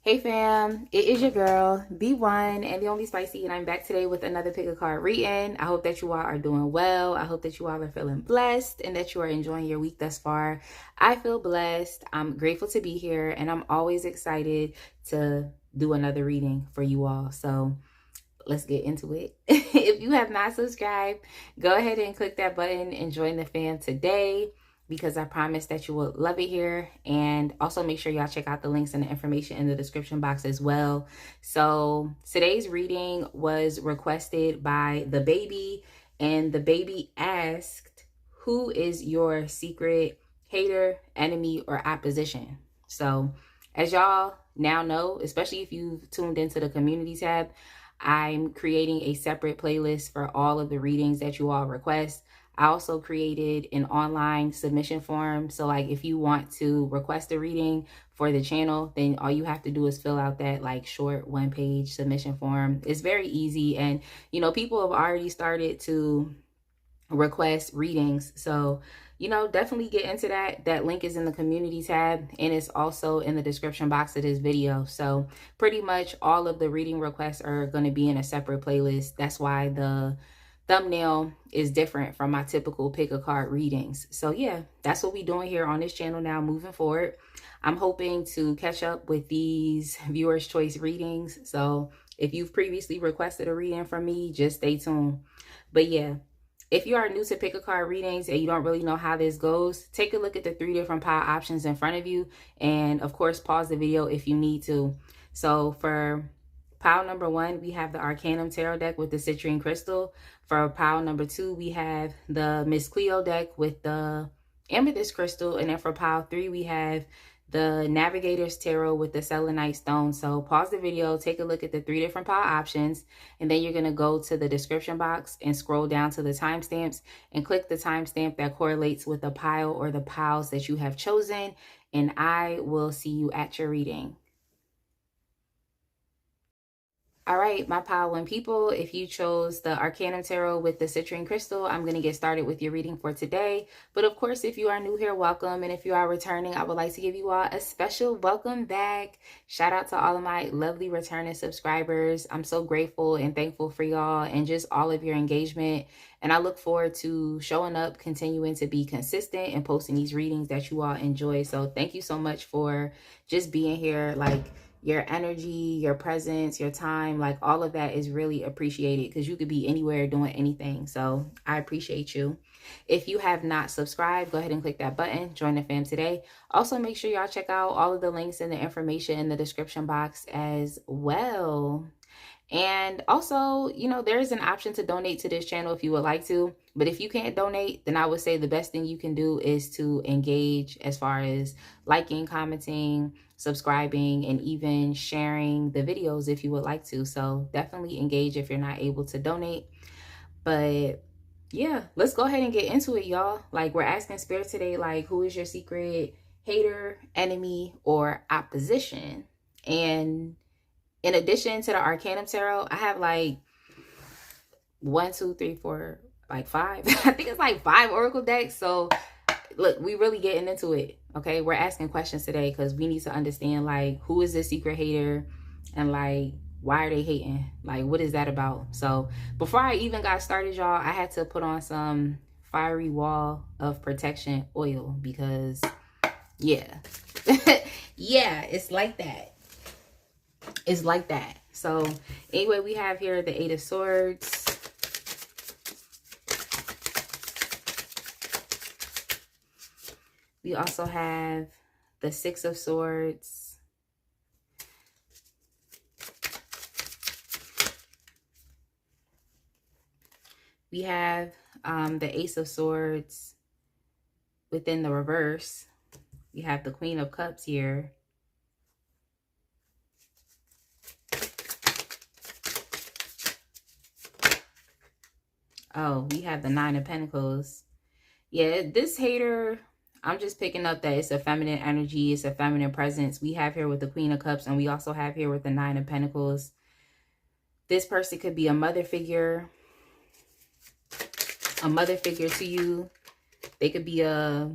Hey fam, it is your girl, the one and the only Spicy, and I'm back today with another pick a card reading. I hope that you all are doing well. I hope that you all are feeling blessed and that you are enjoying your week thus far. I feel blessed. I'm grateful to be here, and I'm always excited to do another reading for you all. So let's get into it. If you have not subscribed, go ahead and click that button and join the fam today, because I promise that you will love it here. And also make sure y'all check out the links and the information in the description box as well. So today's reading was requested by the baby, and the baby asked, who is your secret hater, enemy, or opposition? So as y'all now know, especially if you've tuned into the community tab, I'm creating a separate playlist for all of the readings that you all request. I also created an online submission form. So like if you want to request a reading for the channel, then all you have to do is fill out that like short 1-page submission form. It's very easy. And, you know, people have already started to request readings. So, you know, definitely get into that. That link is in the community tab, and it's also in the description box of this video. So pretty much all of the reading requests are going to be in a separate playlist. That's why the thumbnail is different from my typical pick a card readings. So yeah, that's what we're doing here on this channel now moving forward. I'm hoping to catch up with these viewers choice readings. So if you've previously requested a reading from me, just stay tuned. But yeah, if you are new to pick a card readings and you don't really know how this goes, take a look at the 3 different pile options in front of you. And of course, pause the video if you need to. So for pile number 1, we have the Arcanum Tarot deck with the citrine crystal. For pile number 2, we have the Miss Cleo deck with the amethyst crystal. And then for pile 3, we have the Navigator's Tarot with the selenite stone. So pause the video, take a look at the 3 different pile options, and then you're going to go to the description box and scroll down to the timestamps and click the timestamp that correlates with the pile or the piles that you have chosen. And I will see you at your reading. All right, my pile 1 people, if you chose the Arcanum Tarot with the citrine crystal, I'm going to get started with your reading for today. But of course, if you are new here, welcome. And if you are returning, I would like to give you all a special welcome back. Shout out to all of my lovely returning subscribers. I'm so grateful and thankful for y'all and just all of your engagement. And I look forward to showing up, continuing to be consistent and posting these readings that you all enjoy. So thank you so much for just being here. Like, your energy, your presence, your time, like all of that is really appreciated, because you could be anywhere doing anything. So I appreciate you. If you have not subscribed, go ahead and click that button, join the fam today. Also, make sure y'all check out all of the links and the information in the description box as well. And also, you know, there is an option to donate to this channel if you would like to. But if you can't donate, then I would say the best thing you can do is to engage as far as liking, commenting, subscribing, and even sharing the videos if you would like to. So definitely engage if you're not able to donate. But yeah, let's go ahead and get into it, y'all. Like, we're asking Spirit today, like, who is your secret hater, enemy, or opposition? And in addition to the Arcanum Tarot, I have like 1, 2, 3, 4, like 5. I think it's like 5 Oracle decks. So look, we really getting into it. Okay, we're asking questions today because we need to understand, like, who is this secret hater, and like, why are they hating? Like, what is that about? So before I even got started, y'all, I had to put on some fiery wall of protection oil, because yeah, yeah, it's like that. It's like that. So anyway, we have here the 8 of Swords. We also have the 6 of Swords. We have the Ace of Swords within the reverse. We have the Queen of Cups here. Oh, we have the 9 of Pentacles. Yeah, this hater, I'm just picking up that it's a feminine energy. It's a feminine presence. We have here with the Queen of Cups, and we also have here with the 9 of Pentacles. This person could be a mother figure to you. They could be a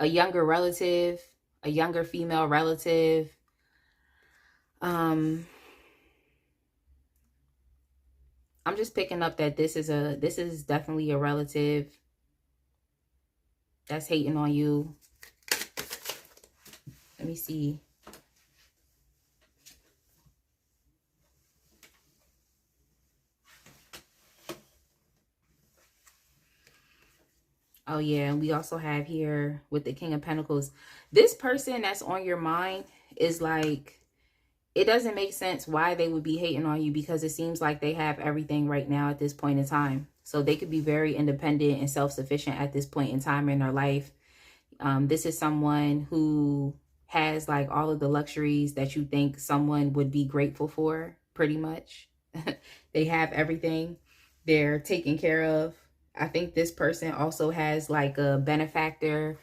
younger relative, a younger female relative. I'm just picking up that this is definitely a relative that's hating on you. Let me see. Oh yeah, and we also have here with the King of Pentacles, this person that's on your mind is like, it doesn't make sense why they would be hating on you, because it seems like they have everything right now at this point in time. So they could be very independent and self-sufficient at this point in time in their life. This is someone who has like all of the luxuries that you think someone would be grateful for, pretty much. They have everything. They're taken care of. I think this person also has like a benefactor.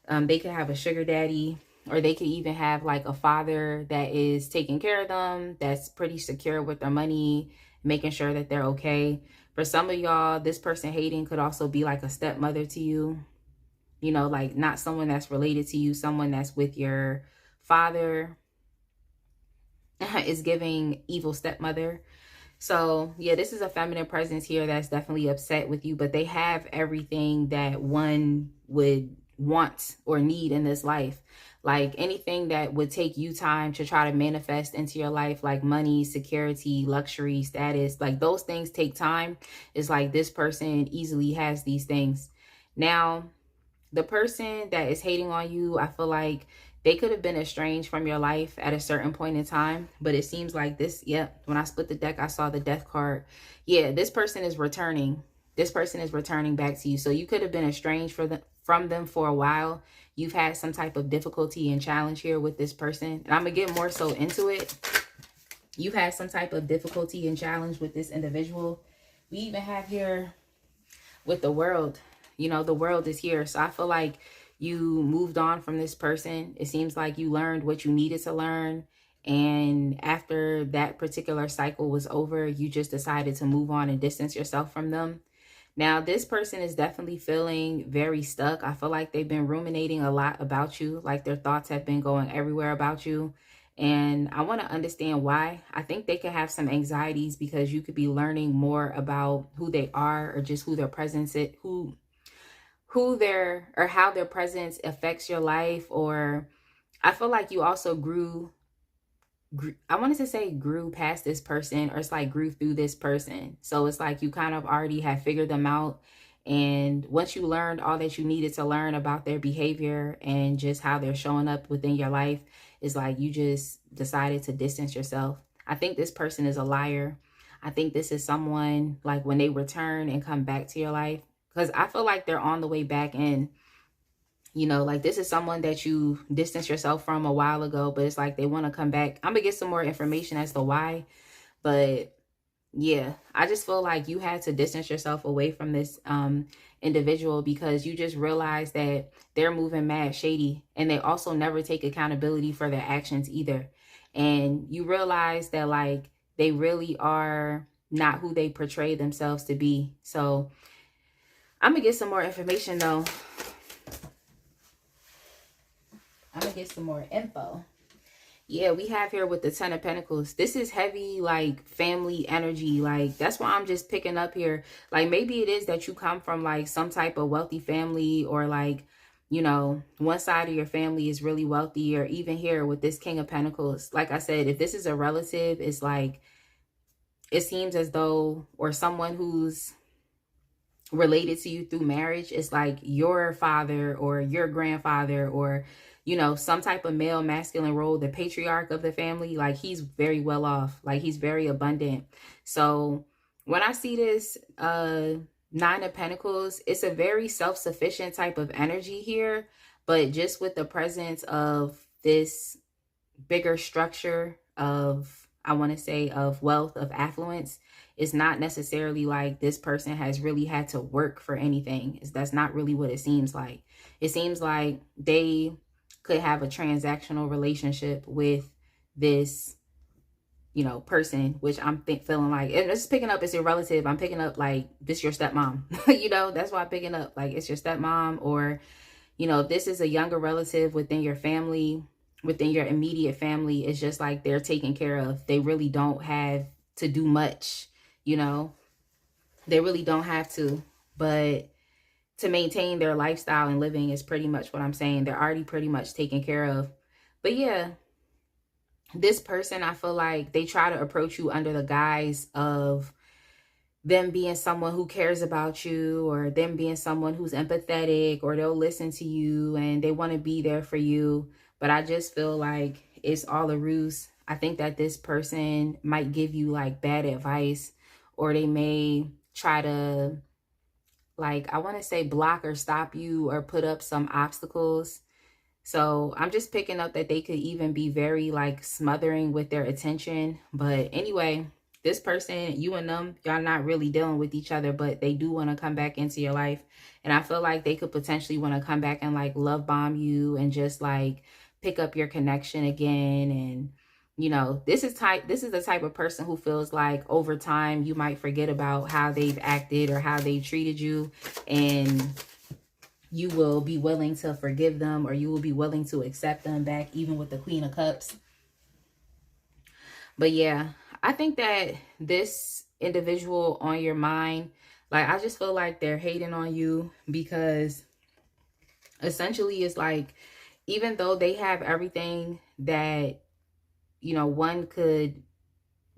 They could have a sugar daddy, or they could even have like a father that is taking care of them, that's pretty secure with their money, making sure that they're okay. For some of y'all, this person hating could also be like a stepmother to you. You know, like not someone that's related to you, someone that's with your father. Is giving evil stepmother. So yeah, this is a feminine presence here that's definitely upset with you, but they have everything that one would want or need in this life. Like anything that would take you time to try to manifest into your life, like money, security, luxury, status, like those things take time. It's like this person easily has these things. Now, the person that is hating on you, I feel like they could have been estranged from your life at a certain point in time, but it seems like this, yep, when I split the deck, I saw the death card. Yeah, this person is returning. This person is returning back to you. So you could have been estranged from them for a while. You've had some type of difficulty and challenge here with this person. And I'm going to get more so into it. You've had some type of difficulty and challenge with this individual. We even have here with the world. You know, the world is here. So I feel like you moved on from this person. It seems like you learned what you needed to learn. And after that particular cycle was over, you just decided to move on and distance yourself from them. Now, this person is definitely feeling very stuck. I feel like they've been ruminating a lot about you. Like their thoughts have been going everywhere about you. And I want to understand why. I think they could have some anxieties because you could be learning more about who they are, or just who their presence is, who their, or how their presence affects your life. Or I feel like you also grew I wanted to say grew past this person, or it's like grew through this person. So it's like you kind of already have figured them out. And once you learned all that you needed to learn about their behavior and just how they're showing up within your life, it's like you just decided to distance yourself. I think this person is a liar. I think this is someone like when they return and come back to your life, because I feel like they're on the way back in. You know, like this is someone that you distanced yourself from a while ago, but it's like they want to come back. I'm gonna get some more information as to why, but yeah, I just feel like you had to distance yourself away from this individual because you just realized that they're moving mad shady, and they also never take accountability for their actions either. And you realize that like they really are not who they portray themselves to be. So I'm gonna get some more information though. I'm gonna get some more info. Yeah, we have here with the Ten of Pentacles. This is heavy, like family energy. Like that's why I'm just picking up here. Like maybe it is that you come from like some type of wealthy family, or like, you know, one side of your family is really wealthy, or even here with this King of Pentacles. Like I said, if this is a relative, it's like, it seems as though, or someone who's related to you through marriage, it's like your father or your grandfather, or you know, some type of male masculine role, the patriarch of the family, like he's very well off, like he's very abundant. So when I see this Nine of Pentacles, it's a very self-sufficient type of energy here, but just with the presence of this bigger structure of, I want to say, of wealth, of affluence, it's not necessarily like this person has really had to work for anything. That's not really what it seems like. It seems like they could have a transactional relationship with this, you know, person, which I'm feeling like, and it's picking up, it's your relative. I'm picking up like this your stepmom. You know, that's why I'm picking up like it's your stepmom, or You know, if this is a younger relative within your family, within your immediate family, it's just like they're taken care of. They really don't have to do much, you know, they really don't have to. But to maintain their lifestyle and living is pretty much what I'm saying. They're already pretty much taken care of. But yeah, this person, I feel like they try to approach you under the guise of them being someone who cares about you, or them being someone who's empathetic, or they'll listen to you and they want to be there for you. But I just feel like it's all a ruse. I think that this person might give you like bad advice, or they may try to, like, I want to say block or stop you or put up some obstacles. So I'm just picking up that they could even be very like smothering with their attention. But anyway, this person, you and them, y'all not really dealing with each other, but they do want to come back into your life. And I feel like they could potentially want to come back and like love bomb you and just like pick up your connection again. And you know, this is the type of person who feels like over time you might forget about how they've acted or how they treated you, and you will be willing to forgive them, or you will be willing to accept them back, even with the Queen of Cups. But yeah, I think that this individual on your mind, like, I just feel like they're hating on you because essentially it's like, even though they have everything that, you know, one could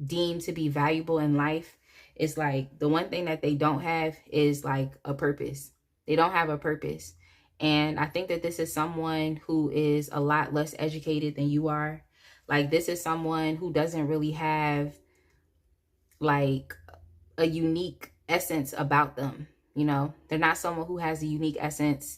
deem to be valuable in life, it's like the one thing that they don't have is like a purpose. They don't have a purpose. And I think that this is someone who is a lot less educated than you are. Like, this is someone who doesn't really have like a unique essence about them. You know, they're not someone who has a unique essence.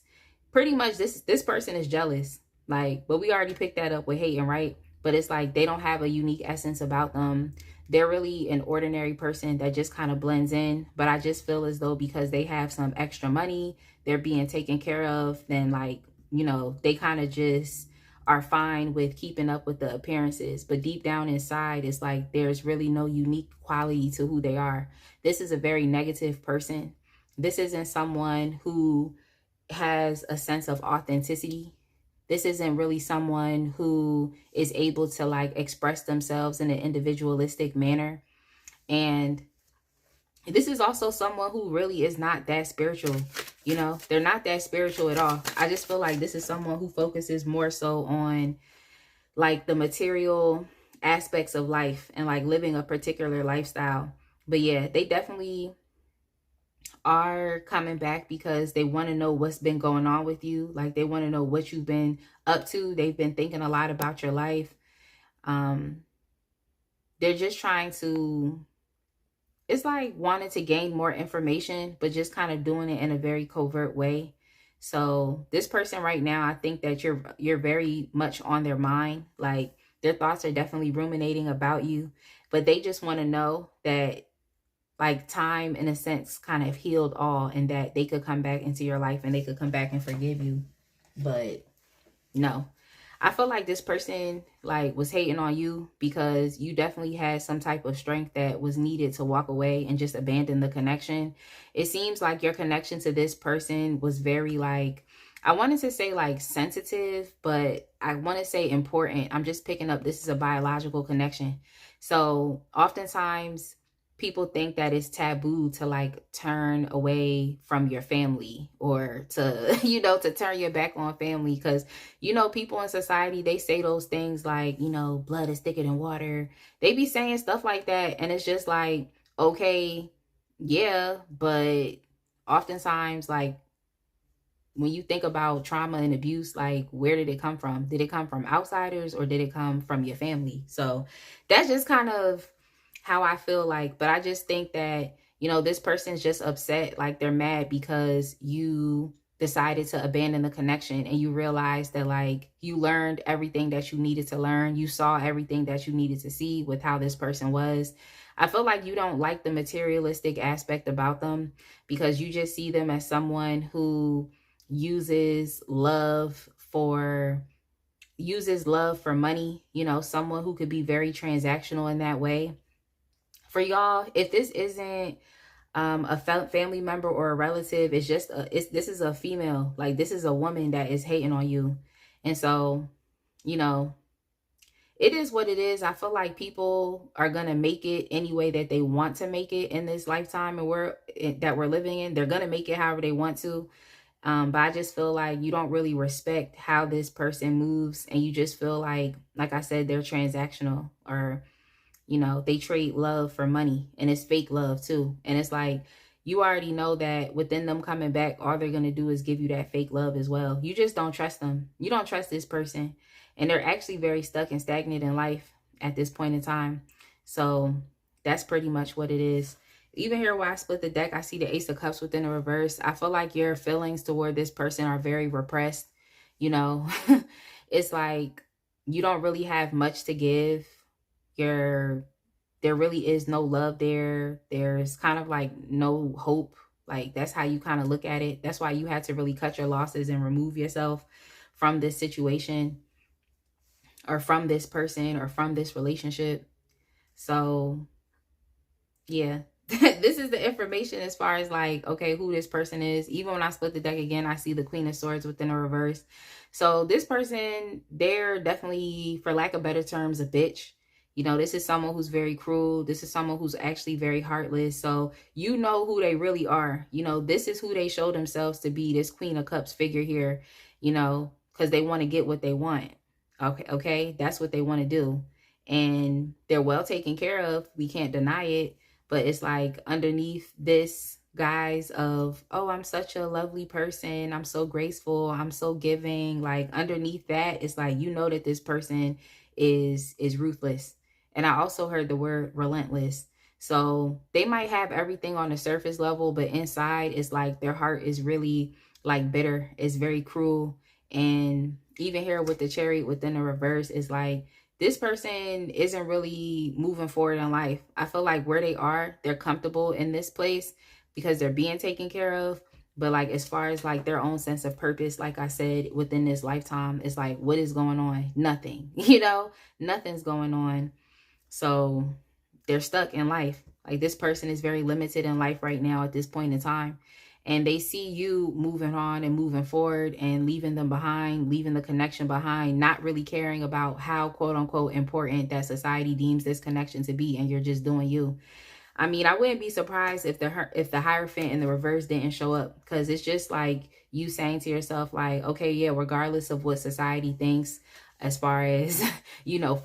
Pretty much this person is jealous. Like, but we already picked that up with hating, right? But it's like they don't have a unique essence about them. They're really an ordinary person that just kind of blends in. But I just feel as though because they have some extra money, they're being taken care of, then like, you know, they kind of just are fine with keeping up with the appearances. But deep down inside, it's like there's really no unique quality to who they are. This is a very negative person. This isn't someone who has a sense of authenticity. This isn't really someone who is able to like express themselves in an individualistic manner. And this is also someone who really is not that spiritual. You know, they're not that spiritual at all. I just feel like this is someone who focuses more so on like the material aspects of life and like living a particular lifestyle. But yeah, they definitely are coming back because they want to know what's been going on with you. Like, they want to know what you've been up to. They've been thinking a lot about your life. They're just trying to, it's like wanting to gain more information, but just kind of doing it in a very covert way. So this person right now, I think that you're very much on their mind. Like, their thoughts are definitely ruminating about you, but they just want to know that like time in a sense kind of healed all, and that they could come back into your life and they could come back and forgive you. But no, I feel like this person like was hating on you because you definitely had some type of strength that was needed to walk away and just abandon the connection. It seems like your connection to this person was very like, I wanted to say like sensitive, but I want to say important. I'm just picking up this is a biological connection. So oftentimes people think that it's taboo to like turn away from your family, or to, you know, to turn your back on family. Because, you know, people in society, they say those things like, you know, blood is thicker than water. They be saying stuff like that. And it's just like, okay, yeah, but oftentimes, like, when you think about trauma and abuse, like, where did it come from? Did it come from outsiders, or did it come from your family? So that's just kind of how I feel like. But I just think that, you know, this person's just upset. Like, they're mad because you decided to abandon the connection, and you realized that like you learned everything that you needed to learn. You saw everything that you needed to see with how this person was. I feel like you don't like the materialistic aspect about them, because you just see them as someone who uses love for money, you know, someone who could be very transactional in that way. For y'all, if this isn't a family member or a relative is just this is a female, like this is a woman that is hating on you. And so, you know, it is what it is. I feel like people are gonna make it any way that they want to make it in this lifetime and that we're living in. They're gonna make it however they want to. But I just feel like you don't really respect how this person moves, and you just feel like I said, they're transactional, or they trade love for money, and it's fake love too. And it's like, you already know that within them coming back, all they're going to do is give you that fake love as well. You just don't trust them. You don't trust this person. And they're actually very stuck and stagnant in life at this point in time. So that's pretty much what it is. Even here where I split the deck, I see the Ace of Cups within the reverse. I feel like your feelings toward this person are very repressed. It's like you don't really have much to give. There really is no love there. There's kind of like no hope. Like, that's how you kind of look at it. That's why you had to really cut your losses and remove yourself from this situation, or from this person, or from this relationship. So yeah, this is the information as far as like, okay, who this person is. Even when I split the deck again, I see the Queen of Swords within the reverse. So this person, they're definitely, for lack of better terms, a bitch. This is someone who's very cruel. This is someone who's actually very heartless. So you know who they really are. This is who they show themselves to be, this Queen of Cups figure here, because they want to get what they want. Okay, that's what they want to do. And they're well taken care of. We can't deny it. But it's like, underneath this guise of, oh, I'm such a lovely person, I'm so graceful, I'm so giving, like underneath that, it's like, that this person is ruthless. And I also heard the word relentless. So they might have everything on the surface level, but inside it's like their heart is really like bitter. It's very cruel. And even here with the Chariot within the reverse, is like, this person isn't really moving forward in life. I feel like where they are, they're comfortable in this place because they're being taken care of. But like, as far as like their own sense of purpose, like I said, within this lifetime, it's like, what is going on? Nothing, nothing's going on. So they're stuck in life. Like, this person is very limited in life right now at this point in time. And they see you moving on and moving forward and leaving them behind, leaving the connection behind, not really caring about how, quote unquote, important that society deems this connection to be. And you're just doing you. I mean, I wouldn't be surprised if the Hierophant in the reverse didn't show up, because it's just like you saying to yourself, like, okay, yeah, regardless of what society thinks as far as,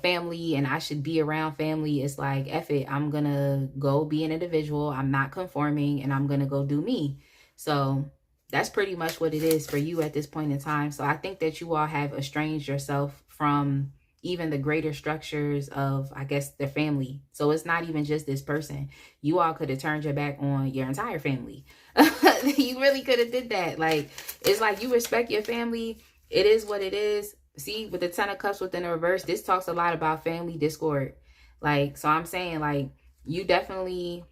family, and I should be around family, it's like, F it, I'm going to go be an individual. I'm not conforming, and I'm going to go do me. So that's pretty much what it is for you at this point in time. So I think that you all have estranged yourself from even the greater structures of, I guess, their family. So it's not even just this person. You all could have turned your back on your entire family. You really could have did that. Like, it's like, you respect your family. It is what it is. See, with the Ten of Cups within the reverse, this talks a lot about family discord. Like, so I'm saying, like, you definitely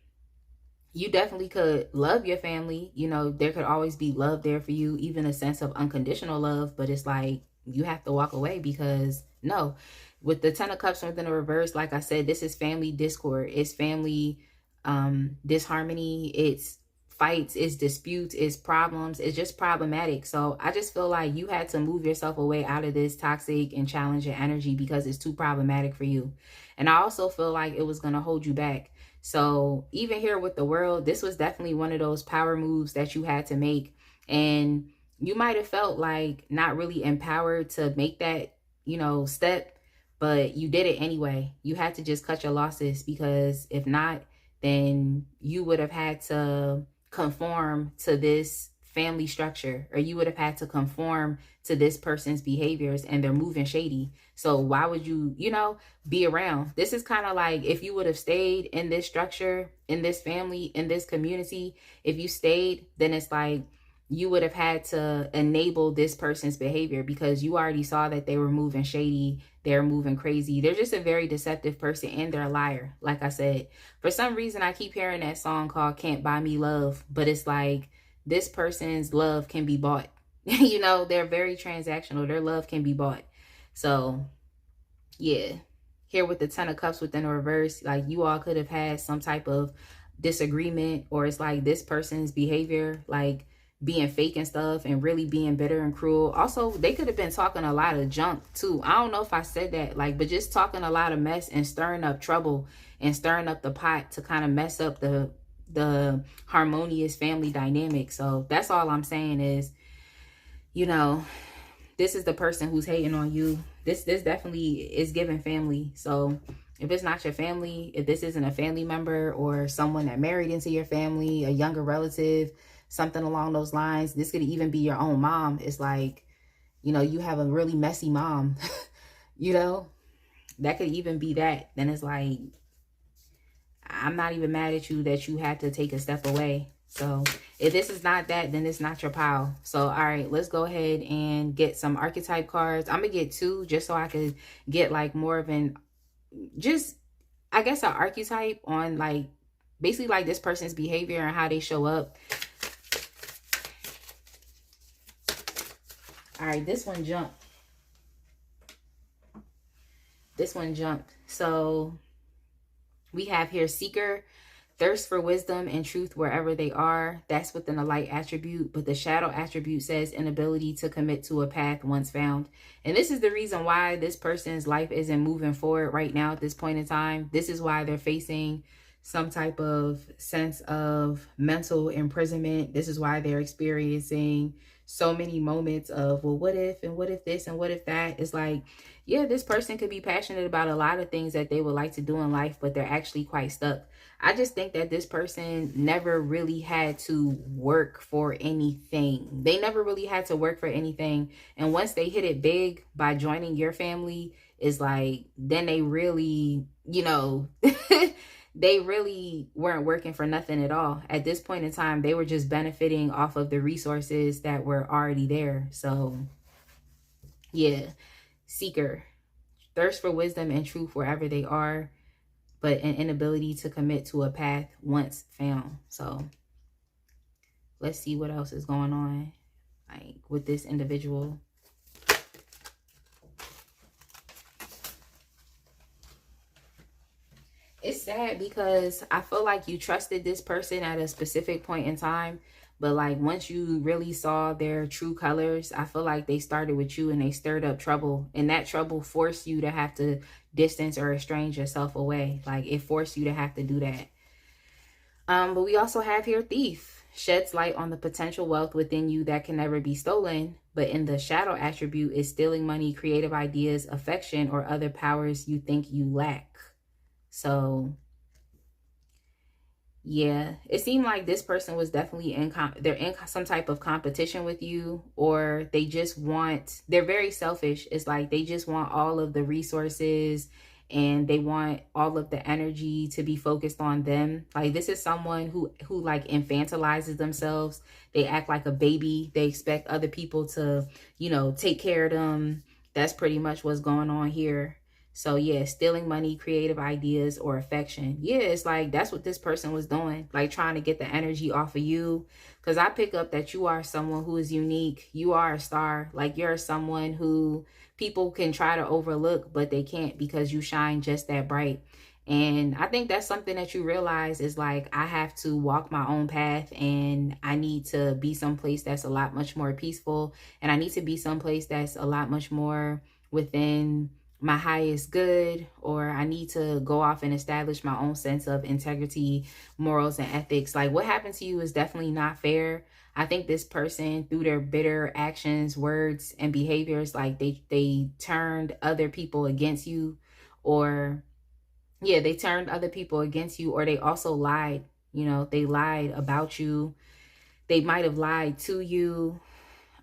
could love your family. There could always be love there for you, even a sense of unconditional love. But it's like, you have to walk away, because no, with the Ten of Cups within the reverse, like I said, this is family discord. It's family disharmony. It's fights, it's disputes, it's problems. It's just problematic. So I just feel like you had to move yourself away out of this toxic and challenging energy, because it's too problematic for you. And I also feel like it was going to hold you back. So even here with the World, this was definitely one of those power moves that you had to make. And you might have felt like not really empowered to make that, step, but you did it anyway. You had to just cut your losses, because if not, then you would have had to conform to this family structure, or you would have had to conform to this person's behaviors, and they're moving shady. So why would you, be around? This is kind of like, if you would have stayed in this structure, in this family, in this community, if you stayed, then it's like, you would have had to enable this person's behavior, because you already saw that they were moving shady. They're moving crazy. They're just a very deceptive person, and they're a liar. Like I said, for some reason, I keep hearing that song called Can't Buy Me Love, but it's like, this person's love can be bought. They're very transactional. Their love can be bought. So yeah, here with the Ten of Cups within the reverse, like, you all could have had some type of disagreement, or it's like this person's behavior, like being fake and stuff and really being bitter and cruel. Also, they could have been talking a lot of junk too. I don't know if I said that, like, but just talking a lot of mess and stirring up trouble and stirring up the pot to kind of mess up the harmonious family dynamic. So that's all I'm saying is, you know, this is the person who's hating on you. This definitely is giving family. So if it's not your family, if this isn't a family member or someone that married into your family, a younger relative, something along those lines, this could even be your own mom. It's like, you know, you have a really messy mom, you know, that could even be that. Then it's like, I'm not even mad at you that you had to take a step away. So if this is not that, then it's not your pal. So, all right, let's go ahead and get some archetype cards. I'm going to get 2 just so I could get like more of an, just, I guess, an archetype on like, basically like this person's behavior and how they show up. All right, this one jumped. This one jumped. So we have here seeker, thirst for wisdom and truth wherever they are. That's within the light attribute, but the shadow attribute says inability to commit to a path once found. And this is the reason why this person's life isn't moving forward right now at this point in time. This is why they're facing some type of sense of mental imprisonment. This is why they're experiencing so many moments of, well, what if, and what if this, and what if that? It's like, yeah, this person could be passionate about a lot of things that they would like to do in life, but they're actually quite stuck. I just think that this person never really had to work for anything. They never really had to work for anything. And once they hit it big by joining your family, is like, then they really, you know, they really weren't working for nothing at all. At this point in time, they were just benefiting off of the resources that were already there. So, yeah, seeker, thirst for wisdom and truth wherever they are, but an inability to commit to a path once found. So, let's see what else is going on, like, with this individual. It's sad because I feel like you trusted this person at a specific point in time, but like once you really saw their true colors, I feel like they started with you and they stirred up trouble, and that trouble forced you to have to distance or estrange yourself away. Like it forced you to have to do that. But we also have here thief, sheds light on the potential wealth within you that can never be stolen, but in the shadow attribute is stealing money, creative ideas, affection, or other powers you think you lack. So, yeah, it seemed like this person was definitely they're in some type of competition with you, or they just want, they're very selfish. It's like they just want all of the resources and they want all of the energy to be focused on them. Like this is someone who like infantilizes themselves. They act like a baby. They expect other people to, you know, take care of them. That's pretty much what's going on here. So yeah, stealing money, creative ideas, or affection. Yeah, it's like that's what this person was doing, like trying to get the energy off of you. Because I pick up that you are someone who is unique. You are a star. Like you're someone who people can try to overlook, but they can't because you shine just that bright. And I think that's something that you realize is like, I have to walk my own path and I need to be someplace that's a lot much more peaceful. And I need to be someplace that's a lot much more within my highest good, or I need to go off and establish my own sense of integrity, morals, and ethics. Like what happened to you is definitely not fair. I think this person, through their bitter actions, words, and behaviors, like they turned other people against you, or yeah, they turned other people against you, or they also lied. You know, they lied about you. They might have lied to you.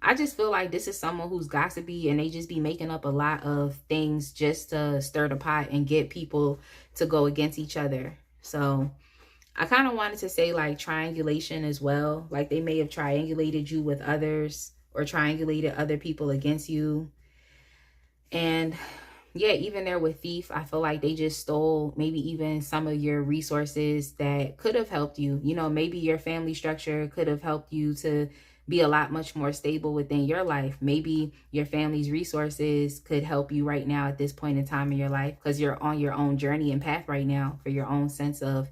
I just feel like this is someone who's gossipy and they just be making up a lot of things just to stir the pot and get people to go against each other. So I kind of wanted to say like triangulation as well. Like they may have triangulated you with others or triangulated other people against you. And yeah, even there with thief, I feel like they just stole maybe even some of your resources that could have helped you. You know, maybe your family structure could have helped you to be a lot much more stable within your life. Maybe your family's resources could help you right now at this point in time in your life because you're on your own journey and path right now for your own sense of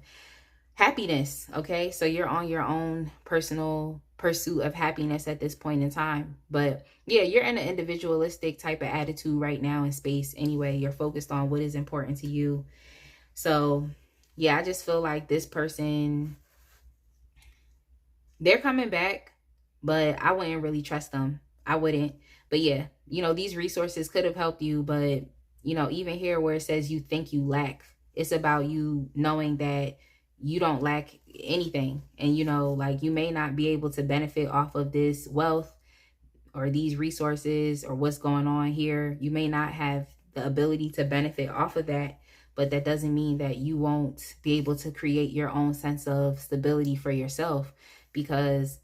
happiness. Okay, so you're on your own personal pursuit of happiness at this point in time. But yeah, you're in an individualistic type of attitude right now in space anyway. You're focused on what is important to you. So yeah, I just feel like this person, they're coming back, but I wouldn't really trust them. I wouldn't. But yeah, these resources could have helped you, but even here where it says you think you lack, it's about you knowing that you don't lack anything. And like, you may not be able to benefit off of this wealth or these resources or what's going on here. You may not have the ability to benefit off of that, but that doesn't mean that you won't be able to create your own sense of stability for yourself, because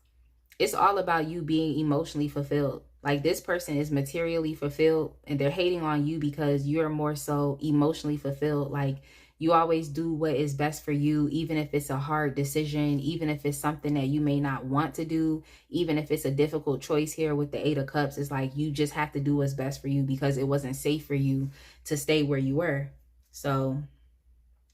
it's all about you being emotionally fulfilled. Like, this person is materially fulfilled and they're hating on you because you're more so emotionally fulfilled. Like, you always do what is best for you, even if it's a hard decision, even if it's something that you may not want to do, even if it's a difficult choice. Here with the 8 of Cups, it's like you just have to do what's best for you because it wasn't safe for you to stay where you were. So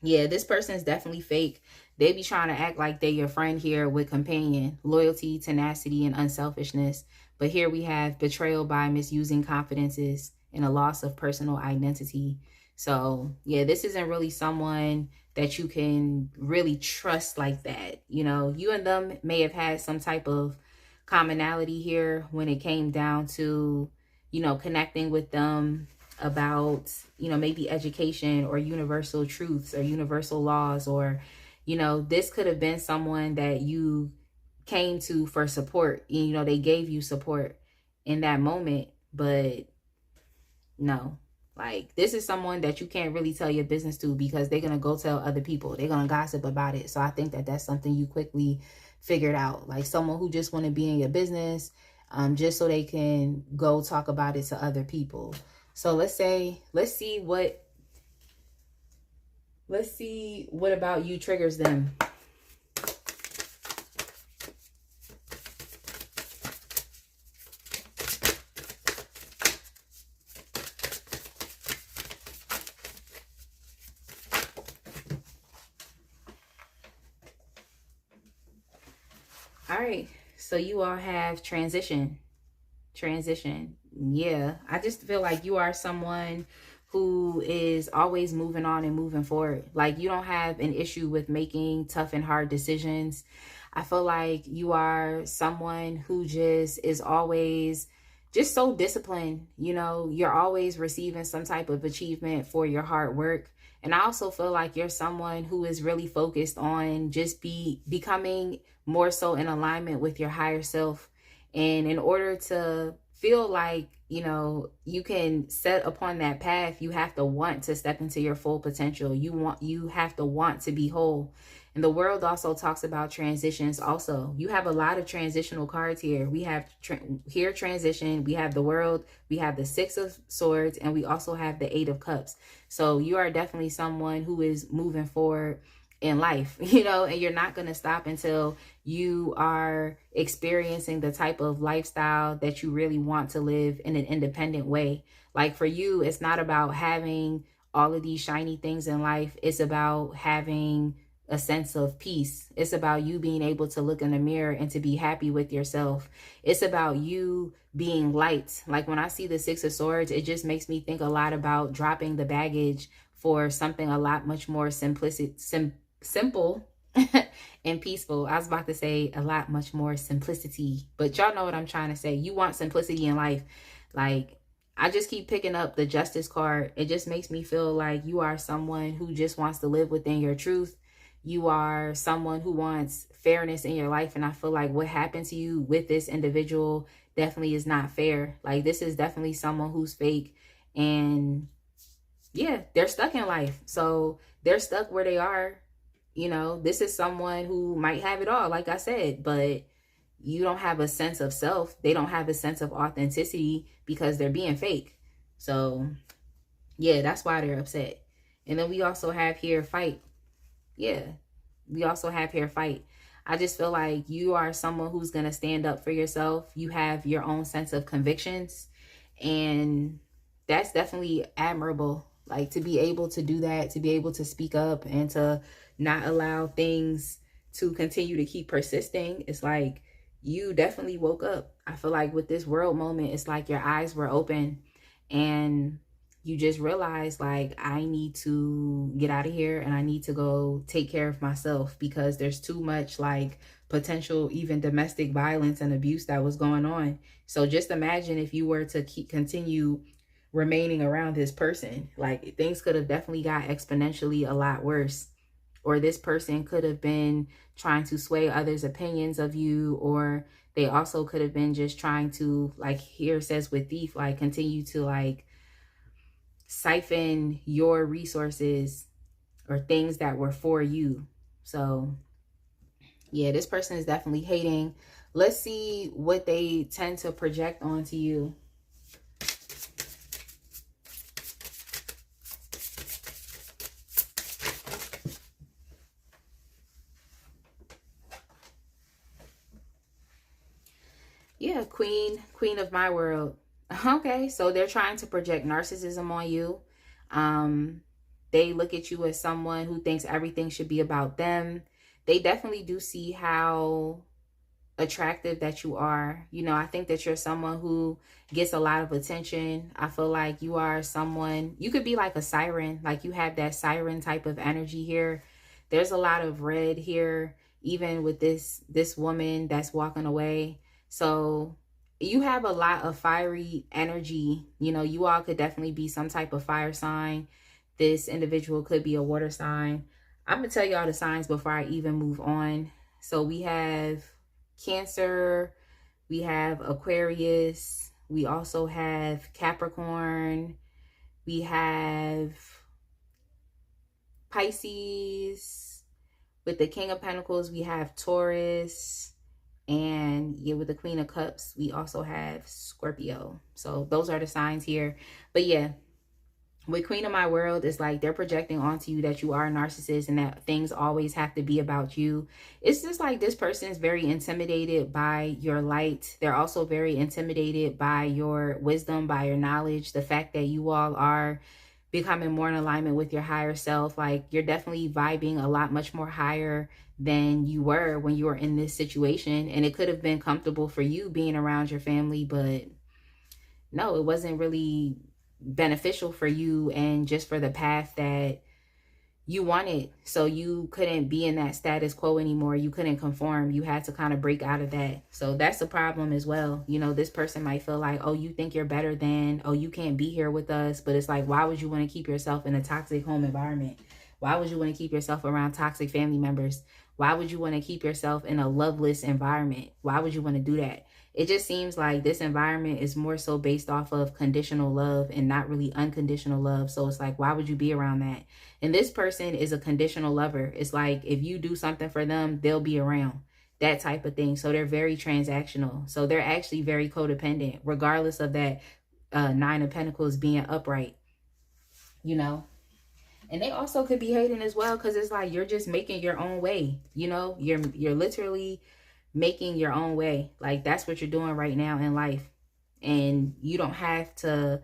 yeah, this person is definitely fake. They be trying to act like they're your friend here with companion, loyalty, tenacity, and unselfishness. But here we have betrayal by misusing confidences and a loss of personal identity. So yeah, this isn't really someone that you can really trust like that. You and them may have had some type of commonality here when it came down to, connecting with them about, maybe education or universal truths or universal laws, or, this could have been someone that you came to for support. They gave you support in that moment, but no, like, this is someone that you can't really tell your business to because they're going to go tell other people. They're going to gossip about it. So I think that that's something you quickly figured out. Like, someone who just want to be in your business just so they can go talk about it to other people. So let's see what about you triggers them. All right, so you all have transition. Yeah, I just feel like you are someone who is always moving on and moving forward. Like, you don't have an issue with making tough and hard decisions. I feel like you are someone who just is always just so disciplined. You're always receiving some type of achievement for your hard work. And I also feel like you're someone who is really focused on just becoming more so in alignment with your higher self. And in order to feel like, you can set upon that path, you have to want to step into your full potential. You have to want to be whole. And the world also talks about transitions also. You have a lot of transitional cards here. We have transition, we have the world, we have the 6 of Swords, and we also have the 8 of Cups. So you are definitely someone who is moving forward in life, and you're not going to stop until you are experiencing the type of lifestyle that you really want to live in an independent way. Like, for you, it's not about having all of these shiny things in life. It's about having a sense of peace. It's about you being able to look in the mirror and to be happy with yourself. It's about you being light. Like, when I see the 6 of Swords, it just makes me think a lot about dropping the baggage for something a lot much more simple and peaceful. I was about to say a lot much more simplicity, but y'all know what I'm trying to say. You want simplicity in life. Like, I just keep picking up the Justice card. It just makes me feel like you are someone who just wants to live within your truth. You are someone who wants fairness in your life. And I feel like what happened to you with this individual definitely is not fair. Like, this is definitely someone who's fake. And yeah, they're stuck in life. So they're stuck where they are. This is someone who might have it all, like I said, but you don't have a sense of self. They don't have a sense of authenticity because they're being fake. So yeah, that's why they're upset. And then we also have here fight. Yeah, we also have here fight. I just feel like you are someone who's going to stand up for yourself. You have your own sense of convictions, and that's definitely admirable. Like, to be able to do that, to be able to speak up and to not allow things to continue to keep persisting, it's like you definitely woke up. I feel like with this world moment, it's like your eyes were open and you just realize, like, I need to get out of here and I need to go take care of myself, because there's too much like potential even domestic violence and abuse that was going on. So just imagine if you were to continue remaining around this person, like things could have definitely got exponentially a lot worse. Or this person could have been trying to sway others' opinions of you, or they also could have been just trying to, like here it says with thief, like continue to like siphon your resources or things that were for you. So yeah, this person is definitely hating. Let's see what they tend to project onto you. Yeah, queen of my world. Okay, so they're trying to project narcissism on you. They look at you as someone who thinks everything should be about them. They definitely do see how attractive that you are. You know, I think that you're someone who gets a lot of attention. I feel like you are someone, you could be like a siren, like you have that siren type of energy here. There's a lot of red here, even with this woman that's walking away. So you have a lot of fiery energy. You know, you all could definitely be some type of fire sign. This individual could be a water sign. I'm gonna tell y'all the signs before I even move on. So we have Cancer, we have Aquarius, we also have Capricorn, we have Pisces. With the King of Pentacles, we have Taurus. And yeah, with the Queen of Cups, we also have Scorpio. So those are the signs here. But yeah, with Queen of My World, it's like they're projecting onto you that you are a narcissist and that things always have to be about you. It's just like this person is very intimidated by your light. They're also very intimidated by your wisdom, by your knowledge, the fact that you all are becoming more in alignment with your higher self. Like you're definitely vibing a lot much more higher than you were when you were in this situation. And it could have been comfortable for you being around your family, but no, it wasn't really beneficial for you and just for the path that you wanted. So you couldn't be in that status quo anymore. You couldn't conform. You had to kind of break out of that. So that's a problem as well. You know, this person might feel like, oh, you think you're better than, oh, you can't be here with us. But it's like, why would you want to keep yourself in a toxic home environment? Why would you want to keep yourself around toxic family members? Why would you want to keep yourself in a loveless environment? Why would you want to do that? It just seems like this environment is more so based off of conditional love and not really unconditional love. So it's like, why would you be around that? And this person is a conditional lover. It's like, if you do something for them, they'll be around, that type of thing. So they're very transactional. So they're actually very codependent, regardless of that Nine of Pentacles being upright, you know. And they also could be hating as well, because it's like you're just making your own way. You know, you're literally making your own way. Like that's what you're doing right now in life. And you don't have to,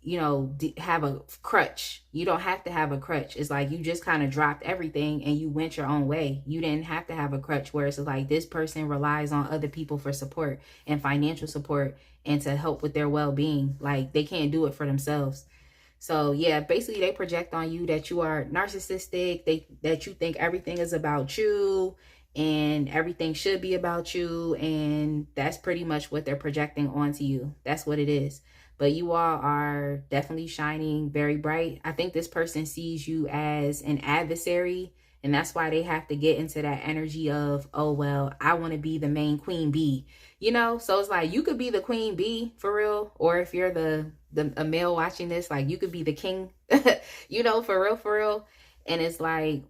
you know, have a crutch. You don't have to have a crutch. It's like you just kind of dropped everything and you went your own way. You didn't have to have a crutch, where it's like this person relies on other people for support and financial support and to help with their well-being. Like they can't do it for themselves. So yeah, basically they project on you that you are narcissistic, that you think everything is about you and everything should be about you, and that's pretty much what they're projecting onto you. That's what it is. But you all are definitely shining very bright. I think this person sees you as an adversary, and that's why they have to get into that energy of, oh, well, I want to be the main queen bee, you know? So it's like, you could be the queen bee for real. Or if you're a male watching this, like you could be the king, you know, for real. And it's like,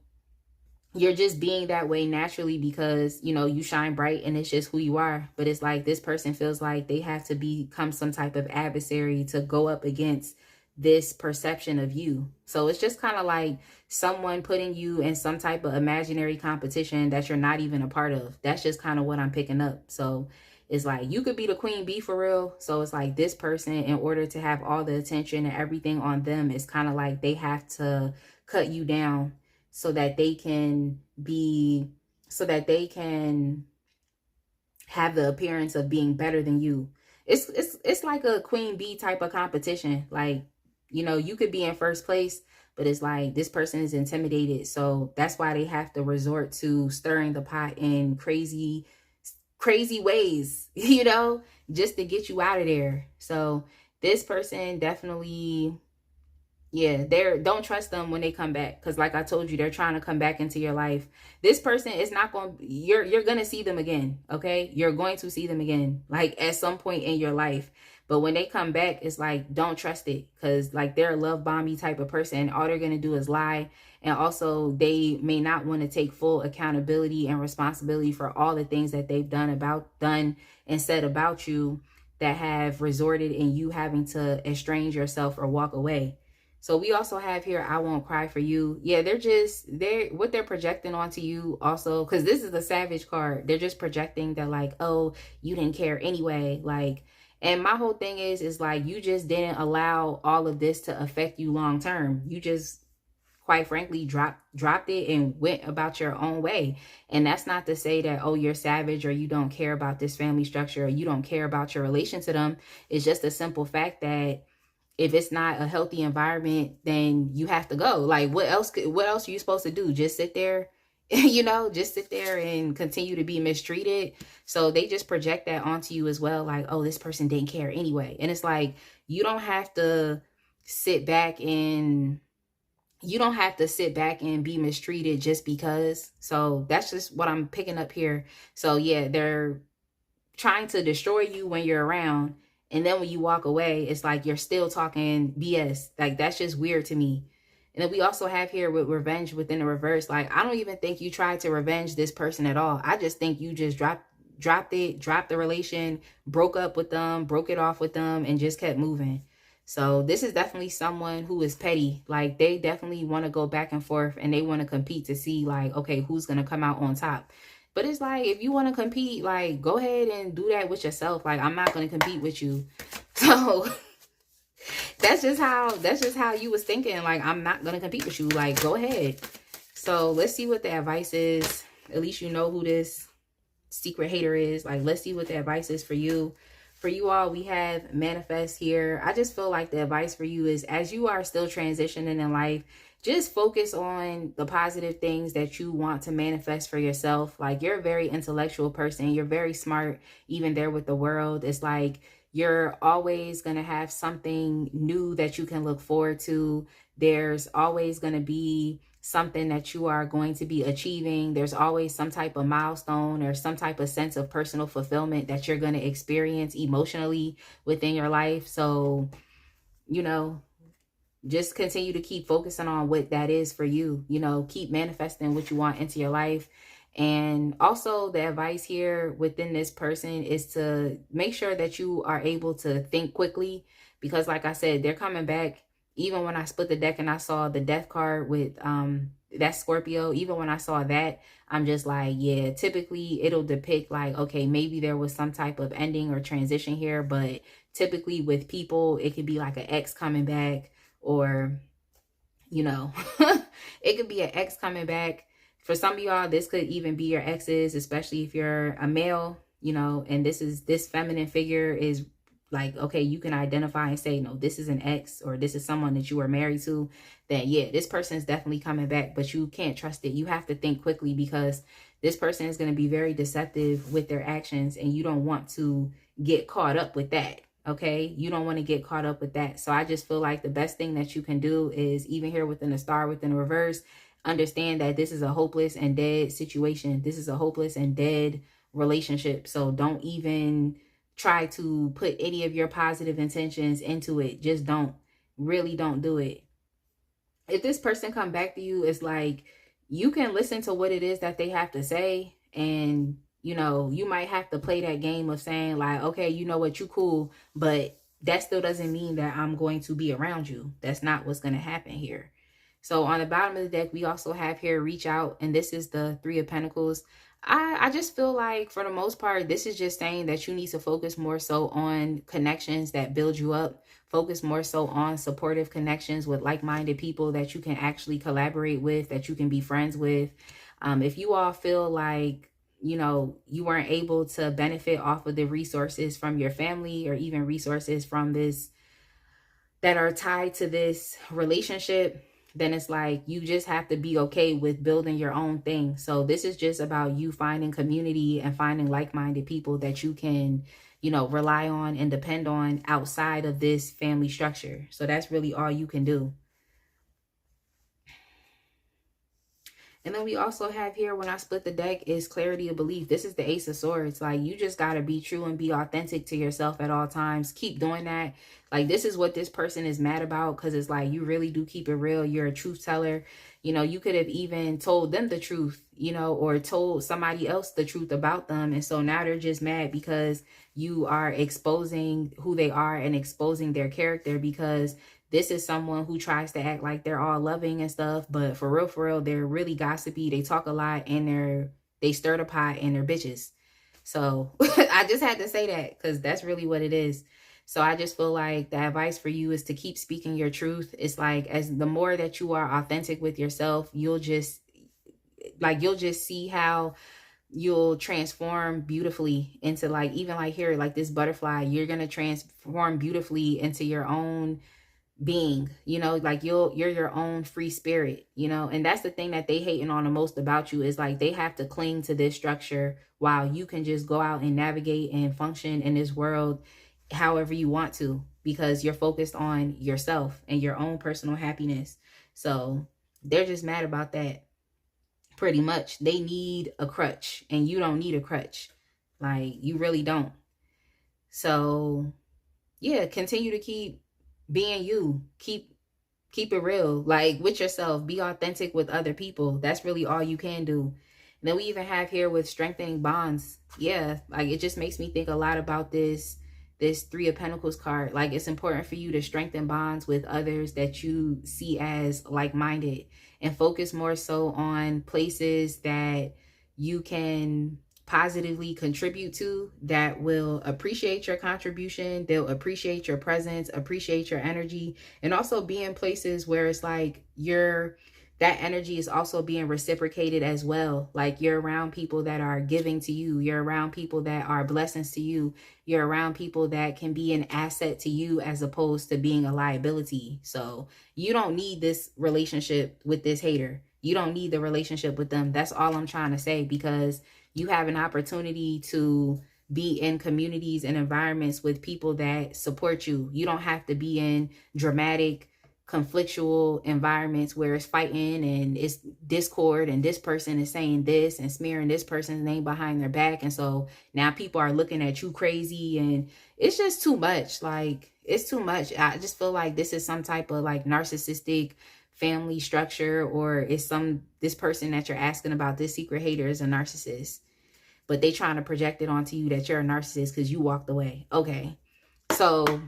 you're just being that way naturally because, you know, you shine bright and it's just who you are. But it's like this person feels like they have to become some type of adversary to go up against this perception of you. So it's just kind of like someone putting you in some type of imaginary competition that you're not even a part of. That's just kind of what I'm picking up. So it's like you could be the queen bee for real. So it's like this person, in order to have all the attention and everything on them, it's kind of like they have to cut you down so that they can be, so that they can have the appearance of being better than you. It's like a queen bee type of competition. Like, you know, you could be in first place, but it's like this person is intimidated. So that's why they have to resort to stirring the pot in crazy ways, you know, just to get you out of there. So this person definitely, yeah, don't trust them when they come back, because like I told you, they're trying to come back into your life. This person is not going, you're going to see them again. Okay, you're going to see them again, like at some point in your life. But when they come back, it's like, don't trust it, because like they're a love bomby type of person. All they're going to do is lie. And also they may not want to take full accountability and responsibility for all the things that they've done and said about you that have resorted in you having to estrange yourself or walk away. So we also have here, I won't cry for you. Yeah, what they're projecting onto you also, because this is the Savage card. They're just projecting that like, oh, you didn't care anyway. Like, and my whole thing is like, you just didn't allow all of this to affect you long term. You just, quite frankly, dropped it and went about your own way. And that's not to say that, oh, you're savage or you don't care about this family structure or you don't care about your relation to them. It's just a simple fact that if it's not a healthy environment, then you have to go. Like, what else are you supposed to do? Just sit there, you know, just sit there and continue to be mistreated. So they just project that onto you as well. Like, oh, this person didn't care anyway. And it's like, you don't have to sit back and be mistreated just because. So that's just what I'm picking up here. So yeah, they're trying to destroy you when you're around, and then when you walk away, it's like you're still talking BS. Like, that's just weird to me. And then we also have here with revenge within the reverse. Like, I don't even think you tried to revenge this person at all. I just think you just dropped the relation, broke up with them, broke it off with them, and just kept moving. So this is definitely someone who is petty. Like, they definitely want to go back and forth, and they want to compete to see like, okay, who's going to come out on top. But it's like, if you want to compete, like, go ahead and do that with yourself. Like, I'm not going to compete with you. So that's just how you was thinking. Like, I'm not going to compete with you. Like, go ahead. So let's see what the advice is. At least you know who this secret hater is. Like, let's see what the advice is for you. For you all, we have manifest here. I just feel like the advice for you is, as you are still transitioning in life, just focus on the positive things that you want to manifest for yourself. Like, you're a very intellectual person. You're very smart, even there with the world. It's like you're always going to have something new that you can look forward to. There's always going to be something that you are going to be achieving. There's always some type of milestone or some type of sense of personal fulfillment that you're going to experience emotionally within your life. So, you know, just continue to keep focusing on what that is for you. You know, keep manifesting what you want into your life. And also the advice here within this person is to make sure that you are able to think quickly, because like I said, they're coming back. Even when I split the deck and I saw the death card with that Scorpio, even when I saw that, I'm just like, yeah, typically it'll depict like, okay, maybe there was some type of ending or transition here. But typically with people, it could be like an ex coming back, or, you know, it could be an ex coming back. For some of y'all, this could even be your exes, especially if you're a male, you know, and this feminine figure is like, okay, you can identify and say, no, this is an ex, or this is someone that you were married to, then yeah, this person is definitely coming back, but you can't trust it. You have to think quickly, because this person is going to be very deceptive with their actions, and you don't want to get caught up with that. Okay, you don't want to get caught up with that. So I just feel like the best thing that you can do is, even here within the star, within the reverse, understand that this is a hopeless and dead situation. This is a hopeless and dead relationship. So don't even try to put any of your positive intentions into it. Just don't. Really don't do it. If this person come back to you, it's like, you can listen to what it is that they have to say, and you know, you might have to play that game of saying like, okay, you know what, you cool, but that still doesn't mean that I'm going to be around you. That's not what's going to happen here. So on the bottom of the deck, we also have here reach out, and this is the Three of Pentacles. I just feel like for the most part, this is just saying that you need to focus more so on connections that build you up. Focus more so on supportive connections with like-minded people that you can actually collaborate with, that you can be friends with. If you all feel like, you know, you weren't able to benefit off of the resources from your family or even resources from this that are tied to this relationship, then it's like you just have to be okay with building your own thing. So this is just about you finding community and finding like-minded people that you can, you know, rely on and depend on outside of this family structure. So that's really all you can do. And then we also have here, when I split the deck, is clarity of belief. This is the Ace of Swords. Like, you just got to be true and be authentic to yourself at all times. Keep doing that. Like, this is what this person is mad about, because it's like you really do keep it real. You're a truth teller. You know, you could have even told them the truth, you know, or told somebody else the truth about them. And so now they're just mad because you are exposing who they are and exposing their character, because this is someone who tries to act like they're all loving and stuff, but for real, they're really gossipy. They talk a lot and they stir the pot and they're bitches. So I just had to say that because that's really what it is. So I just feel like the advice for you is to keep speaking your truth. It's like, as the more that you are authentic with yourself, you'll just see how you'll transform beautifully into, like, even like here, like this butterfly, you're going to transform beautifully into your own being, you know, like you're your own free spirit, you know. And that's the thing that they hating on the most about you, is like they have to cling to this structure while you can just go out and navigate and function in this world however you want to, because you're focused on yourself and your own personal happiness. So they're just mad about that. Pretty much they need a crutch and you don't need a crutch. Like, you really don't. So yeah, continue to keep being you. Keep it real, like with yourself. Be authentic with other people. That's really all you can do. And then we even have here with strengthening bonds. Yeah, like it just makes me think a lot about this Three of Pentacles card. Like, it's important for you to strengthen bonds with others that you see as like-minded, and focus more so on places that you can positively contribute to, that will appreciate your contribution. They'll appreciate your presence, appreciate your energy, and also be in places where it's like that energy is also being reciprocated as well. Like, you're around people that are giving to you. You're around people that are blessings to you. You're around people that can be an asset to you as opposed to being a liability. So you don't need this relationship with this hater. You don't need the relationship with them. That's all I'm trying to say, because you have an opportunity to be in communities and environments with people that support you. You don't have to be in dramatic, conflictual environments where it's fighting and it's discord and this person is saying this and smearing this person's name behind their back. And so now people are looking at you crazy, and it's just too much. Like, it's too much. I just feel like this is some type of like narcissistic family structure, or it's this person that you're asking about, this secret hater, is a narcissist, but they trying to project it onto you that you're a narcissist because you walked away. Okay, so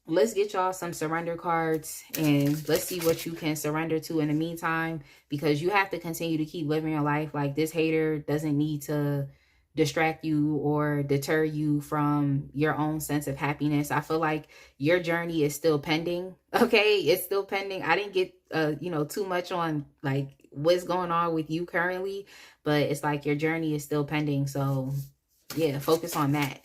let's get y'all some surrender cards, and let's see what you can surrender to in the meantime, because you have to continue to keep living your life. Like, this hater doesn't need to distract you or deter you from your own sense of happiness. I feel like your journey is still pending. Okay, it's still pending. I didn't get you know, too much on like what's going on with you currently, but it's like your journey is still pending. So yeah, focus on that.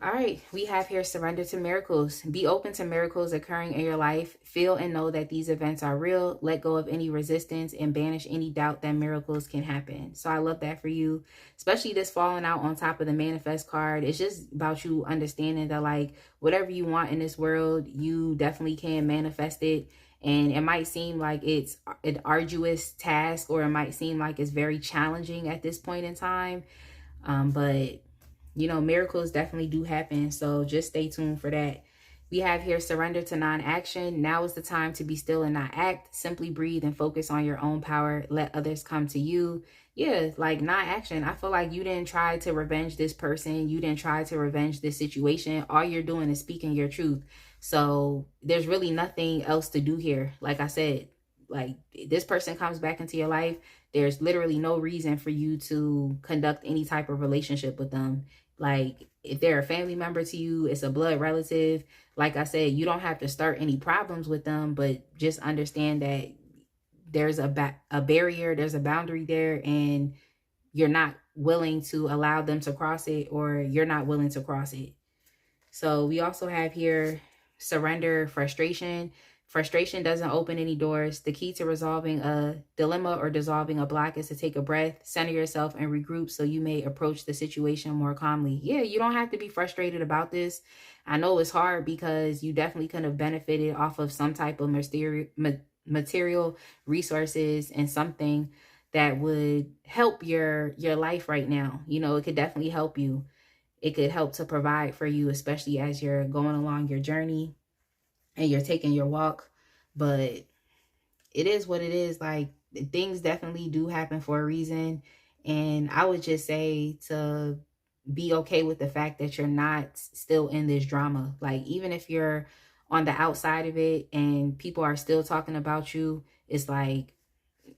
All right, we have here surrender to miracles. Be open to miracles occurring in your life. Feel and know that these events are real. Let go of any resistance and banish any doubt that miracles can happen. So I love that for you, especially this falling out on top of the manifest card. It's just about you understanding that, like, whatever you want in this world, you definitely can manifest it. And it might seem like it's an arduous task, or it might seem like it's very challenging at this point in time. But you know, miracles definitely do happen. So just stay tuned for that. We have here surrender to non-action. Now is the time to be still and not act. Simply breathe and focus on your own power. Let others come to you. Yeah, like non-action. I feel like you didn't try to revenge this person. You didn't try to revenge this situation. All you're doing is speaking your truth. So there's really nothing else to do here. Like I said, like this person comes back into your life, there's literally no reason for you to conduct any type of relationship with them. Like if they're a family member to you, it's a blood relative. Like I said, you don't have to start any problems with them, but just understand that there's a barrier, there's a boundary there, and you're not willing to allow them to cross it, or you're not willing to cross it. So we also have here surrender, frustration. Frustration doesn't open any doors. The key to resolving a dilemma or dissolving a block is to take a breath, center yourself, and regroup so you may approach the situation more calmly. Yeah, you don't have to be frustrated about this. I know it's hard because you definitely could have benefited off of some type of material resources and something that would help your life right now. You know, it could definitely help you. It could help to provide for you, especially as you're going along your journey and you're taking your walk. But it is what it is. Like, things definitely do happen for a reason. And I would just say to be okay with the fact that you're not still in this drama. Like, even if you're on the outside of it and people are still talking about you, it's like,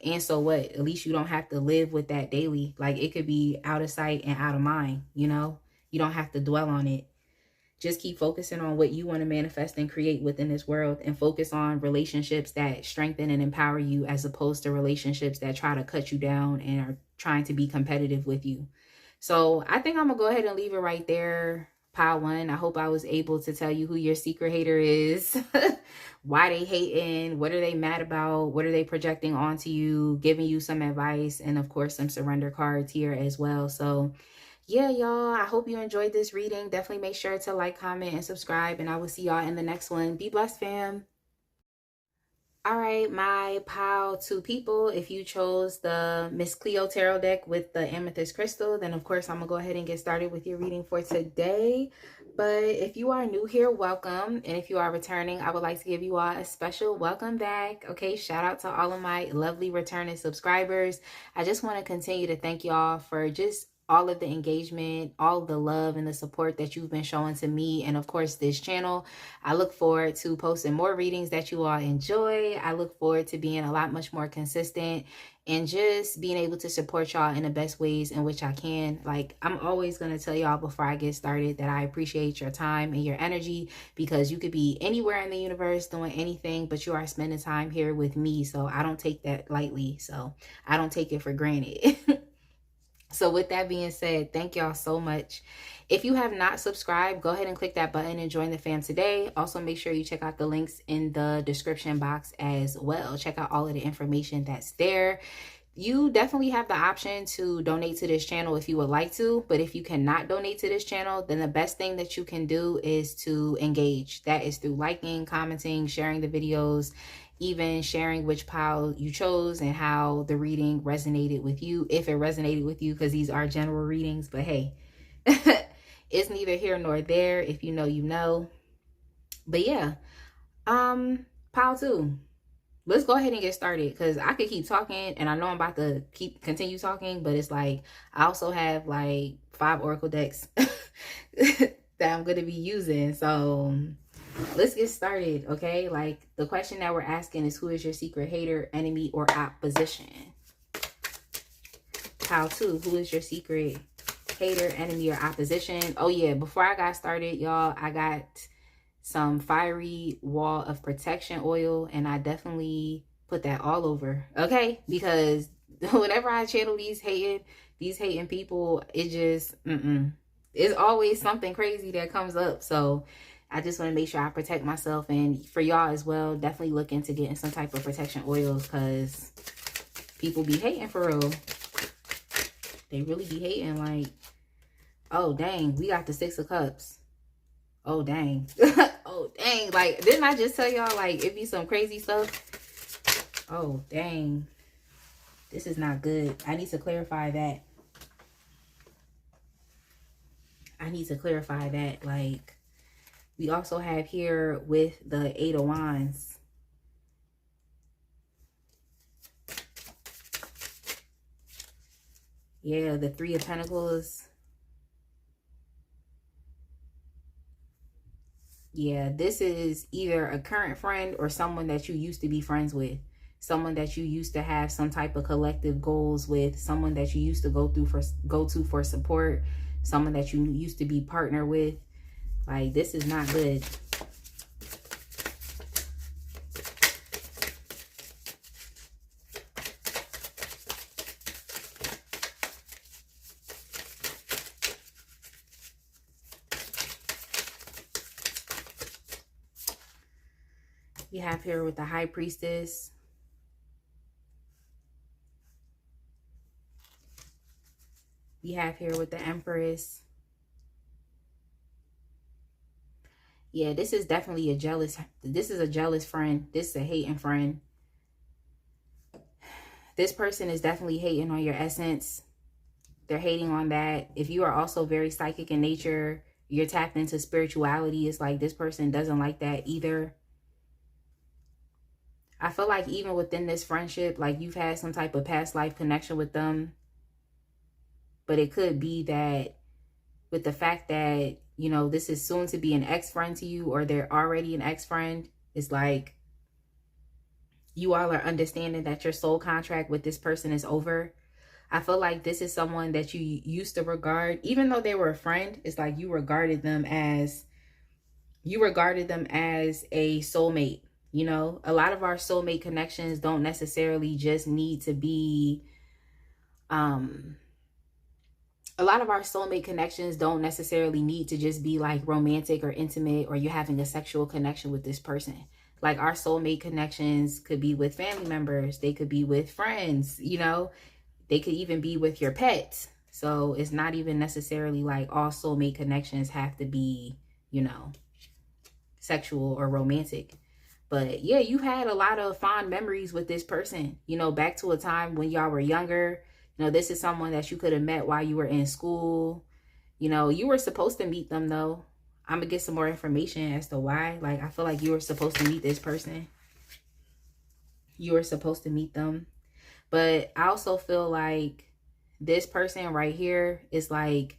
and so what? At least you don't have to live with that daily. Like, it could be out of sight and out of mind, you know? You don't have to dwell on it. Just keep focusing on what you want to manifest and create within this world, and focus on relationships that strengthen and empower you, as opposed to relationships that try to cut you down and are trying to be competitive with you. So I think I'm going to go ahead and leave it right there, pile one. I hope I was able to tell you who your secret hater is, why they hating, what are they mad about, what are they projecting onto you, giving you some advice, and of course some surrender cards here as well. So yeah, y'all, I hope you enjoyed this reading. Definitely make sure to like, comment, and subscribe, and I will see y'all in the next one. Be blessed, fam. All right, my pile two people, if you chose the Miss Cleo Tarot deck with the amethyst crystal, then of course I'm gonna go ahead and get started with your reading for today. But if you are new here, welcome. And if you are returning, I would like to give you all a special welcome back. Okay, shout out to all of my lovely returning subscribers. I just want to continue to thank y'all for just all of the engagement, all of the love and the support that you've been showing to me, and of course this channel. I look forward to posting more readings that you all enjoy. I look forward to being a lot much more consistent and just being able to support y'all in the best ways in which I can. Like, I'm always going to tell y'all before I get started that I appreciate your time and your energy, because you could be anywhere in the universe doing anything, but you are spending time here with me. So I don't take that lightly. So I don't take it for granted. So with that being said, thank y'all so much. If you have not subscribed, go ahead and click that button and join the fam today. Also, make sure you check out the links in the description box as well. Check out all of the information that's there. You definitely have the option to donate to this channel if you would like to, but if you cannot donate to this channel, then the best thing that you can do is to engage. That is through liking, commenting, sharing the videos, even sharing which pile you chose and how the reading resonated with you, if it resonated with you, because these are general readings. But hey, it's neither here nor there. If you know, you know. But yeah, pile two. Let's go ahead and get started, because I could keep talking and I know I'm about to continue talking, but it's like I also have like 5 oracle decks that I'm going to be using. So let's get started, okay? Like, the question that we're asking is, who is your secret hater, enemy, or opposition? Pile 2, who is your secret hater, enemy, or opposition? Oh yeah, before I got started, y'all, I got some fiery wall of protection oil, and I definitely put that all over, okay? Because whenever I channel these hating people, it just it's always something crazy that comes up. So I just want to make sure I protect myself, and for y'all as well, definitely look into getting some type of protection oils, because people be hating for real. They really be hating. Like, oh dang, we got the 6 of Cups. Oh dang. Oh dang. Like, didn't I just tell y'all, like, it be some crazy stuff? Oh dang. This is not good. I need to clarify that. I need to clarify that. Like, we also have here with the 8 of Wands. Yeah, the 3 of Pentacles. Yeah, this is either a current friend or someone that you used to be friends with. someone that you used to have some type of collective goals with, someone that you used to go to for support, someone that you used to be partner with. Like, this is not good. We have here with the High Priestess. We have here with the Empress. Yeah, this is definitely a jealous friend. This is a hating friend. This person is definitely hating on your essence. They're hating on that. If you are also very psychic in nature, you're tapped into spirituality. It's like this person doesn't like that either. I feel like even within this friendship, like you've had some type of past life connection with them. But it could be that with the fact that, you know, this is soon to be an ex-friend to you, or they're already an ex-friend, it's like you all are understanding that your soul contract with this person is over. I feel like this is someone that you used to regard, even though they were a friend, it's like you regarded them as a soulmate. You know, a lot of our soulmate connections don't necessarily just need to be, a lot of our soulmate connections don't necessarily need to just be like romantic or intimate, or you're having a sexual connection with this person. Like, our soulmate connections could be with family members. They could be with friends, you know, they could even be with your pets. So it's not even necessarily like all soulmate connections have to be, you know, sexual or romantic. But yeah, you had a lot of fond memories with this person, you know, back to a time when y'all were younger. You know, this is someone that you could have met while you were in school. You know, you were supposed to meet them though. I'm gonna get some more information as to why. Like, I feel like you were supposed to meet this person. You were supposed to meet them. But I also feel like this person right here is like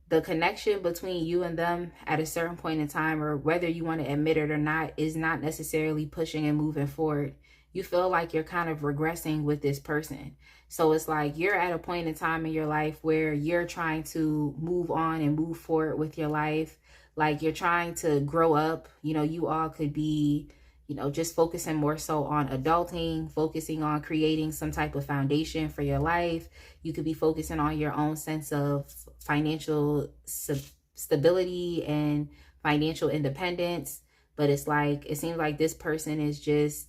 the connection between you and them at a certain point in time, or whether you want to admit it or not, is not necessarily pushing and moving forward. You feel like you're kind of regressing with this person. So it's like you're at a point in time in your life where you're trying to move on and move forward with your life. Like, you're trying to grow up. You know, you all could be, you know, just focusing more so on adulting, focusing on creating some type of foundation for your life. You could be focusing on your own sense of financial stability and financial independence. But it's like, it seems like this person is just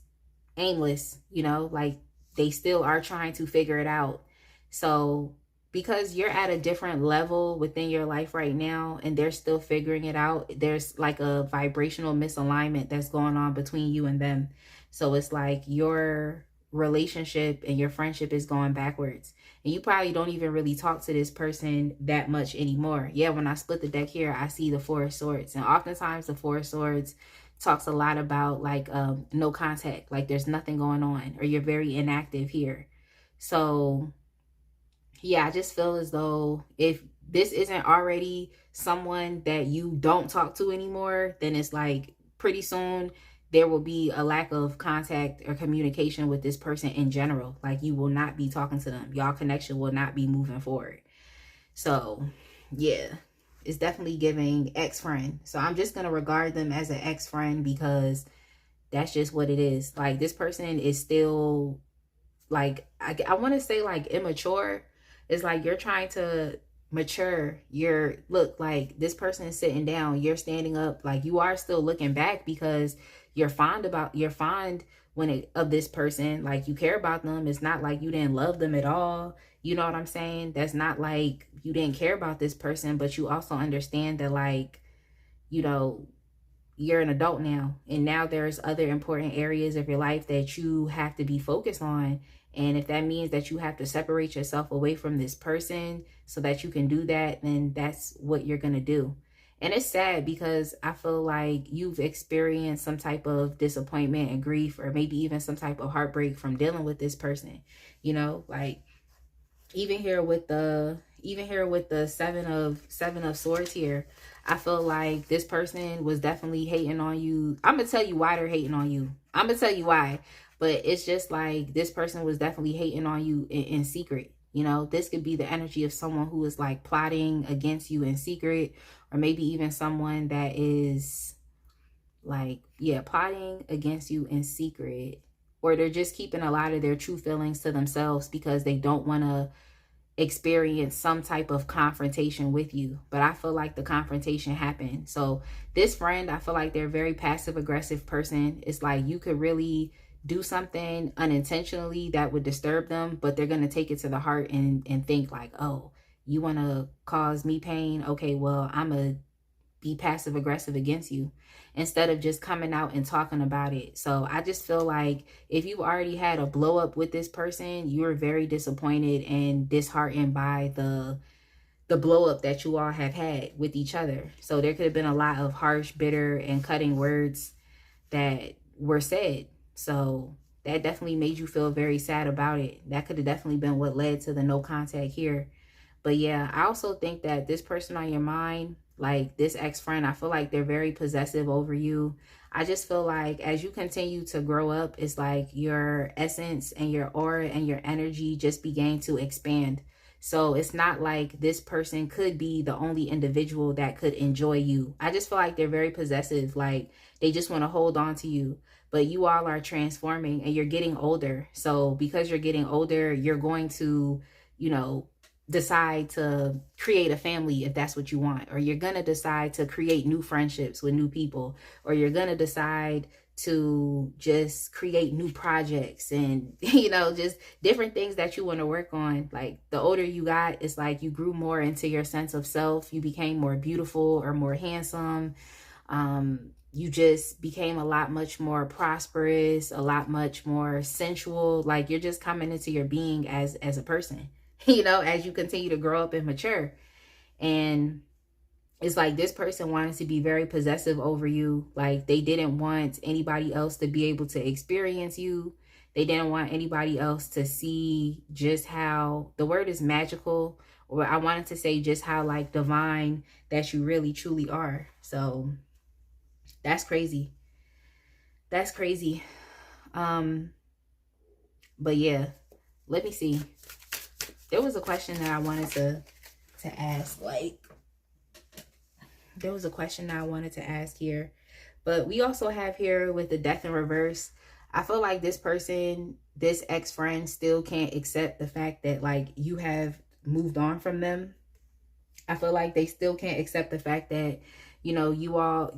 aimless, you know, like they still are trying to figure it out. So because you're at a different level within your life right now and they're still figuring it out, there's like a vibrational misalignment that's going on between you and them. So it's like your relationship and your friendship is going backwards, and you probably don't even really talk to this person that much anymore. Yeah, when I split the deck here, I see the Four of Swords, and oftentimes the Four of Swords talks a lot about like no contact, like there's nothing going on, or you're very inactive here. So yeah, I just feel as though if this isn't already someone that you don't talk to anymore, then it's like pretty soon there will be a lack of contact or communication with this person in general. Like, you will not be talking to them. Y'all connection will not be moving forward. So yeah, it's definitely giving ex-friend. So I'm just going to regard them as an ex-friend because that's just what it is. Like, this person is still like, I want to say like immature. It's like you're trying to mature. Look, like this person is sitting down, you're standing up. Like, you are still looking back because you're fond of this person. Like, you care about them. It's not like you didn't love them at all. You know what I'm saying? That's not like you didn't care about this person, but you also understand that, like, you know, you're an adult now, and now there's other important areas of your life that you have to be focused on. And if that means that you have to separate yourself away from this person so that you can do that, then that's what you're going to do. And it's sad because I feel like you've experienced some type of disappointment and grief, or maybe even some type of heartbreak from dealing with this person. You know, like even here with the seven of swords here, I feel like this person was definitely hating on you. I'm gonna tell you why they're hating on you. I'm gonna tell you why. But it's just like this person was definitely hating on you in secret. You know, this could be the energy of someone who is like plotting against you in secret, or maybe even someone that is like, yeah, plotting against you in secret, or they're just keeping a lot of their true feelings to themselves because they don't want to experience some type of confrontation with you. But I feel like the confrontation happened. So this friend, I feel like they're a very passive aggressive person. It's like you could really do something unintentionally that would disturb them, but they're going to take it to the heart and think like, oh, you want to cause me pain? Okay, well, I'm a be passive aggressive against you instead of just coming out and talking about it. So I just feel like if you already had a blow up with this person, you're very disappointed and disheartened by the blow up that you all have had with each other. So there could have been a lot of harsh, bitter, and cutting words that were said. So that definitely made you feel very sad about it. That could have definitely been what led to the no contact here. But yeah, I also think that this person on your mind, like this ex-friend, I feel like they're very possessive over you. I just feel like as you continue to grow up, it's like your essence and your aura and your energy just began to expand. So it's not like this person could be the only individual that could enjoy you. I just feel like they're very possessive. Like they just want to hold on to you. But you all are transforming and you're getting older. So because you're getting older, you're going to, you know, decide to create a family if that's what you want, or you're going to decide to create new friendships with new people, or you're going to decide to just create new projects and, you know, just different things that you want to work on. Like the older you got, it's like you grew more into your sense of self. You became more beautiful or more handsome. You just became a lot much more prosperous, a lot much more sensual. Like you're just coming into your being as a person, you know, as you continue to grow up and mature. And it's like this person wanted to be very possessive over you. Like they didn't want anybody else to be able to experience you. They didn't want anybody else to see just how, the word is magical, or I wanted to say just how like divine that you really truly are. So that's crazy. That's crazy. But yeah, let me see. There was a question that I wanted to ask. Like, there was a question that I wanted to ask here. But we also have here with the death in reverse. I feel like this person, this ex-friend, still can't accept the fact that like you have moved on from them. I feel like they still can't accept the fact that, you know, you all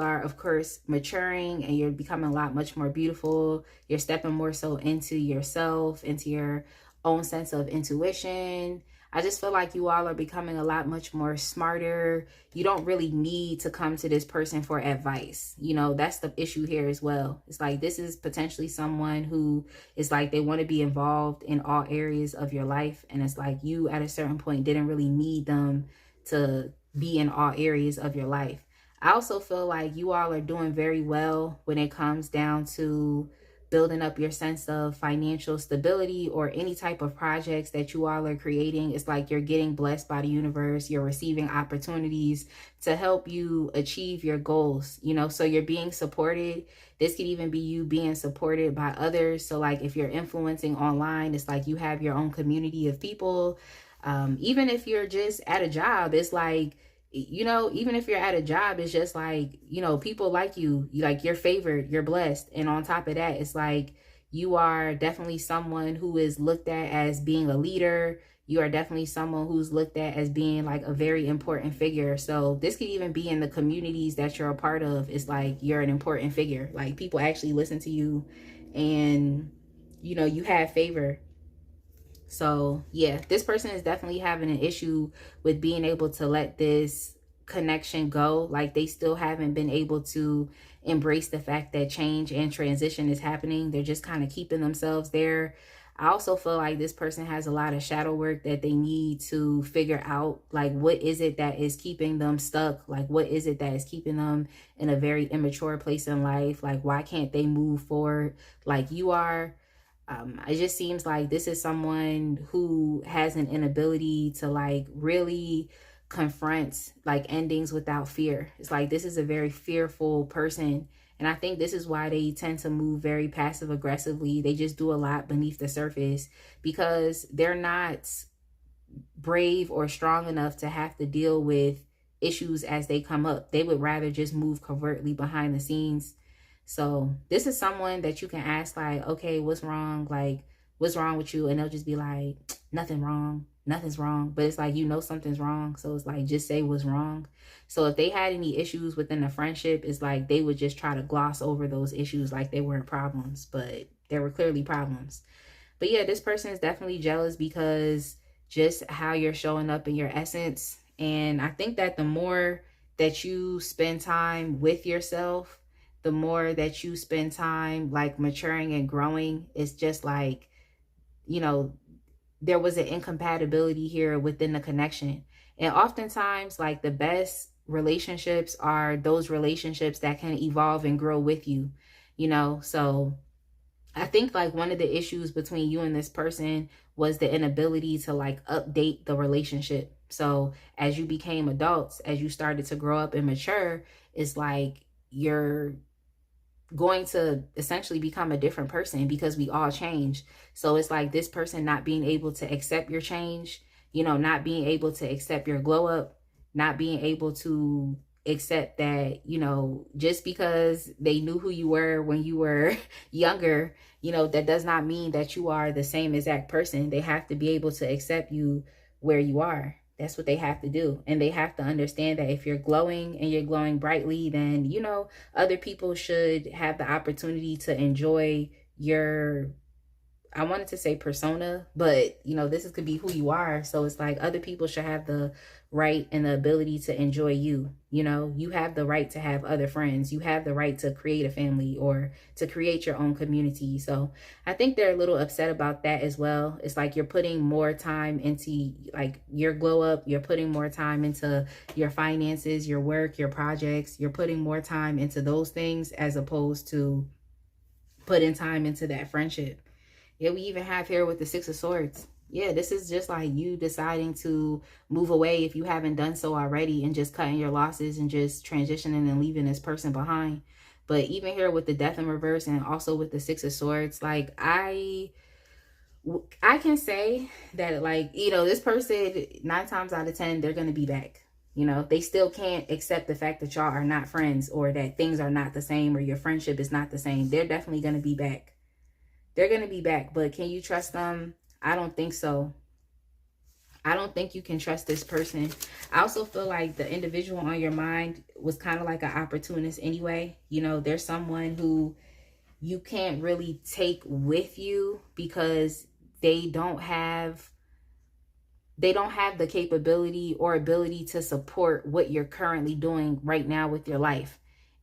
are, of course, maturing and you're becoming a lot much more beautiful. You're stepping more so into yourself, into your own sense of intuition. I just feel like you all are becoming a lot much more smarter. You don't really need to come to this person for advice. You know, that's the issue here as well. It's like this is potentially someone who is like they want to be involved in all areas of your life. And it's like you at a certain point didn't really need them to be in all areas of your life. I also feel like you all are doing very well when it comes down to building up your sense of financial stability or any type of projects that you all are creating. It's like you're getting blessed by the universe. You're receiving opportunities to help you achieve your goals, you know, so you're being supported. This could even be you being supported by others. So like if you're influencing online, it's like you have your own community of people. Even if you're just at a job, it's like, you know, even if you're at a job, it's just like, you know, people like you, like you're favored, you're blessed. And on top of that, it's like you are definitely someone who is looked at as being a leader. You are definitely someone who's looked at as being like a very important figure. So this could even be in the communities that you're a part of. It's like you're an important figure. Like people actually listen to you and, you know, you have favor. So yeah, this person is definitely having an issue with being able to let this connection go. Like they still haven't been able to embrace the fact that change and transition is happening. They're just kind of keeping themselves there. I also feel like this person has a lot of shadow work that they need to figure out. Like, what is it that is keeping them stuck? Like, what is it that is keeping them in a very immature place in life? Like, why can't they move forward like you are? It just seems like this is someone who has an inability to like really confront like endings without fear. It's like this is a very fearful person. And I think this is why they tend to move very passive aggressively. They just do a lot beneath the surface because they're not brave or strong enough to have to deal with issues as they come up. They would rather just move covertly behind the scenes. So this is someone that you can ask, like, okay, what's wrong? Like, what's wrong with you? And they'll just be like, nothing wrong. Nothing's wrong. But it's like, you know, something's wrong. So it's like, just say what's wrong. So if they had any issues within the friendship, it's like they would just try to gloss over those issues like they weren't problems, but there were clearly problems. But yeah, this person is definitely jealous because just how you're showing up in your essence. And I think that the more that you spend time with yourself, the more that you spend time like maturing and growing, it's just like, you know, there was an incompatibility here within the connection. And oftentimes, like, the best relationships are those relationships that can evolve and grow with you, you know? So I think like one of the issues between you and this person was the inability to like update the relationship. So as you became adults, as you started to grow up and mature, it's like you're going to essentially become a different person because we all change. So it's like this person not being able to accept your change, you know, not being able to accept your glow up, not being able to accept that, you know, just because they knew who you were when you were younger, you know, that does not mean that you are the same exact person. They have to be able to accept you where you are. That's what they have to do. And they have to understand that if you're glowing and you're glowing brightly, then, you know, other people should have the opportunity to enjoy your, I wanted to say persona, but you know, could be who you are. So it's like other people should have the right and the ability to enjoy you. You know, you have the right to have other friends. You have the right to create a family or to create your own community. So I think they're a little upset about that as well. It's like you're putting more time into like your glow up. You're putting more time into your finances, your work, your projects. You're putting more time into those things as opposed to putting time into that friendship. Yeah, we even have here with the Six of Swords. Yeah, this is just like you deciding to move away if you haven't done so already and just cutting your losses and just transitioning and leaving this person behind. But even here with the Death in reverse and also with the Six of Swords, like I can say that, like, you know, this person 9 times out of 10, they're going to be back. You know, they still can't accept the fact that y'all are not friends or that things are not the same or your friendship is not the same. They're definitely going to be back. They're going to be back, but can you trust them? I don't think so. I don't think you can trust this person. I also feel like the individual on your mind was kind of like an opportunist anyway. You know, there's someone who you can't really take with you because they don't have the capability or ability to support what you're currently doing right now with your life.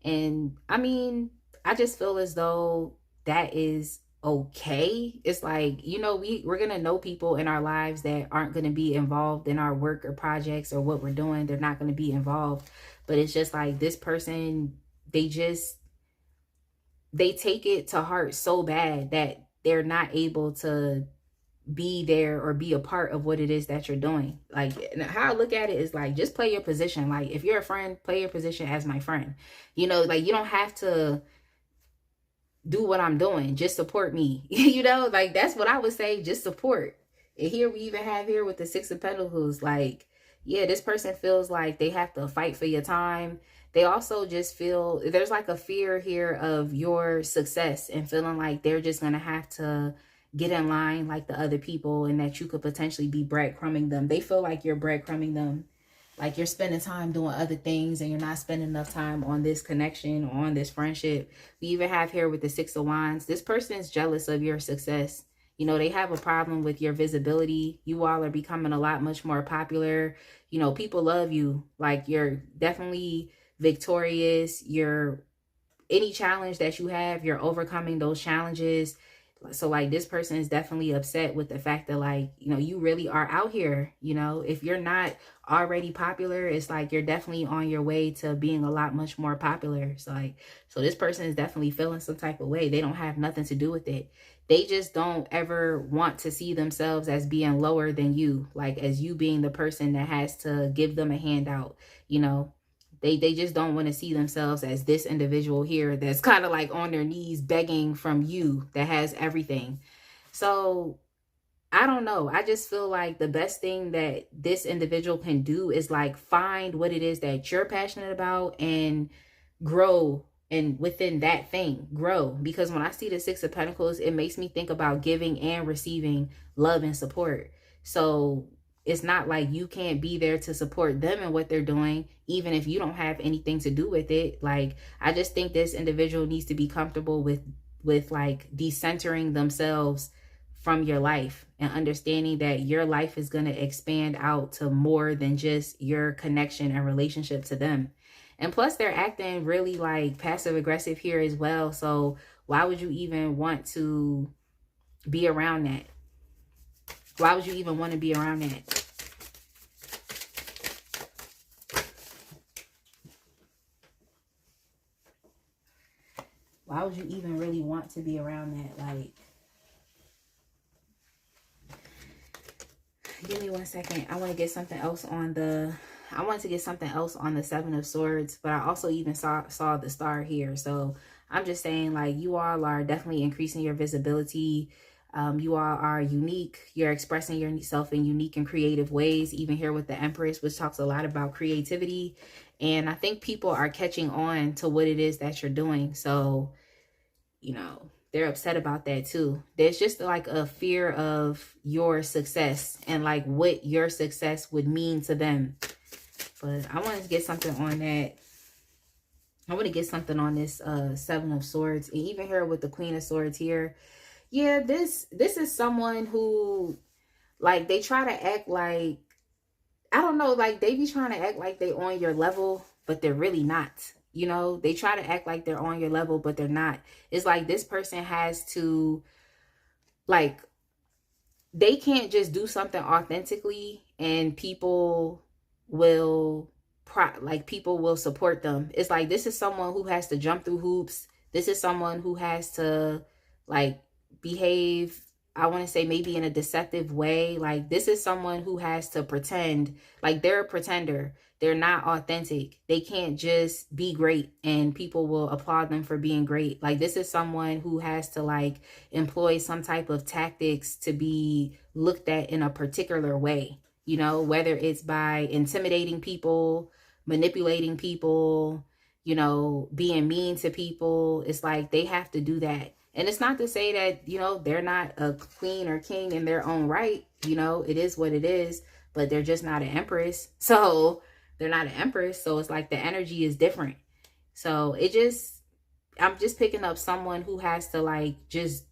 And I mean, I just feel as though that is okay. It's like, you know, we're going to know people in our lives that aren't going to be involved in our work or projects or what we're doing. They're not going to be involved. But it's just like this person, they take it to heart so bad that they're not able to be there or be a part of what it is that you're doing. Like, how I look at it is like, just play your position. Like, if you're a friend, play your position as my friend. You know, like, you don't have to do what I'm doing. Just support me. You know, like, that's what I would say. Just support. And here we even have here with the Six of Pentacles, like, yeah, this person feels like they have to fight for your time. They also just feel there's like a fear here of your success and feeling like they're just going to have to get in line like the other people and that you could potentially be breadcrumbing them. They feel like you're breadcrumbing them. Like you're spending time doing other things and you're not spending enough time on this connection or on this friendship. We even have here with the Six of Wands, this person is jealous of your success. You know, they have a problem with your visibility. You all are becoming a lot much more popular. You know, people love you. Like, you're definitely victorious. Any challenge that you have, you're overcoming those challenges. So like, this person is definitely upset with the fact that, like, you know, you really are out here. You know, if you're not already popular, it's like you're definitely on your way to being a lot much more popular. So like, so this person is definitely feeling some type of way. They don't have nothing to do with it. They just don't ever want to see themselves as being lower than you, like as you being the person that has to give them a handout, you know. They just don't want to see themselves as this individual here that's kind of like on their knees begging from you, that has everything. So I don't know. I just feel like the best thing that this individual can do is like find what it is that you're passionate about and grow, and within that thing grow. Because when I see the Six of Pentacles, it makes me think about giving and receiving love and support. So it's not like you can't be there to support them and what they're doing, even if you don't have anything to do with it. Like, I just think this individual needs to be comfortable with like decentering themselves from your life and understanding that your life is going to expand out to more than just your connection and relationship to them. And plus, they're acting really like passive aggressive here as well. So why would you even want to be around that? Why would you even want to be around that? Why would you even really want to be around that? Like, give me 1 second. I want to get something else on the... I wanted to get something else on the Seven of Swords, but I also even saw the star here. So I'm just saying, like, you all are definitely increasing your visibility. You all are unique. You're expressing yourself in unique and creative ways, even here with the Empress, which talks a lot about creativity. And I think people are catching on to what it is that you're doing. So, you know, they're upset about that too. There's just like a fear of your success and like what your success would mean to them. But I want to get something on that. I want to get something on this Seven of Swords. And even here with the Queen of Swords here. Yeah, this is someone who, like, they try to act like, I don't know, like they be trying to act like they on your level, but they're really not. You know, they try to act like they're on your level, but they're not. It's like this person has to, like, they can't just do something authentically and people will people will support them. It's like this is someone who has to jump through hoops. This is someone who has to like behave, I want to say maybe in a deceptive way. Like this is someone who has to pretend, like they're a pretender. They're not authentic. They can't just be great and people will applaud them for being great. Like this is someone who has to like employ some type of tactics to be looked at in a particular way. You know, whether it's by intimidating people, manipulating people, you know, being mean to people. It's like they have to do that. And it's not to say that, you know, they're not a queen or king in their own right. You know, it is what it is, but they're just not an empress. So they're not an empress. So it's like the energy is different. So I'm just picking up someone who has to like just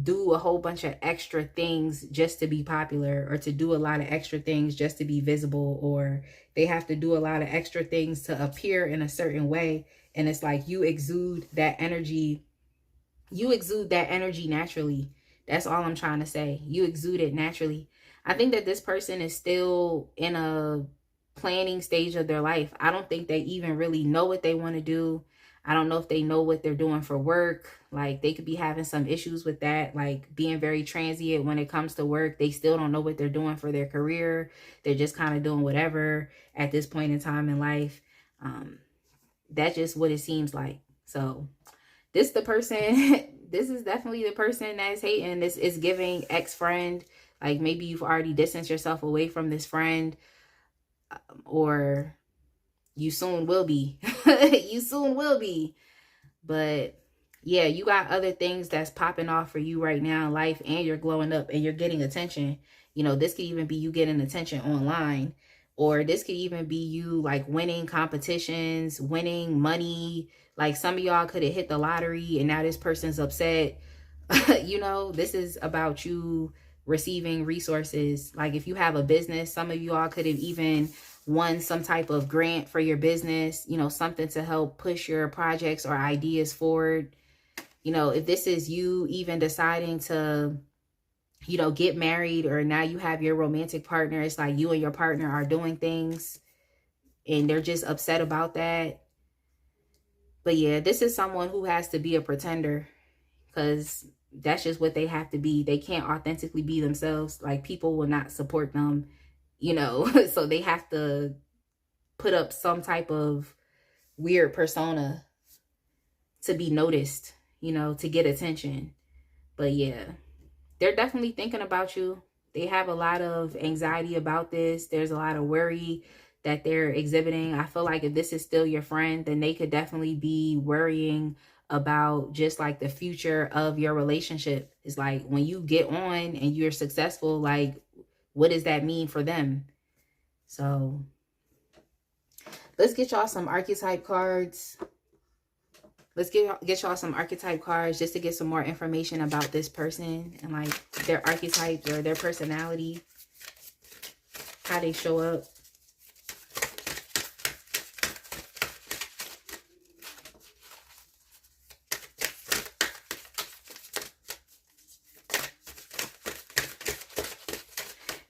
do a whole bunch of extra things just to be popular, or to do a lot of extra things just to be visible, or they have to do a lot of extra things to appear in a certain way. And it's like you exude that energy. You exude that energy naturally. That's all I'm trying to say. You exude it naturally. I think that this person is still in a planning stage of their life. I don't think they even really know what they want to do. I don't know if they know what they're doing for work. Like they could be having some issues with that, like being very transient when it comes to work. They still don't know what they're doing for their career. They're just kind of doing whatever at this point in time in life. That's just what it seems like. So this the person, this is definitely the person that's hating. This is giving ex-friend. Like maybe you've already distanced yourself away from this friend, or you soon will be. You soon will be. But yeah, you got other things that's popping off for you right now in life, and you're glowing up and you're getting attention. You know, this could even be you getting attention online, or this could even be you like winning competitions, winning money. Like some of y'all could have hit the lottery and now this person's upset. You know, this is about you receiving resources. Like if you have a business, some of you all could have even won some type of grant for your business, you know, something to help push your projects or ideas forward. You know, if this is you even deciding to, you know, get married, or now you have your romantic partner, it's like you and your partner are doing things and they're just upset about that. But yeah, this is someone who has to be a pretender, because that's just what they have to be. They can't authentically be themselves. Like people will not support them, you know. So they have to put up some type of weird persona to be noticed, you know, to get attention. But yeah, they're definitely thinking about you. They have a lot of anxiety about this. There's a lot of worry that they're exhibiting. I feel like if this is still your friend, then they could definitely be worrying about just like the future of your relationship. It's like when you get on and you're successful, like what does that mean for them? So let's get y'all some archetype cards. Let's get y'all some archetype cards just to get some more information about this person and like their archetypes or their personality, how they show up.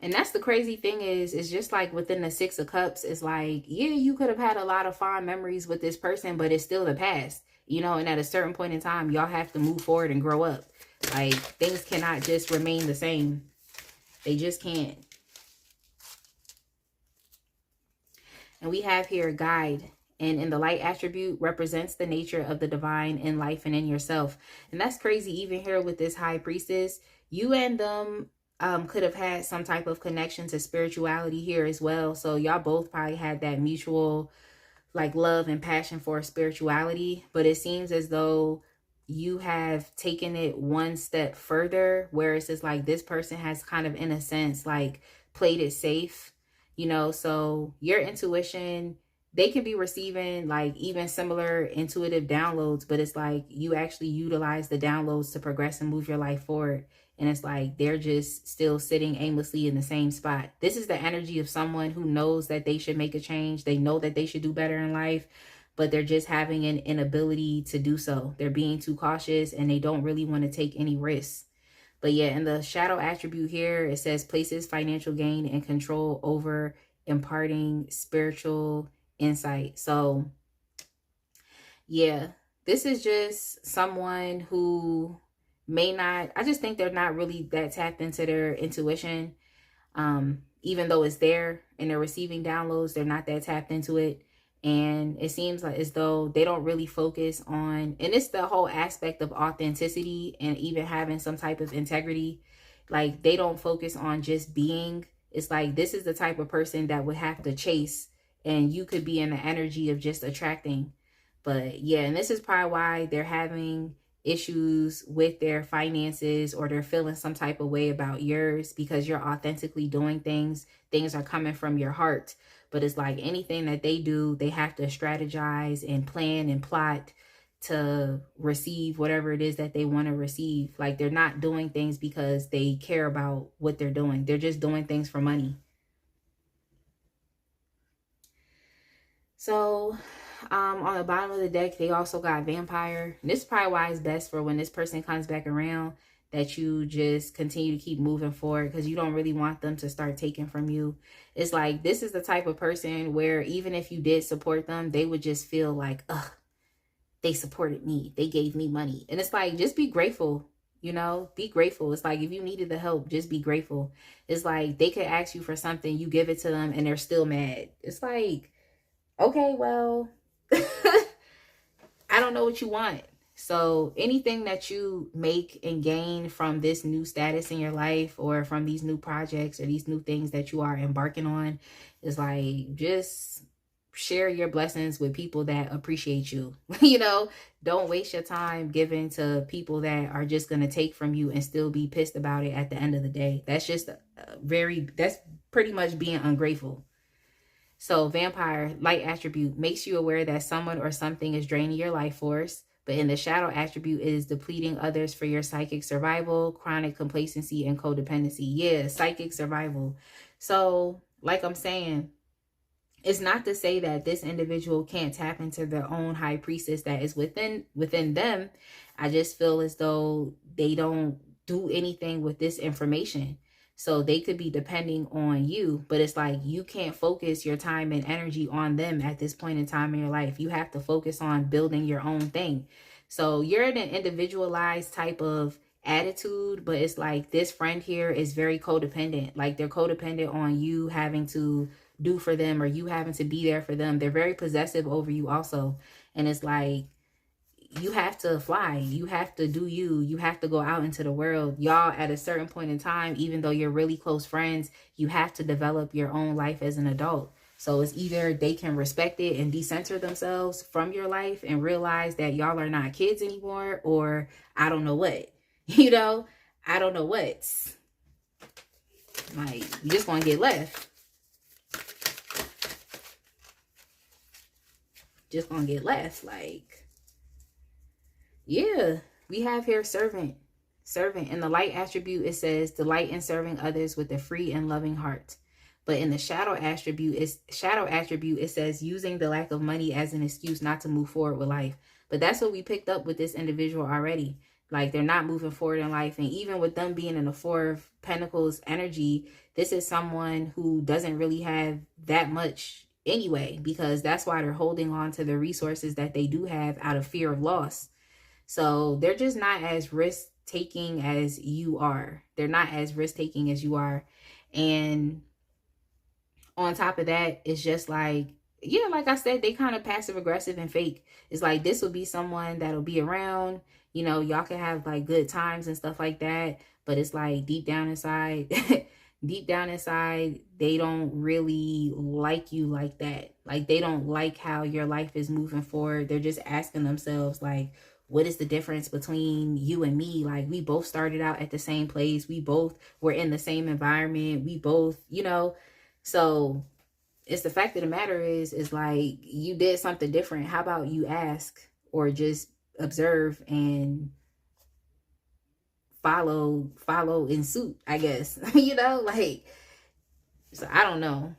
And that's the crazy thing is just like within the Six of Cups, it's like, yeah, you could have had a lot of fond memories with this person, but it's still the past. You know, and at a certain point in time, y'all have to move forward and grow up. Like, things cannot just remain the same. They just can't. And we have here guide. And in the light attribute represents the nature of the divine in life and in yourself. And that's crazy. Even here with this high priestess, you and them could have had some type of connection to spirituality here as well. So y'all both probably had that mutual like love and passion for spirituality, but it seems as though you have taken it one step further, where it's just like this person has kind of, in a sense, like played it safe, you know. So your intuition, they can be receiving like even similar intuitive downloads, but it's like you actually utilize the downloads to progress and move your life forward. And it's like they're just still sitting aimlessly in the same spot. This is the energy of someone who knows that they should make a change. They know that they should do better in life, but they're just having an inability to do so. They're being too cautious and they don't really want to take any risks. But yeah, in the shadow attribute here, it says places financial gain and control over imparting spiritual insight. So yeah, this is just someone who may not, I just think they're not really that tapped into their intuition. Even though it's there and they're receiving downloads, they're not that tapped into it. And it seems like as though they don't really focus on, and it's the whole aspect of authenticity and even having some type of integrity. Like they don't focus on just being. It's like this is the type of person that would have to chase, and you could be in the energy of just attracting. But yeah, and this is probably why they're having issues with their finances, or they're feeling some type of way about yours, because you're authentically doing things are coming from your heart. But it's like anything that they do, they have to strategize and plan and plot to receive whatever it is that they want to receive. Like they're not doing things because they care about what they're doing. They're just doing things for money. So on the bottom of the deck, they also got vampire. And this is probably why it's best for when this person comes back around that you just continue to keep moving forward, because you don't really want them to start taking from you. It's like this is the type of person where even if you did support them, they would just feel like, ugh, they supported me. They gave me money. And it's like, just be grateful, you know, be grateful. It's like if you needed the help, just be grateful. It's like they could ask you for something, you give it to them, and they're still mad. It's like, okay, well, I don't know what you want. So anything that you make and gain from this new status in your life, or from these new projects or these new things that you are embarking on, is like, just share your blessings with people that appreciate you. You know, don't waste your time giving to people that are just going to take from you and still be pissed about it at the end of the day. That's just that's pretty much being ungrateful. So vampire, light attribute, makes you aware that someone or something is draining your life force. But in the shadow attribute, it is depleting others for your psychic survival, chronic complacency, and codependency. Yeah, psychic survival. So like I'm saying, it's not to say that this individual can't tap into their own high priestess that is within them. I just feel as though they don't do anything with this information. So they could be depending on you, but it's like you can't focus your time and energy on them at this point in time in your life. You have to focus on building your own thing. So you're in an individualized type of attitude, but it's like this friend here is very codependent. Like they're codependent on you having to do for them or you having to be there for them. They're very possessive over you also. And it's like, you have to fly. You have to do you. You have to go out into the world. Y'all, at a certain point in time, even though you're really close friends, you have to develop your own life as an adult. So it's either they can respect it and decenter themselves from your life and realize that y'all are not kids anymore, or I don't know what. You know, I don't know what. Like, you just gonna get left. Just gonna get left. Like, yeah, we have here servant. Servant. In the light attribute, it says delight in serving others with a free and loving heart. But in the shadow attribute, it says using the lack of money as an excuse not to move forward with life. But that's what we picked up with this individual already. Like, they're not moving forward in life. And even with them being in the Four of Pentacles energy, this is someone who doesn't really have that much anyway, because that's why they're holding on to the resources that they do have out of fear of loss. So they're just not as risk-taking as you are. They're not as risk-taking as you are. And on top of that, it's just like, yeah, like I said, they kind of passive-aggressive and fake. It's like, this will be someone that'll be around. You know, y'all can have like good times and stuff like that. But it's like deep down inside, deep down inside, they don't really like you like that. Like, they don't like how your life is moving forward. They're just asking themselves, like, what is the difference between you and me? Like, we both started out at the same place. We both were in the same environment. We both, you know, so it's the fact of the matter is like, you did something different. How about you ask, or just observe and follow in suit, I guess. You know, like, so I don't know.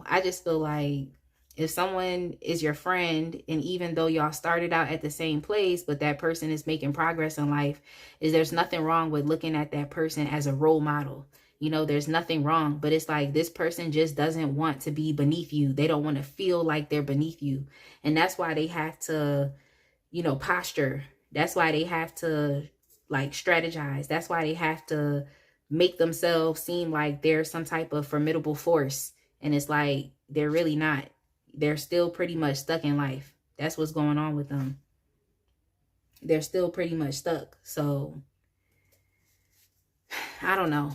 I just feel like if someone is your friend, and even though y'all started out at the same place, but that person is making progress in life, there's nothing wrong with looking at that person as a role model. You know, there's nothing wrong, but it's like, this person just doesn't want to be beneath you. They don't want to feel like they're beneath you. And that's why they have to, you know, posture. That's why they have to like strategize. That's why they have to make themselves seem like they're some type of formidable force. And it's like, they're really not. They're still pretty much stuck in life. That's what's going on with them. They're still pretty much stuck. So I don't know.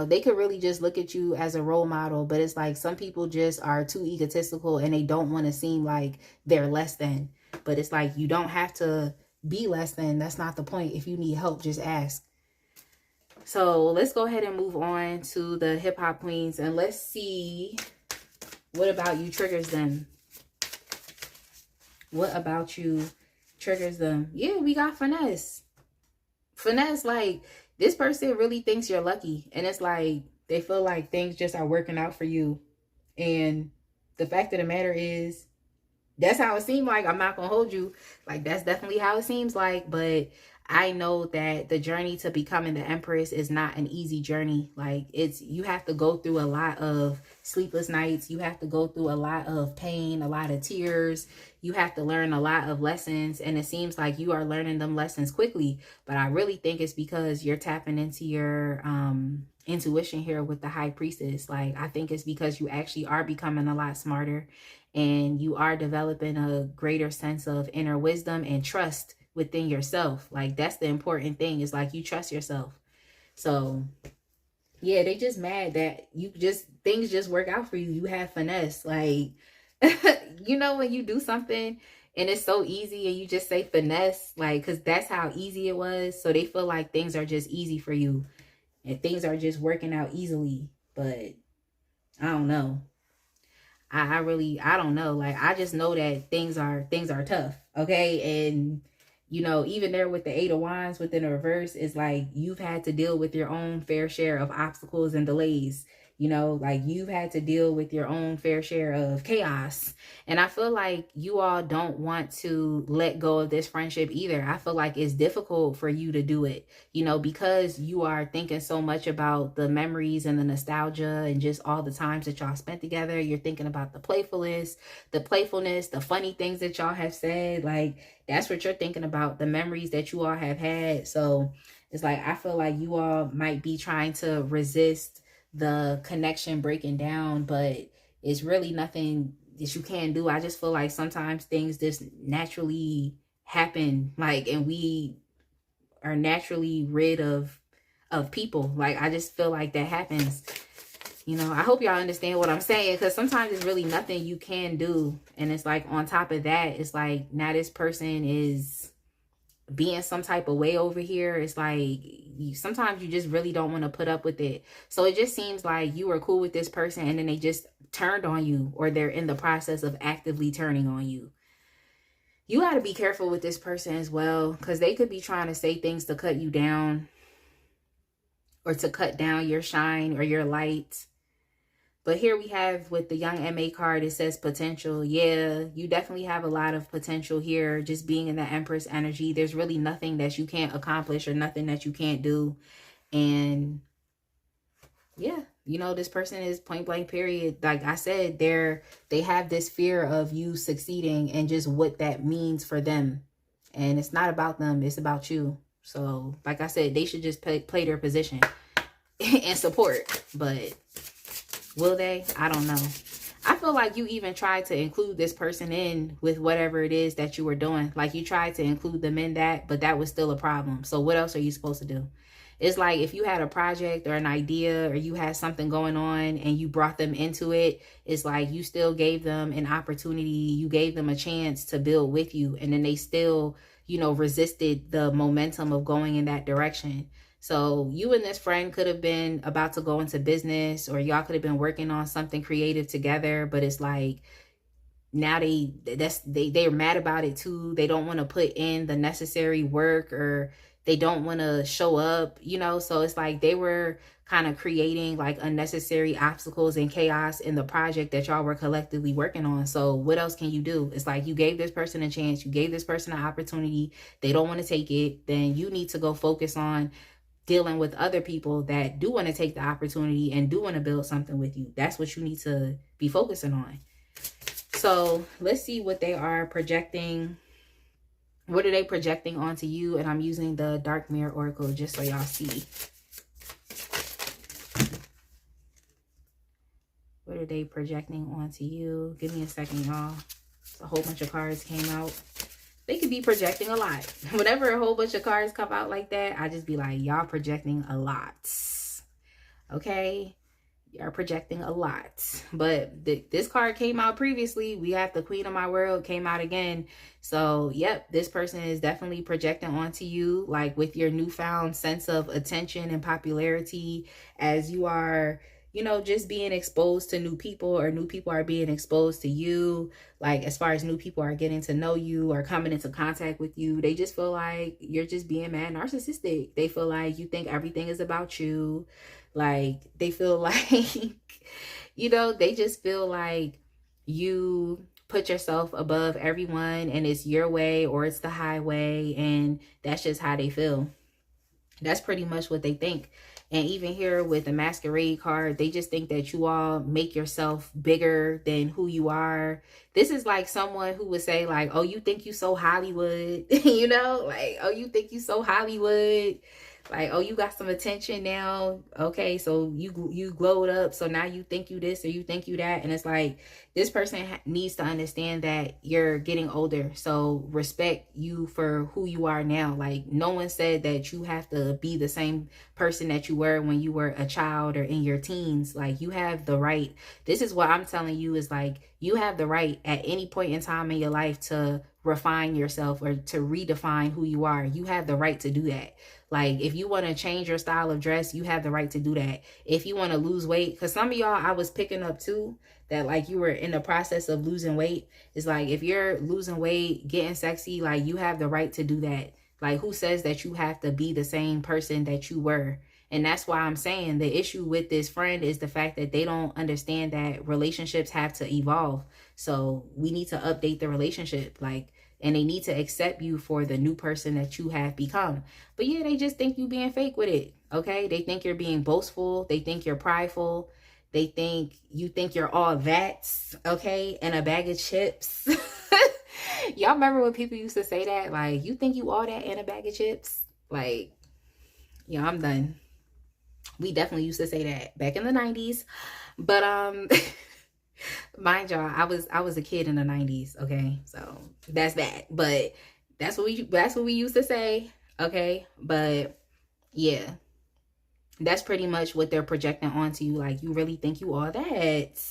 They could really just look at you as a role model, but it's like, some people just are too egotistical and they don't want to seem like they're less than. But it's like, you don't have to be less than. That's not the point. If you need help, just ask. So let's go ahead and move on to the hip hop queens, and let's see what about you triggers them. What about you triggers them? Yeah, we got finesse. Finesse, like, this person really thinks you're lucky. And it's like, they feel like things just are working out for you. And the fact of the matter is, that's how it seemed like. I'm not going to hold you. Like, that's definitely how it seems like. But I know that the journey to becoming the Empress is not an easy journey. Like, you have to go through a lot of sleepless nights. You have to go through a lot of pain, a lot of tears. You have to learn a lot of lessons. And it seems like you are learning them lessons quickly. But I really think it's because you're tapping into your intuition here with the High Priestess. Like, I think it's because you actually are becoming a lot smarter. And you are developing a greater sense of inner wisdom and trust within yourself. Like, that's the important thing, is like, you trust yourself. So yeah, they just mad that things just work out for you. You have finesse. Like, you know, when you do something and it's so easy and you just say finesse, like, because that's how easy it was. So they feel like things are just easy for you and things are just working out easily. But I don't know. I don't know. Like, I just know that things are tough. Okay. And, you know, even there with the Eight of Wands within the reverse, is like, you've had to deal with your own fair share of obstacles and delays. You know, like, you've had to deal with your own fair share of chaos. And I feel like you all don't want to let go of this friendship either. I feel like it's difficult for you to do it, you know, because you are thinking so much about the memories and the nostalgia and just all the times that y'all spent together. You're thinking about the playfulness, the funny things that y'all have said. Like, that's what you're thinking about, the memories that you all have had. So it's like, I feel like you all might be trying to resist the connection breaking down, but it's really nothing that you can do. I just feel like sometimes things just naturally happen, like, and we are naturally rid of people. Like, I just feel like that happens. You know, I hope y'all understand what I'm saying, because sometimes it's really nothing you can do. And it's like, on top of that, it's like, now this person is being some type of way over here. It's like, sometimes you just really don't want to put up with it. So it just seems like you were cool with this person and then they just turned on you, or they're in the process of actively turning on you. You got to be careful with this person as well, because they could be trying to say things to cut you down, or to cut down your shine or your light. But here we have with the young MA card, it says potential. Yeah, you definitely have a lot of potential here, just being in the Empress energy. There's really nothing that you can't accomplish or nothing that you can't do. And yeah, you know, this person is point blank period. Like I said, they have this fear of you succeeding and just what that means for them. And it's not about them, it's about you. So like I said, they should just play their position and support. But will they? I don't know. I feel like you even tried to include this person in with whatever it is that you were doing. Like, you tried to include them in that, but that was still a problem. So what else are you supposed to do? It's like, if you had a project or an idea, or you had something going on and you brought them into it, it's like you still gave them an opportunity. You gave them a chance to build with you. And then they still, you know, resisted the momentum of going in that direction. So you and this friend could have been about to go into business, or y'all could have been working on something creative together, but it's like, now they're mad about it too. They don't want to put in the necessary work, or they don't want to show up, you know. So it's like they were kind of creating like unnecessary obstacles and chaos in the project that y'all were collectively working on. So what else can you do? It's like, you gave this person a chance, you gave this person an opportunity, they don't want to take it. Then you need to go focus on dealing with other people that do want to take the opportunity and do want to build something with you. That's what you need to be focusing on. So let's see what they are projecting. What are they projecting onto you? And I'm using the Dark Mirror Oracle just so y'all see. What are they projecting onto you? Give me a second, y'all. A whole bunch of cards came out. They could be projecting a lot. Whenever a whole bunch of cards come out like that, I just be like, y'all projecting a lot. Okay? You're projecting a lot. But this card came out previously. We have the Queen of My World came out again. So, yep, this person is definitely projecting onto you, like with your newfound sense of attention and popularity, as you are, you know, just being exposed to new people, or new people are being exposed to you. Like, as far as new people are getting to know you or coming into contact with you, they just feel like you're just being mad narcissistic. They feel like you think everything is about you. Like, they feel like, you know, they just feel like you put yourself above everyone and it's your way or it's the highway, and that's just how they feel. That's pretty much what they think. And even here with the Masquerade card, they just think that you all make yourself bigger than who you are. This is like someone who would say like, oh, you think you so Hollywood, you know, like, oh, you think you so Hollywood. Like, oh, you got some attention now. Okay, so you glowed up. So now you think you this or you think you that. And it's like, this person needs to understand that you're getting older. So respect you for who you are now. Like, no one said that you have to be the same person that you were when you were a child or in your teens. Like, you have the right. This is what I'm telling you, is like, you have the right at any point in time in your life to refine yourself or to redefine who you are. You have the right to do that. Like, if you want to change your style of dress, you have the right to do that. If you want to lose weight, because some of y'all, I was picking up too, that like you were in the process of losing weight. It's like, if you're losing weight, getting sexy, like, you have the right to do that. Like, who says that you have to be the same person that you were? And that's why I'm saying the issue with this friend is the fact that they don't understand that relationships have to evolve. So we need to update the relationship. Like, and they need to accept you for the new person that you have become. But yeah, they just think you being fake with it. Okay. They think you're being boastful. They think you're prideful. They think you think you're all that. Okay. And a bag of chips. Y'all remember when people used to say that? Like, you think you all that and a bag of chips? Like, yeah, I'm done. We definitely used to say that back in the 90s. But mind y'all, I was a kid in the 90s, okay? So that's that. But that's what we used to say, okay? But yeah, that's pretty much what they're projecting onto you. Like, you really think you all that?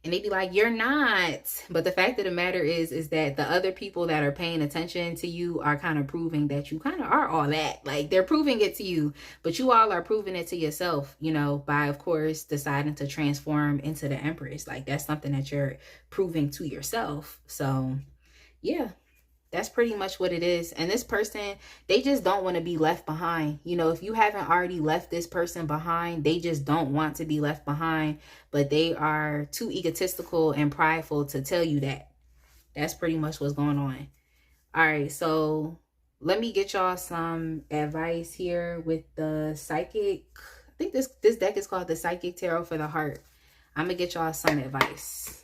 And they be like, you're not. But the fact of the matter is that the other people that are paying attention to you are kind of proving that you kind of are all that. Like, they're proving it to you, but you all are proving it to yourself, you know, by, of course, deciding to transform into the Empress. Like, that's something that you're proving to yourself. So yeah, that's pretty much what it is. And this person, they just don't want to be left behind. You know, if you haven't already left this person behind, they just don't want to be left behind. But they are too egotistical and prideful to tell you that. That's pretty much what's going on. All right, so let me get y'all some advice here with the Psychic. I think this deck is called the Psychic Tarot for the Heart. I'm going to get y'all some advice.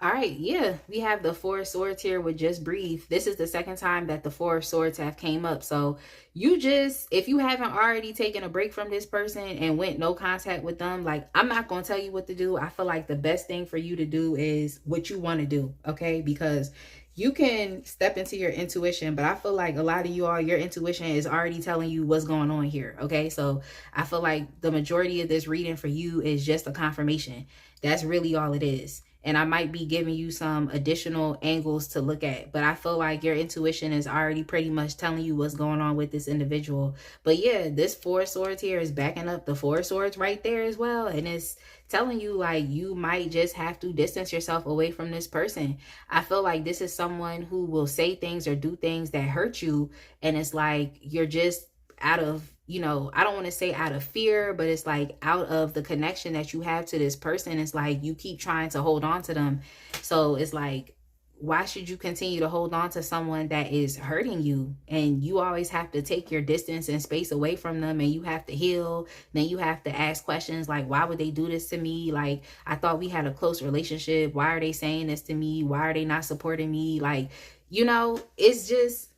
All right, yeah, we have the Four of Swords here with Just Breathe. This is the second time that the Four of Swords have came up. So you just, if you haven't already taken a break from this person and went no contact with them, like, I'm not going to tell you what to do. I feel like the best thing for you to do is what you want to do, okay? Because you can step into your intuition, but I feel like a lot of you all, your intuition is already telling you what's going on here, okay? So I feel like the majority of this reading for you is just a confirmation. That's really all it is. And I might be giving you some additional angles to look at, but I feel like your intuition is already pretty much telling you what's going on with this individual. But yeah, this Four of Swords here is backing up the Four of Swords right there as well. And it's telling you, like, you might just have to distance yourself away from this person. I feel like this is someone who will say things or do things that hurt you. And it's like, you're just out of, you know, I don't want to say out of fear, but it's like out of the connection that you have to this person. It's like you keep trying to hold on to them. So it's like, why should you continue to hold on to someone that is hurting you? And you always have to take your distance and space away from them, and you have to heal. Then you have to ask questions like, why would they do this to me? Like, I thought we had a close relationship. Why are they saying this to me? Why are they not supporting me? Like, you know, it's just,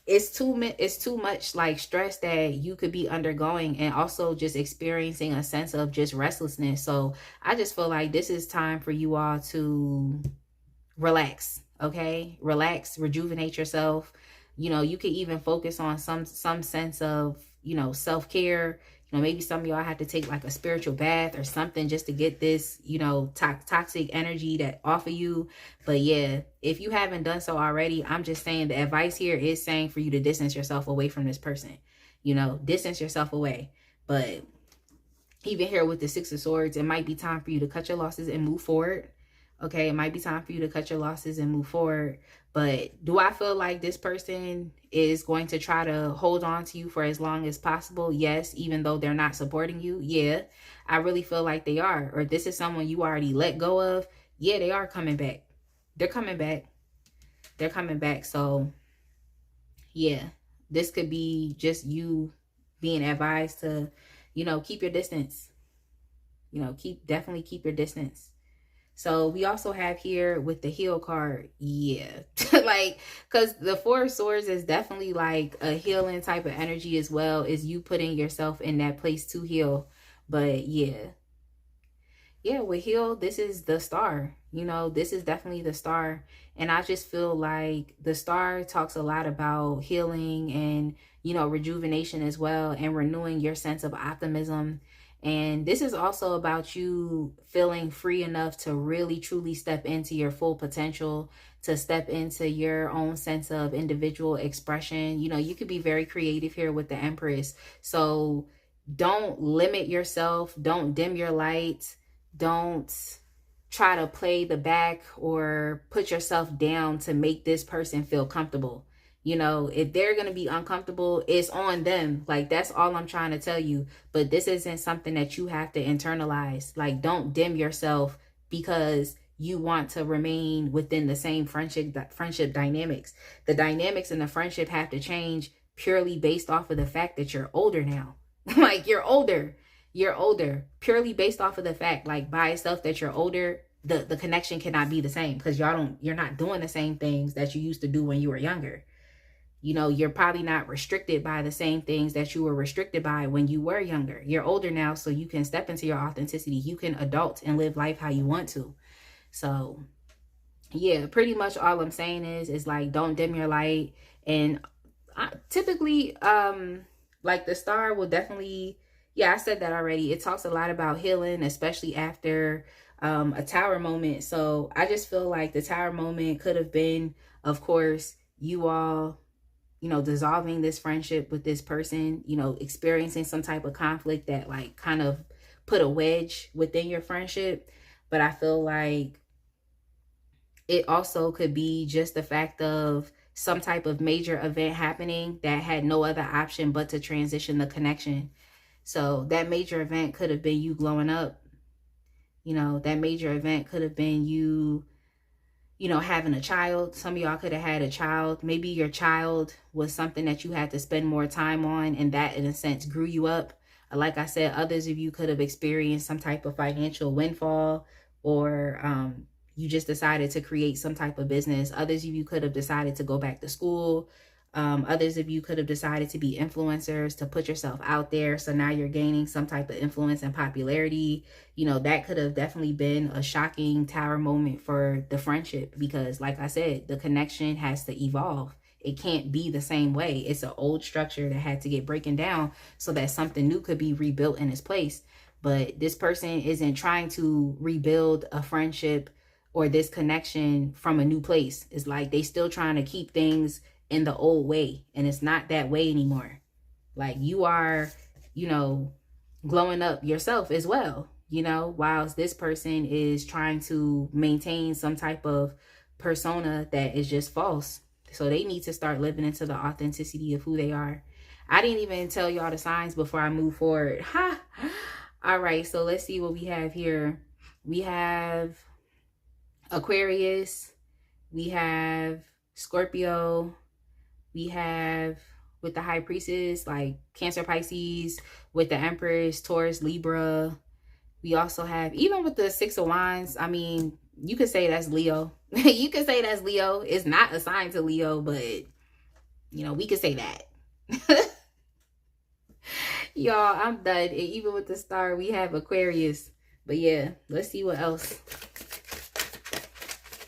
it's too much like stress that you could be undergoing, and also just experiencing a sense of just restlessness. So I just feel like this is time for you all to relax, okay? Relax, rejuvenate yourself. You know, you could even focus on some sense of, you know, self-care. You know, maybe some of y'all have to take like a spiritual bath or something just to get this, you know, toxic energy that off of you. But yeah, if you haven't done so already, I'm just saying the advice here is saying for you to distance yourself away from this person. You know, distance yourself away. But even here with the Six of Swords, it might be time for you to cut your losses and move forward. Okay, it might be time for you to cut your losses and move forward. But do I feel like this person is going to try to hold on to you for as long as possible? Yes, even though they're not supporting you. Yeah, I really feel like they are. Or this is someone you already let go of. Yeah, they are coming back. They're coming back. They're coming back. So yeah, this could be just you being advised to, you know, keep your distance. You know, definitely keep your distance. So we also have here with the heal card. Yeah, like, because the Four of Swords is definitely like a healing type of energy as well, is you putting yourself in that place to heal. But yeah, with heal, this is the star. You know, this is definitely the star. And I just feel like the star talks a lot about healing and, you know, rejuvenation as well, and renewing your sense of optimism. And this is also about you feeling free enough to really truly step into your full potential, to step into your own sense of individual expression. You know, you could be very creative here with the Empress. So don't limit yourself. Don't dim your light. Don't try to play the back or put yourself down to make this person feel comfortable. You know, if they're going to be uncomfortable, it's on them. Like, that's all I'm trying to tell you. But this isn't something that you have to internalize. Like, don't dim yourself because you want to remain within the same friendship dynamics. The dynamics in the friendship have to change purely based off of the fact that you're older now. Like, you're older. you're older, purely based off of the fact, like by itself, that you're older, the connection cannot be the same, because you're not doing the same things that you used to do when you were younger. You know, you're probably not restricted by the same things that you were restricted by when you were younger. You're older now, so you can step into your authenticity. You can adult and live life how you want to. So yeah, pretty much all I'm saying is like, don't dim your light. And typically, like the star will definitely, yeah, I said that already. It talks a lot about healing, especially after a tower moment. So I just feel like the tower moment could have been, of course, you all, you know, dissolving this friendship with this person, you know, experiencing some type of conflict that like kind of put a wedge within your friendship. But I feel like it also could be just the fact of some type of major event happening that had no other option but to transition the connection. So that major event could have been you growing up. You know, that major event could have been you, you know, having a child. Some of y'all could have had a child. Maybe your child was something that you had to spend more time on, and that in a sense grew you up. Like I said, others of you could have experienced some type of financial windfall, or you just decided to create some type of business. Others of you could have decided to go back to school. Others of you could have decided to be influencers, to put yourself out there. So now you're gaining some type of influence and popularity. You know, that could have definitely been a shocking tower moment for the friendship, because like I said, the connection has to evolve. It can't be the same way. It's an old structure that had to get broken down so that something new could be rebuilt in its place. But this person isn't trying to rebuild a friendship or this connection from a new place. It's like they still trying to keep things in the old way, and it's not that way anymore. Like you are, you know, glowing up yourself as well, you know, whilst this person is trying to maintain some type of persona that is just false. So they need to start living into the authenticity of who they are. I didn't even tell y'all the signs before I move forward. Ha! All right, so let's see what we have here. We have Aquarius, we have Scorpio, we have with the High Priestess, like Cancer, Pisces, with the Empress, Taurus, Libra. We also have, even with the Six of Wands, I mean, you could say that's Leo. You could say that's Leo. It's not assigned to Leo, but, you know, we could say that. Y'all, I'm done. And even with the star, we have Aquarius. But yeah, let's see what else.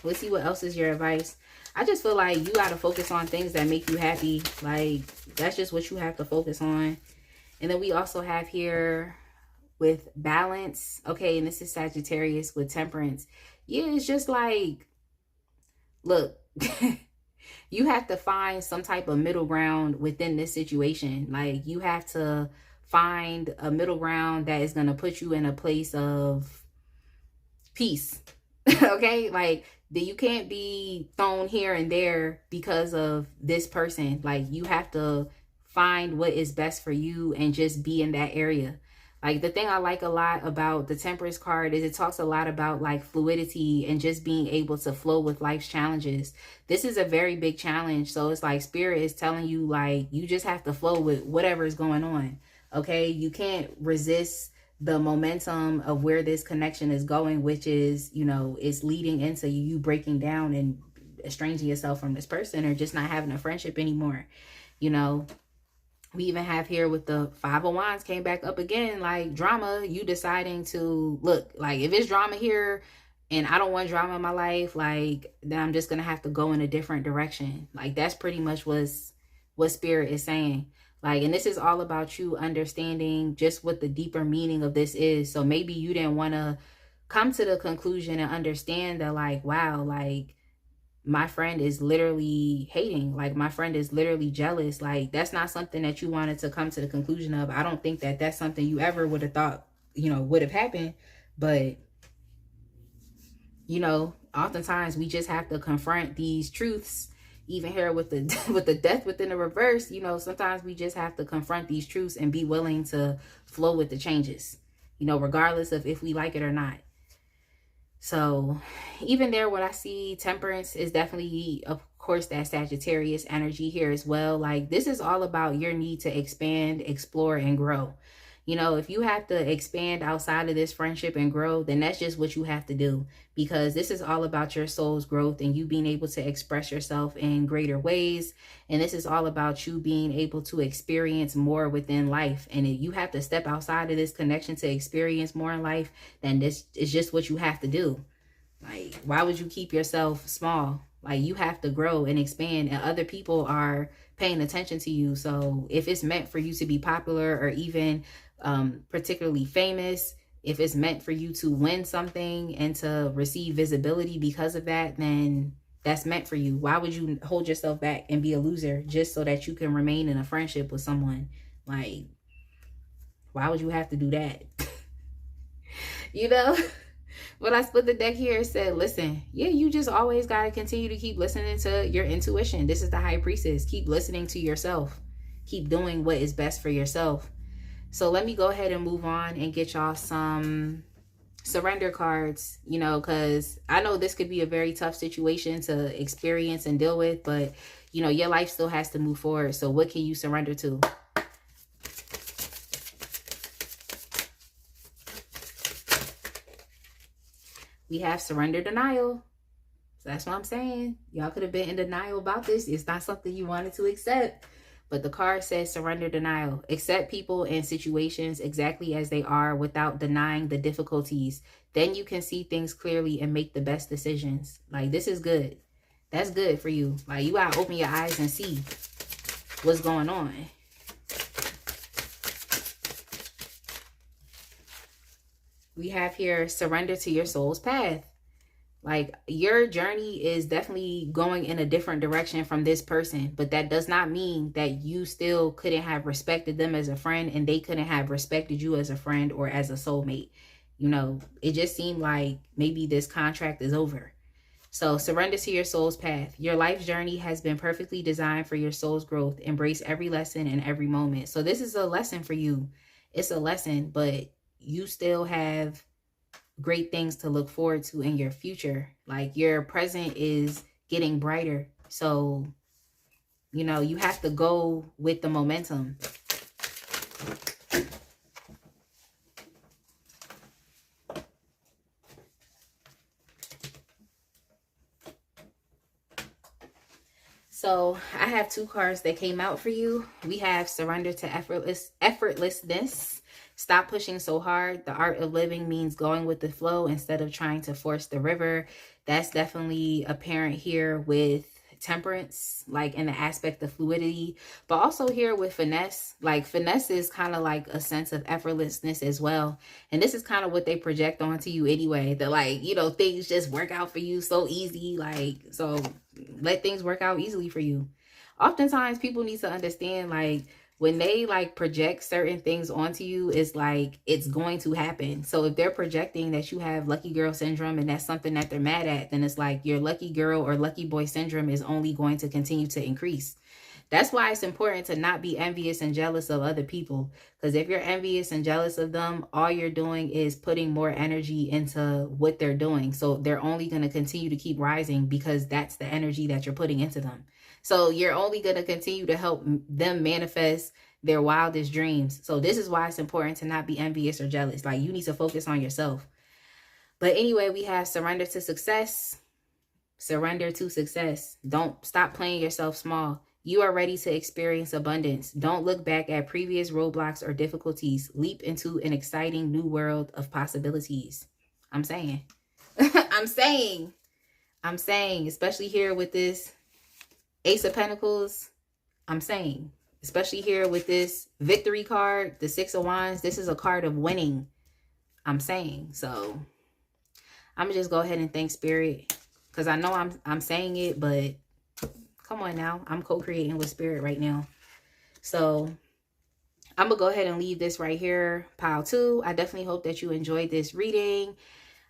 Let's see what else is your advice. I just feel like you got to focus on things that make you happy. Like, that's just what you have to focus on. And then we also have here with balance. Okay, and this is Sagittarius with temperance. Yeah, it's just like, look, you have to find some type of middle ground within this situation. Like, you have to find a middle ground that is going to put you in a place of peace. Okay, like, you can't be thrown here and there because of this person. Like, you have to find what is best for you and just be in that area. Like, the thing I like a lot about the Temperance card is it talks a lot about like fluidity and just being able to flow with life's challenges. This is a very big challenge. So it's like Spirit is telling you, like, you just have to flow with whatever is going on. Okay, you can't resist the momentum of where this connection is going, which is, you know, it's leading into you breaking down and estranging yourself from this person, or just not having a friendship anymore. You know, we even have here with the Five of Wands came back up again, like drama, you deciding to look, like, if it's drama here and I don't want drama in my life, like, then I'm just gonna have to go in a different direction. Like, that's pretty much what Spirit is saying. Like, and this is all about you understanding just what the deeper meaning of this is. So maybe you didn't want to come to the conclusion and understand that, like, wow, like, my friend is literally hating. Like, my friend is literally jealous. Like, that's not something that you wanted to come to the conclusion of. I don't think that that's something you ever would have thought, you know, would have happened. But, you know, oftentimes we just have to confront these truths. Even here with the death within the reverse, you know, sometimes we just have to confront these truths and be willing to flow with the changes, you know, regardless of if we like it or not. So even there, what I see, temperance is definitely, of course, that Sagittarius energy here as well. Like, this is all about your need to expand, explore, and grow. You know, if you have to expand outside of this friendship and grow, then that's just what you have to do, because this is all about your soul's growth and you being able to express yourself in greater ways. And this is all about you being able to experience more within life. And if you have to step outside of this connection to experience more in life, then this is just what you have to do. Like, why would you keep yourself small? Like, you have to grow and expand, and other people are paying attention to you. So if it's meant for you to be popular or even particularly famous, if it's meant for you to win something and to receive visibility because of that, then that's meant for you. Why would you hold yourself back and be a loser just so that you can remain in a friendship with someone? Like, why would you have to do that? You know? When I split the deck here, it said, listen, yeah, you just always got to continue to keep listening to your intuition. This is the High Priestess. Keep listening to yourself. Keep doing what is best for yourself. So let me go ahead and move on and get y'all some surrender cards, you know, because I know this could be a very tough situation to experience and deal with, but, you know, your life still has to move forward. So what can you surrender to? We have surrender denial. So that's what I'm saying. Y'all could have been in denial about this. It's not something you wanted to accept. But the card says surrender denial. Accept people and situations exactly as they are without denying the difficulties. Then you can see things clearly and make the best decisions. Like, this is good. That's good for you. Like, you gotta open your eyes and see what's going on. We have here surrender to your soul's path. Like, your journey is definitely going in a different direction from this person, but that does not mean that you still couldn't have respected them as a friend and they couldn't have respected you as a friend or as a soulmate. You know, it just seemed like maybe this contract is over. So surrender to your soul's path. Your life's journey has been perfectly designed for your soul's growth. Embrace every lesson and every moment. So this is a lesson for you. It's a lesson, but you still have great things to look forward to in your future. Like, your present is getting brighter. So, you know, you have to go with the momentum. So I have two cards that came out for you. We have surrender to effortlessness. Stop pushing so hard. The art of living means going with the flow instead of trying to force the river. That's definitely apparent here with temperance, like in the aspect of fluidity, but also here with finesse. Like, finesse is kind of like a sense of effortlessness as well. And this is kind of what they project onto you anyway. That, like, you know, things just work out for you so easy. Like, so let things work out easily for you. Oftentimes people need to understand, like, when they like project certain things onto you, it's like it's going to happen. So if they're projecting that you have lucky girl syndrome and that's something that they're mad at, then it's like your lucky girl or lucky boy syndrome is only going to continue to increase. That's why it's important to not be envious and jealous of other people. Because if you're envious and jealous of them, all you're doing is putting more energy into what they're doing. So they're only going to continue to keep rising because that's the energy that you're putting into them. So you're only going to continue to help them manifest their wildest dreams. So this is why it's important to not be envious or jealous. Like, you need to focus on yourself. But anyway, we have surrender to success. Surrender to success. Don't stop playing yourself small. You are ready to experience abundance. Don't look back at previous roadblocks or difficulties. Leap into an exciting new world of possibilities. I'm saying. I'm saying, especially here with this Ace of Pentacles, I'm saying, especially here with this victory card, the Six of Wands, this is a card of winning. I'm saying. So I'm gonna just go ahead and thank Spirit, because I know I'm saying it, but come on now, I'm co-creating with Spirit right now. So I'm gonna go ahead and leave this right here, pile 2. I definitely hope that you enjoyed this reading.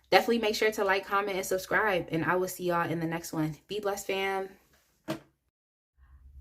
Definitely make sure to like, comment, and subscribe, and I will see y'all in the next one. Be blessed, fam.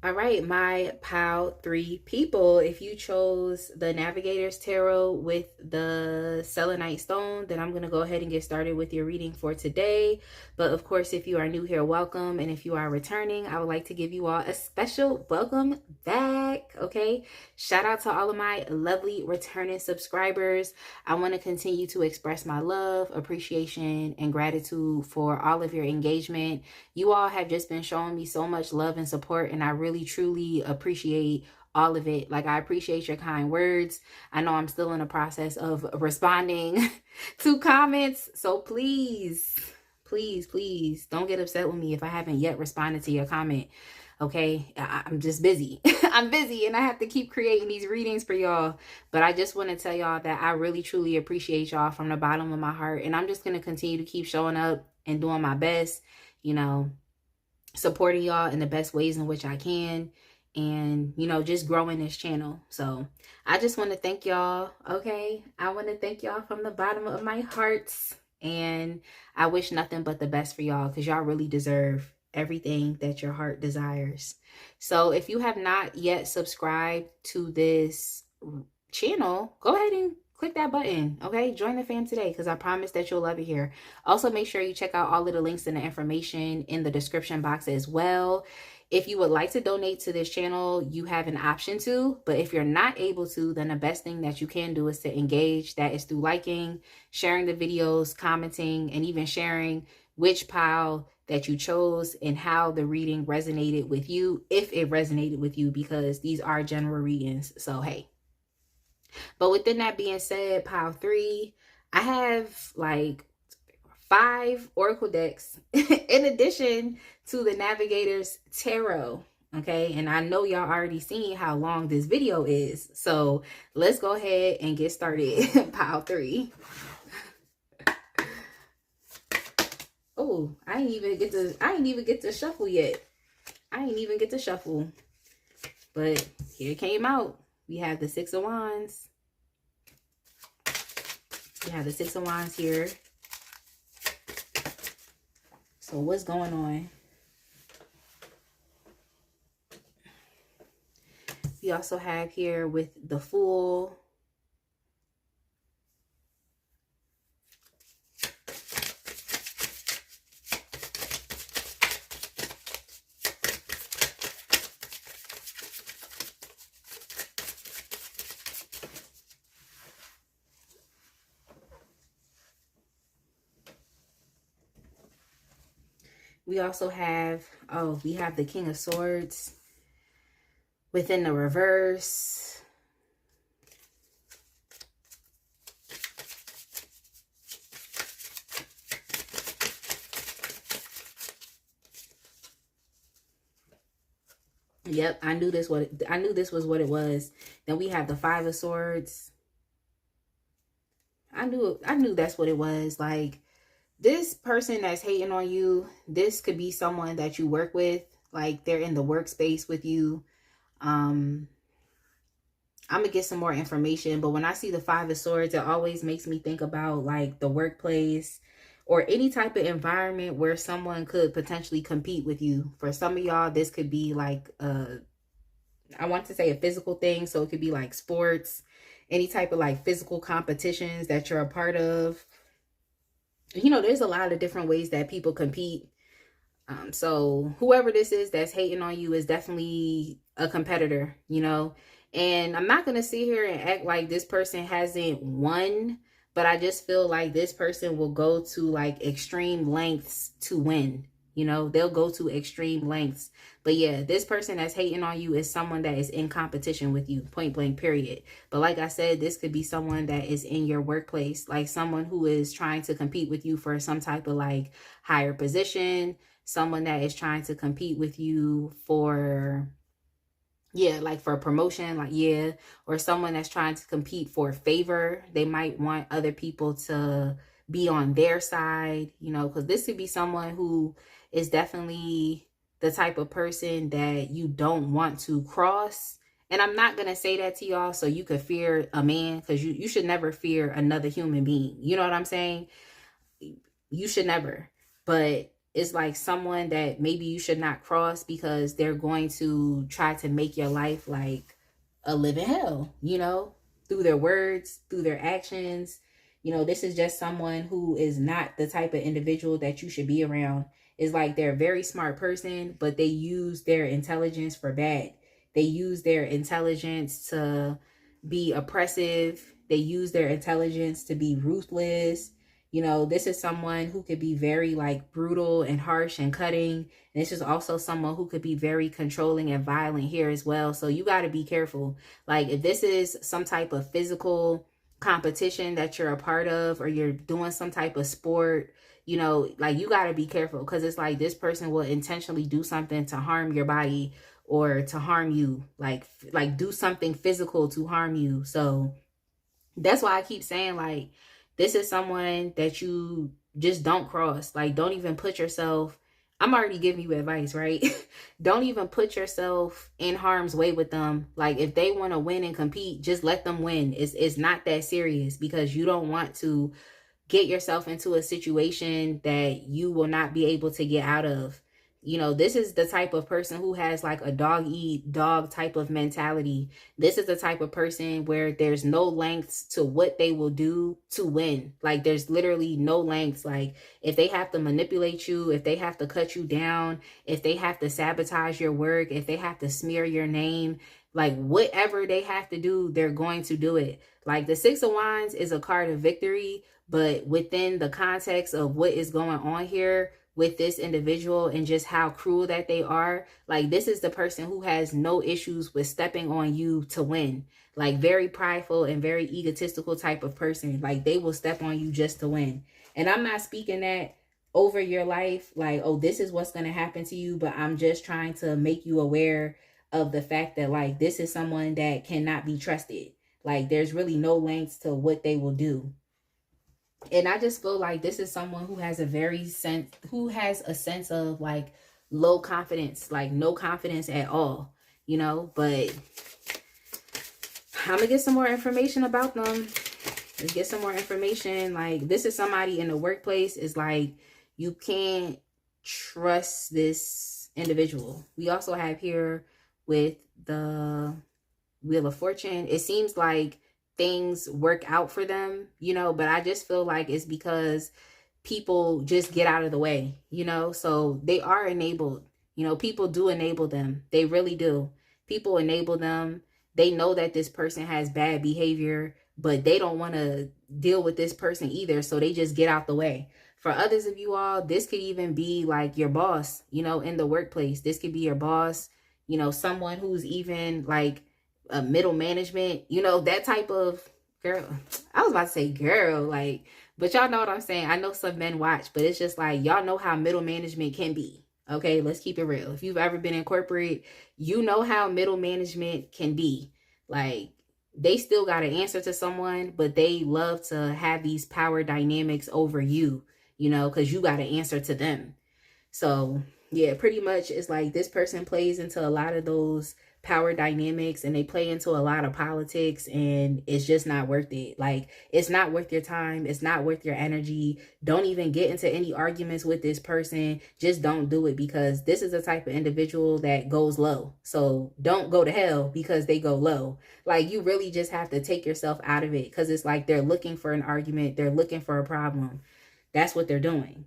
All right, my pile 3 people, if you chose the Navigator's Tarot with the Selenite Stone, then I'm going to go ahead and get started with your reading for today. But of course, if you are new here, welcome. And if you are returning, I would like to give you all a special welcome back, okay? Shout out to all of my lovely returning subscribers. I want to continue to express my love, appreciation, and gratitude for all of your engagement. You all have just been showing me so much love and support, and I really truly appreciate all of it. Like, I appreciate your kind words. I know I'm still in the process of responding to comments, so please don't get upset with me if I haven't yet responded to your comment. Okay, I'm just busy. I'm busy and I have to keep creating these readings for y'all. But I just want to tell y'all that I really truly appreciate y'all from the bottom of my heart, and I'm just going to continue to keep showing up and doing my best, you know, supporting y'all in the best ways in which I can, and, you know, just growing this channel. So I just want to thank y'all. Okay, I want to thank y'all from the bottom of my heart, and I wish nothing but the best for y'all, because y'all really deserve everything that your heart desires. So if you have not yet subscribed to this channel, go ahead and click that button. Okay, join the fam today, because I promise that you'll love it here. Also, make sure you check out all of the links and the information in the description box as well. If you would like to donate to this channel, you have an option to, but if you're not able to, then the best thing that you can do is to engage. That is through liking, sharing the videos, commenting, and even sharing which pile that you chose and how the reading resonated with you, if it resonated with you, because these are general readings. So hey. But within that being said, pile 3, I have like 5 oracle decks in addition to the Navigator's Tarot. Okay, and I know y'all already seen how long this video is, so let's go ahead and get started. Pile 3. Oh, I ain't even get to shuffle yet. I ain't even get to shuffle. But here it came out. We have the 6 of Wands. We have the 6 of Wands here. So what's going on? We also have here with the Fool. We also have, we have the King of Swords within the reverse. Yep, I knew this was what it was. Then we have the 5 of Swords. I knew that's what it was. Like, this person that's hating on you, this could be someone that you work with. Like, they're in the workspace with you. I'm gonna get some more information, but when I see the 5 of Swords, it always makes me think about like the workplace or any type of environment where someone could potentially compete with you. For some of y'all, this could be like I want to say a physical thing, so it could be like sports, any type of like physical competitions that you're a part of. You know, there's a lot of different ways that people compete. So whoever this is that's hating on you is definitely a competitor, you know. And I'm not going to sit here and act like this person hasn't won, but I just feel like this person will go to like extreme lengths to win. You know, they'll go to extreme lengths. But yeah, this person that's hating on you is someone that is in competition with you, point blank, period. But like I said, this could be someone that is in your workplace, like someone who is trying to compete with you for some type of like higher position, someone that is trying to compete with you for, yeah, like for a promotion, like, yeah, or someone that's trying to compete for a favor. They might want other people to be on their side, you know, because this could be someone who is definitely the type of person that you don't want to cross. And I'm not going to say that to y'all so you could fear a man, because you should never fear another human being. You know what I'm saying? You should never. But is like someone that maybe you should not cross, because they're going to try to make your life like a living hell, you know, through their words, through their actions. You know, this is just someone who is not the type of individual that you should be around. It's like they're a very smart person, but they use their intelligence for bad. They use their intelligence to be oppressive. They use their intelligence to be ruthless. You know, this is someone who could be very like brutal and harsh and cutting. And this is also someone who could be very controlling and violent here as well. So you got to be careful. Like if this is some type of physical competition that you're a part of, or you're doing some type of sport, you know, like you got to be careful, because it's like this person will intentionally do something to harm your body or to harm you, like do something physical to harm you. So that's why I keep saying, like, this is someone that you just don't cross. Like, don't even put yourself, I'm already giving you advice, right? Don't even put yourself in harm's way with them. Like, if they want to win and compete, just let them win. It's not that serious, because you don't want to get yourself into a situation that you will not be able to get out of. You know, this is the type of person who has like a dog eat dog type of mentality. This is the type of person where there's no lengths to what they will do to win. Like there's literally no lengths. Like if they have to manipulate you, if they have to cut you down, if they have to sabotage your work, if they have to smear your name, like whatever they have to do, they're going to do it. Like the Six of Wands is a card of victory, but within the context of what is going on here with this individual and just how cruel that they are, like this is the person who has no issues with stepping on you to win. Like very prideful and very egotistical type of person. Like they will step on you just to win. And I'm not speaking that over your life, like, oh, this is what's going to happen to you, but I'm just trying to make you aware of the fact that like this is someone that cannot be trusted. Like there's really no lengths to what they will do. And I just feel like this is someone who has a sense of like low confidence, like no confidence at all, you know. But I'm gonna get some more information about them. Let's get some more information. Like this is somebody in the workplace. Is like you can't trust this individual. We also have here with the Wheel of Fortune, it seems like things work out for them, you know, but I just feel like it's because people just get out of the way, you know. So they are enabled, you know, people do enable them. They really do. People enable them. They know that this person has bad behavior, but they don't want to deal with this person either. So they just get out the way. For others of you all, this could even be like your boss, you know, in the workplace. This could be your boss, you know, someone who's even like a middle management, you know, that type of girl. I was about to say girl, like, but y'all know what I'm saying. I know some men watch, but it's just like, y'all know how middle management can be. Okay, let's keep it real. If you've ever been in corporate, you know how middle management can be. Like, they still got to answer to someone, but they love to have these power dynamics over you, you know, because you got to answer to them. So yeah, pretty much it's like this person plays into a lot of those power dynamics, and they play into a lot of politics, and it's just not worth it. Like it's not worth your time. It's not worth your energy. Don't even get into any arguments with this person. Just don't do it, because this is the type of individual that goes low. So don't go to hell because they go low. Like you really just have to take yourself out of it, because it's like they're looking for an argument. They're looking for a problem. That's what they're doing.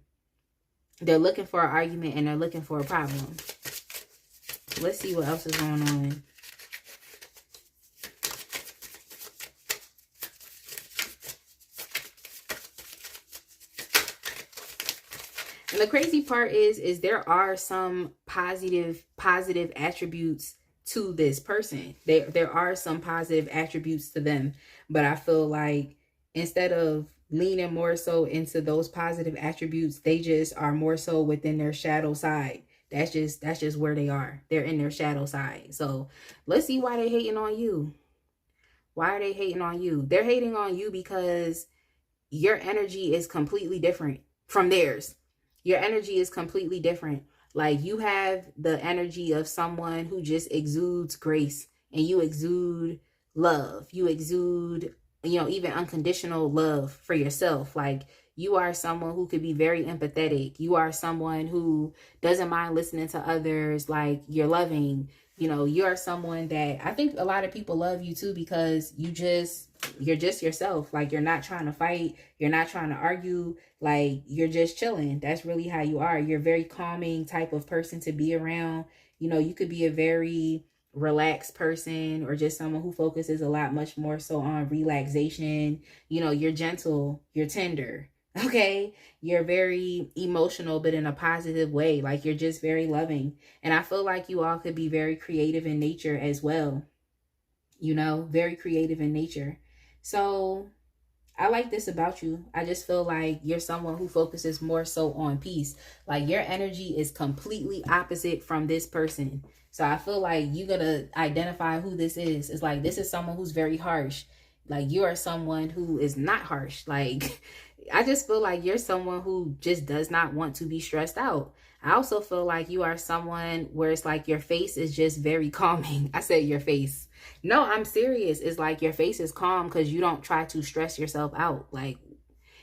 They're looking for an argument and they're looking for a problem. Let's see what else is going on. And the crazy part is there are some positive attributes to this person. There are some positive attributes to them, but I feel like instead of leaning more so into those positive attributes, they just are more so within their shadow side. That's just where they are. They're in their shadow side. So let's see why they're hating on you. Why are they hating on you? They're hating on you because your energy is completely different from theirs. Your energy is completely different. Like you have the energy of someone who just exudes grace, and you exude love. You exude, you know, even unconditional love for yourself. Like You are someone who could be very empathetic. You are someone who doesn't mind listening to others. Like, you're loving. You know, you're someone that I think a lot of people love you too, because you're just yourself. Like, you're not trying to fight. You're not trying to argue. Like, you're just chilling. That's really how you are. You're a very calming type of person to be around. You know, you could be a very relaxed person, or just someone who focuses a lot much more so on relaxation. You know, you're gentle, you're tender. Okay, you're very emotional, but in a positive way. Like, you're just very loving. And I feel like you all could be very creative in nature as well. You know, very creative in nature. So I like this about you. I just feel like you're someone who focuses more so on peace. Like, your energy is completely opposite from this person. So I feel like you're going to identify who this is. It's like, this is someone who's very harsh. Like, you are someone who is not harsh. Like, I just feel like you're someone who just does not want to be stressed out. I also feel like you are someone where it's like your face is just very calming. I said your face. No, I'm serious. It's like your face is calm because you don't try to stress yourself out. Like,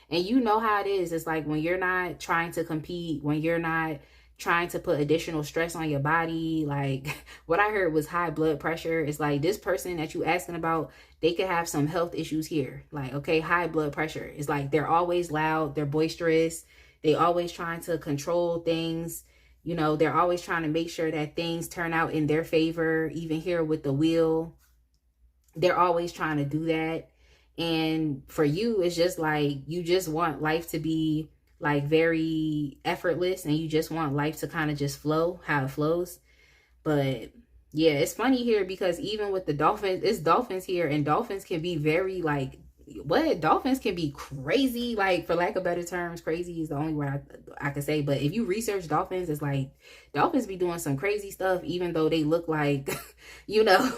and you know how it is. It's like when you're not trying to compete, when you're not trying to put additional stress on your body. Like, what I heard was high blood pressure. It's like, this person that you asking about, they could have some health issues here. Like, okay, high blood pressure. It's like they're always loud, they're boisterous, they always trying to control things. You know, they're always trying to make sure that things turn out in their favor. Even here with the wheel, they're always trying to do that. And for you, it's just like, you just want life to be like very effortless, and you just want life to kind of just flow how it flows. But yeah, it's funny here because even with the dolphins, it's dolphins here, and dolphins can be very like, what? Dolphins can be crazy, like, for lack of better terms. Crazy is the only word I could say. But if you research dolphins, it's like dolphins be doing some crazy stuff, even though they look like, you know,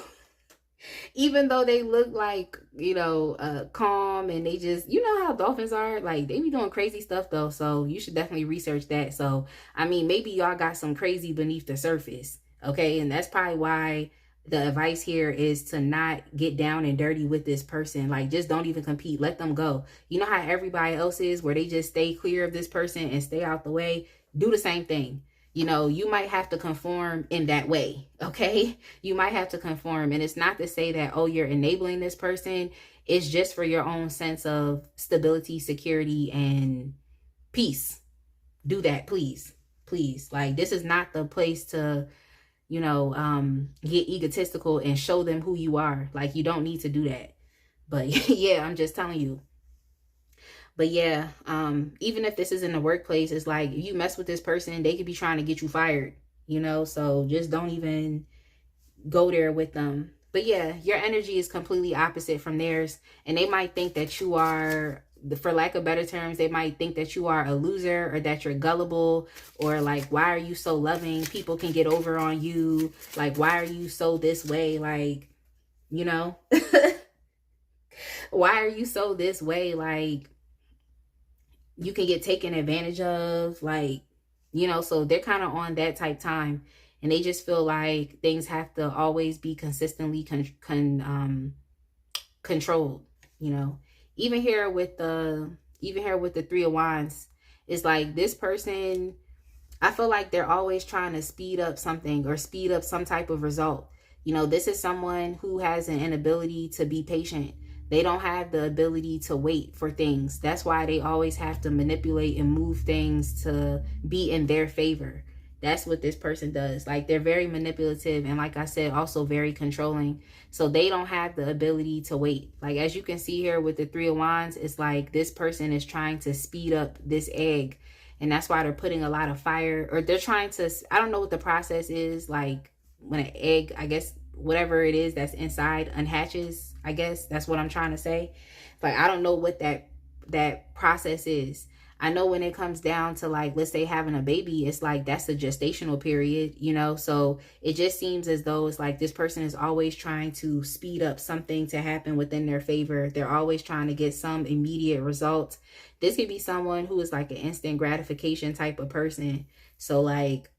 even though they look like, you know, calm, and they just, you know how dolphins are, like, they be doing crazy stuff though. So you should definitely research that. So, I mean, maybe y'all got some crazy beneath the surface. Okay. And that's probably why the advice here is to not get down and dirty with this person. Like, just don't even compete. Let them go. You know how everybody else is, where they just stay clear of this person and stay out the way? Do the same thing. You know, you might have to conform in that way, okay? You might have to conform. And it's not to say that, oh, you're enabling this person. It's just for your own sense of stability, security, and peace. Do that, please. Please. Like, this is not the place to, you know, get egotistical and show them who you are. Like, you don't need to do that. But yeah, I'm just telling you. But yeah, even if this is in the workplace, it's like, if you mess with this person, they could be trying to get you fired, you know? So just don't even go there with them. But yeah, your energy is completely opposite from theirs. And they might think that you are, for lack of better terms, they might think that you are a loser, or that you're gullible, or like, why are you so loving? People can get over on you. Like, why are you so this way? Like, you know, why are you so this way? Like, you can get taken advantage of, like, you know. So they're kind of on that type time, and they just feel like things have to always be consistently controlled, you know. Even here with the Three of Wands, it's like this person, I feel like they're always trying to speed up something, or speed up some type of result. You know, this is someone who has an inability to be patient. They don't have the ability to wait for things. That's why they always have to manipulate and move things to be in their favor. That's what this person does. Like, they're very manipulative, and like I said, also very controlling. So they don't have the ability to wait. Like, as you can see here with the Three of Wands, it's like this person is trying to speed up this egg. And that's why they're putting a lot of fire, or they're trying to, I don't know what the process is, like when an egg, I guess, whatever it is that's inside unhatches, I guess that's what I'm trying to say. Like, I don't know what that process is. I know when it comes down to, like, let's say having a baby, it's like that's the gestational period, you know. So it just seems as though it's like this person is always trying to speed up something to happen within their favor. They're always trying to get some immediate results. This could be someone who is like an instant gratification type of person. So like,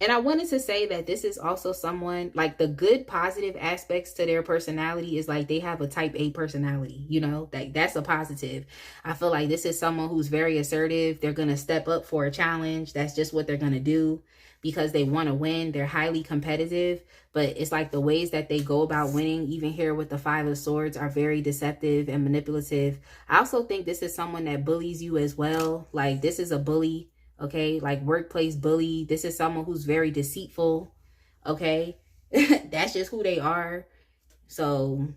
And I wanted to say that this is also someone, like, the good positive aspects to their personality is like they have a type A personality, you know, like that's a positive. I feel like this is someone who's very assertive. They're going to step up for a challenge. That's just what they're going to do because they want to win. They're highly competitive, but it's like the ways that they go about winning, even here with the Five of Swords, are very deceptive and manipulative. I also think this is someone that bullies you as well. Like, this is a bully. Okay, like workplace bully. This is someone who's very deceitful. Okay, that's just who they are. So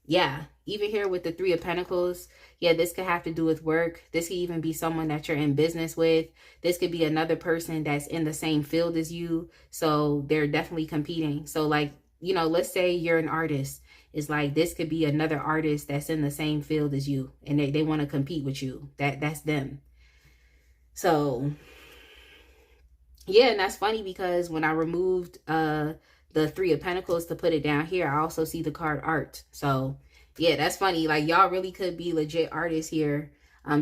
yeah, even here with the Three of Pentacles, yeah, this could have to do with work. This could even be someone that you're in business with. This could be another person that's in the same field as you. So they're definitely competing. So like, you know, let's say you're an artist. It's like this could be another artist that's in the same field as you and they want to compete with you. That's them. So yeah, and that's funny because when I removed the Three of Pentacles to put it down here, I also see the card art. So yeah, that's funny. Like, y'all really could be legit artists here.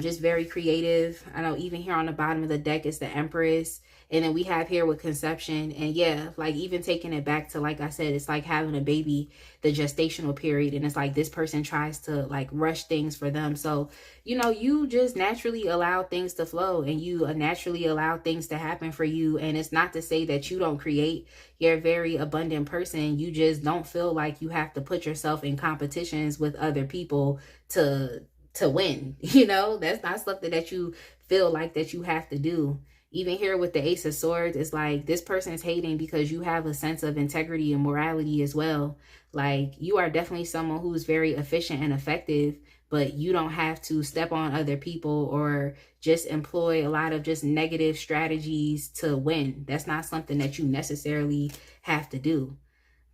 Just very creative. I know even here on the bottom of the deck is the Empress. And then we have here with conception. And yeah, like even taking it back to, like I said, it's like having a baby, the gestational period. And it's like this person tries to like rush things for them. So, you know, you just naturally allow things to flow and you naturally allow things to happen for you. And it's not to say that you don't create. You're a very abundant person. You just don't feel like you have to put yourself in competitions with other people to win. You know, that's not something that you feel like that you have to do. Even here with the Ace of Swords, it's like this person is hating because you have a sense of integrity and morality as well. Like, you are definitely someone who's very efficient and effective, but you don't have to step on other people or just employ a lot of just negative strategies to win. That's not something that you necessarily have to do.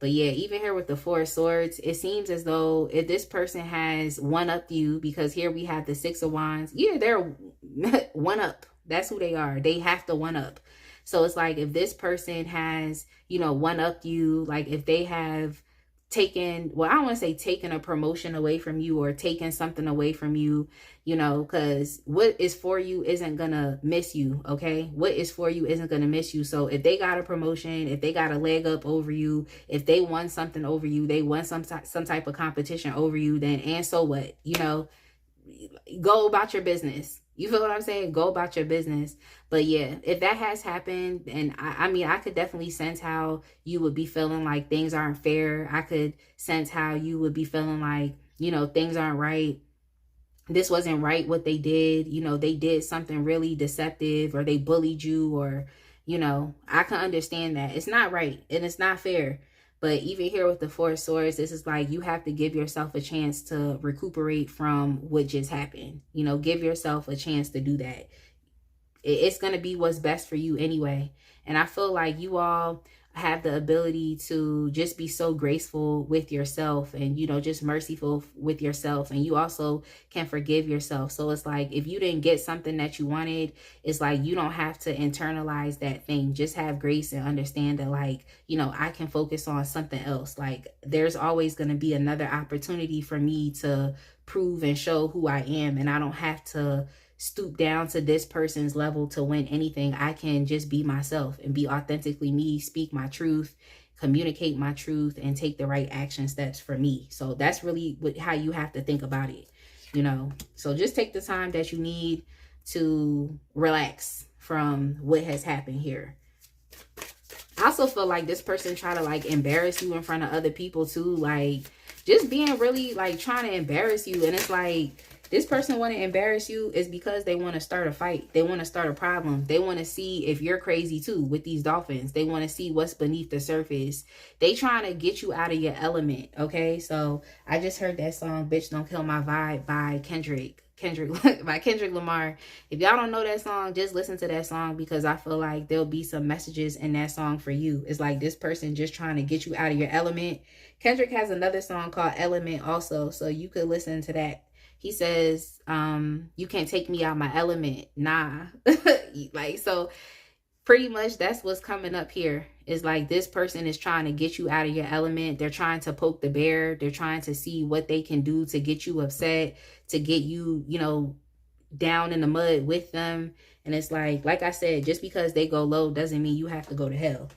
But yeah, even here with the Four of Swords, it seems as though if this person has one-upped you, because here we have the Six of Wands. Yeah, they're one-up. That's who they are. They have to one-up. So it's like if this person has, you know, one-upped you, like if they have taken, well, I don't want to say taken a promotion away from you or taken something away from you, you know, because what is for you isn't gonna miss you. Okay, what is for you isn't gonna miss you. So if they got a promotion, if they got a leg up over you, if they won something over you, they won some type of competition over you, then and so what, you know, go about your business. You feel what I'm saying? Go about your business. But yeah, if that has happened, and I mean, I could definitely sense how you would be feeling like things aren't fair. I could sense how you would be feeling like, you know, things aren't right. This wasn't right what they did. You know, they did something really deceptive or they bullied you or, you know, I can understand that. It's not right and it's not fair. But even here with the Four of Swords, this is like you have to give yourself a chance to recuperate from what just happened. You know, give yourself a chance to do that. It's going to be what's best for you anyway. And I feel like you all have the ability to just be so graceful with yourself and, you know, just merciful with yourself. And you also can forgive yourself. So it's like if you didn't get something that you wanted, it's like you don't have to internalize that thing. Just have grace and understand that, like, you know, I can focus on something else. Like, there's always going to be another opportunity for me to prove and show who I am. And I don't have to stoop down to this person's level to win anything. I can just be myself and be authentically me, speak my truth, communicate my truth, and take the right action steps for me. So that's really how you have to think about it, you know. So just take the time that you need to relax from what has happened here. I also feel like this person try to like embarrass you in front of other people too, like just being really like trying to embarrass you. And it's like, this person want to embarrass you is because they want to start a fight. They want to start a problem. They want to see if you're crazy too with these dolphins. They want to see what's beneath the surface. They trying to get you out of your element. Okay, so I just heard that song, Bitch Don't Kill My Vibe by Kendrick by Kendrick Lamar. If y'all don't know that song, just listen to that song because I feel like there'll be some messages in that song for you. It's like this person just trying to get you out of your element. Kendrick has another song called Element also, so you could listen to that. He says, you can't take me out my element. Nah. Like, so pretty much that's what's coming up here. Is like this person is trying to get you out of your element. They're trying to poke the bear. They're trying to see what they can do to get you upset, to get you, you know, down in the mud with them. And it's like I said, just because they go low doesn't mean you have to go to hell.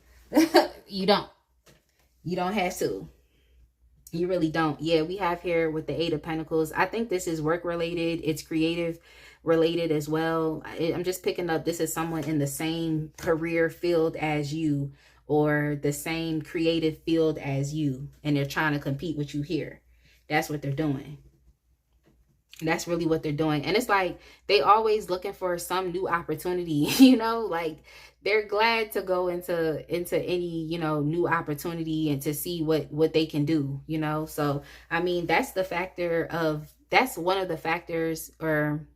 You don't. You don't have to. You really don't. Yeah, we have here with the Eight of Pentacles. I think this is work related. It's creative related as well. I'm just picking up this is someone in the same career field as you, or the same creative field as you, and they're trying to compete with you here. That's what they're doing. That's really what they're doing. And it's like they always looking for some new opportunity, you know, like they're glad to go into any, you know, new opportunity and to see what they can do, you know. So I mean, that's the factor of, that's one of the factors, or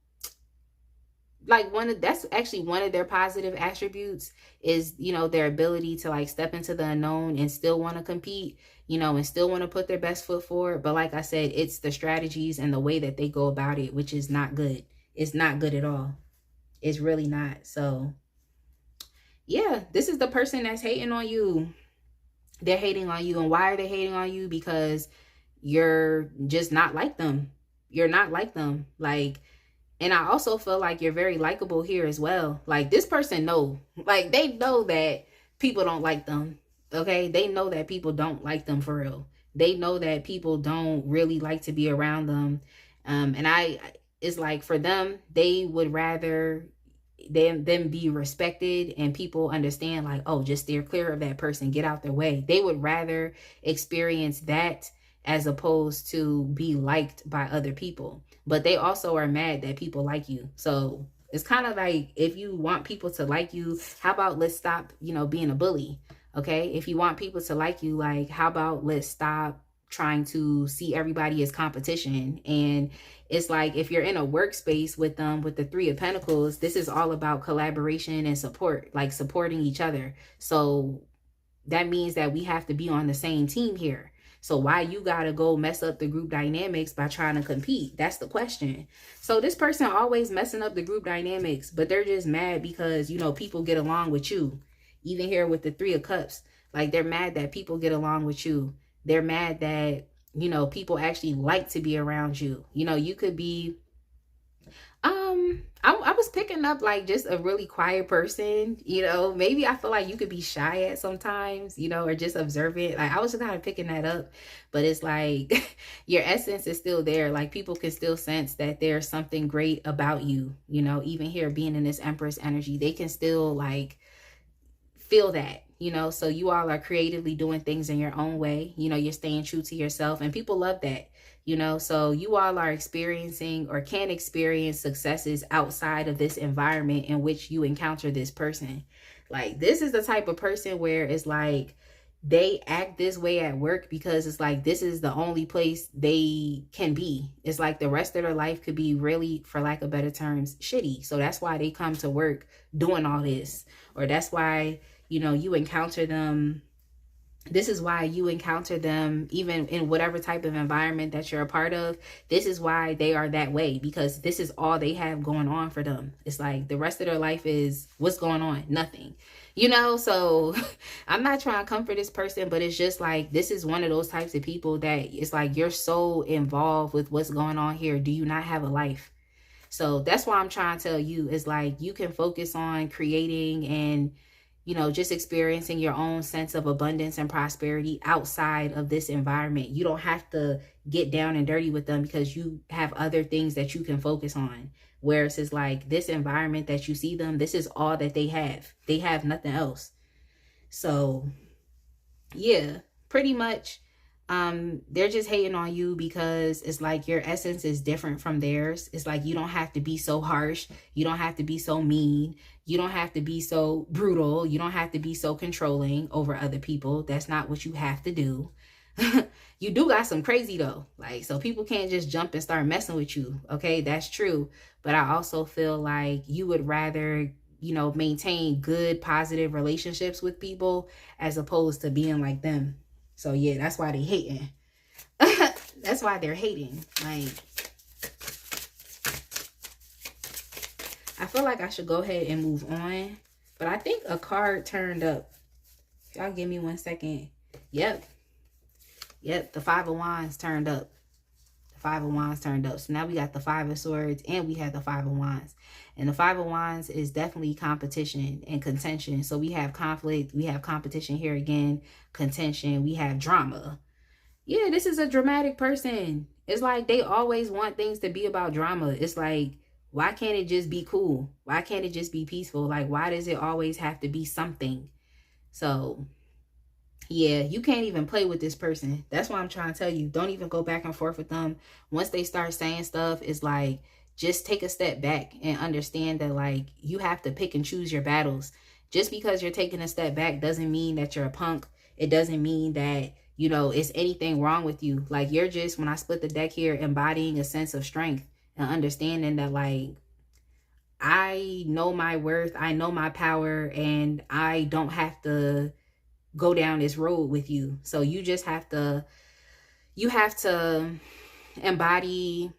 like that's actually one of their positive attributes, is, you know, their ability to like step into the unknown and still want to compete, you know, and still want to put their best foot forward. But like I said, it's the strategies and the way that they go about it, which is not good. It's not good at all. It's really not. So yeah, this is the person that's hating on you. They're hating on you. And why are they hating on you? Because you're just not like them. You're not like them. Like, and I also feel like you're very likable here as well. Like this person like they know that people don't like them. Okay. They know that people don't like them for real. They know that people don't really like to be around them. And it's like for them, they would rather them be respected and people understand like, oh, just steer clear of that person, get out their way. They would rather experience that as opposed to be liked by other people. But they also are mad that people like you. So it's kind of like, if you want people to like you, how about let's stop, you know, being a bully. Okay. If you want people to like you, like, how about let's stop trying to see everybody as competition. And it's like, if you're in a workspace with them, with the Three of Pentacles, this is all about collaboration and support, like supporting each other. So that means that we have to be on the same team here. So why you gotta go mess up the group dynamics by trying to compete? That's the question. So this person always messing up the group dynamics, but they're just mad because, you know, people get along with you. Even here with the Three of Cups, like they're mad that people get along with you. They're mad that, you know, people actually like to be around you. You know, you could be, I was picking up like just a really quiet person, you know. Maybe I feel like you could be shy at sometimes, you know, or just observant. Like I was just kind of picking that up, but it's like your essence is still there. Like people can still sense that there's something great about you, you know, even here being in this Empress energy, they can still like feel that, you know. So you all are creatively doing things in your own way, you know, you're staying true to yourself and people love that, you know. So you all are experiencing or can experience successes outside of this environment in which you encounter this person. Like this is the type of person where it's like they act this way at work because it's like this is the only place they can be. It's like the rest of their life could be really, for lack of better terms, shitty. So that's why they come to work doing all this. Or that's why, you know, you encounter them. This is why you encounter them even in whatever type of environment that you're a part of. This is why they are that way, because this is all they have going on for them. It's like the rest of their life is what's going on? Nothing, you know? So I'm not trying to comfort this person, but it's just like, this is one of those types of people that it's like, you're so involved with what's going on here. Do you not have a life? So that's why I'm trying to tell you is like, you can focus on creating and, you know, just experiencing your own sense of abundance and prosperity outside of this environment. You don't have to get down and dirty with them because you have other things that you can focus on. Whereas it's like this environment that you see them, this is all that they have. They have nothing else. So yeah, pretty much. They're just hating on you because it's like your essence is different from theirs. It's like you don't have to be so harsh. You don't have to be so mean. You don't have to be so brutal. You don't have to be so controlling over other people. That's not what you have to do. You do got some crazy though. Like, so people can't just jump and start messing with you. Okay, that's true. But I also feel like you would rather, you know, maintain good, positive relationships with people as opposed to being like them. So yeah, that's why they hating. That's why they're hating. Like, I feel like I should go ahead and move on. But I think a card turned up. Y'all give me 1 second. Yep. Yep, the Five of Wands turned up. The Five of Wands turned up. So now we got the Five of Swords and we have the Five of Wands. And the Five of Wands is definitely competition and contention. So we have conflict, we have competition here again, contention, we have drama. Yeah, this is a dramatic person. It's like they always want things to be about drama. It's like, why can't it just be cool? Why can't it just be peaceful? Like, why does it always have to be something? So yeah, you can't even play with this person. That's why I'm trying to tell you, don't even go back and forth with them. Once they start saying stuff, it's like, just take a step back and understand that, like, you have to pick and choose your battles. Just because you're taking a step back doesn't mean that you're a punk. It doesn't mean that, you know, it's anything wrong with you. Like, you're just, when I split the deck here, embodying a sense of strength and understanding that, like, I know my worth, I know my power, and I don't have to go down this road with you. So you just have to, you have to embody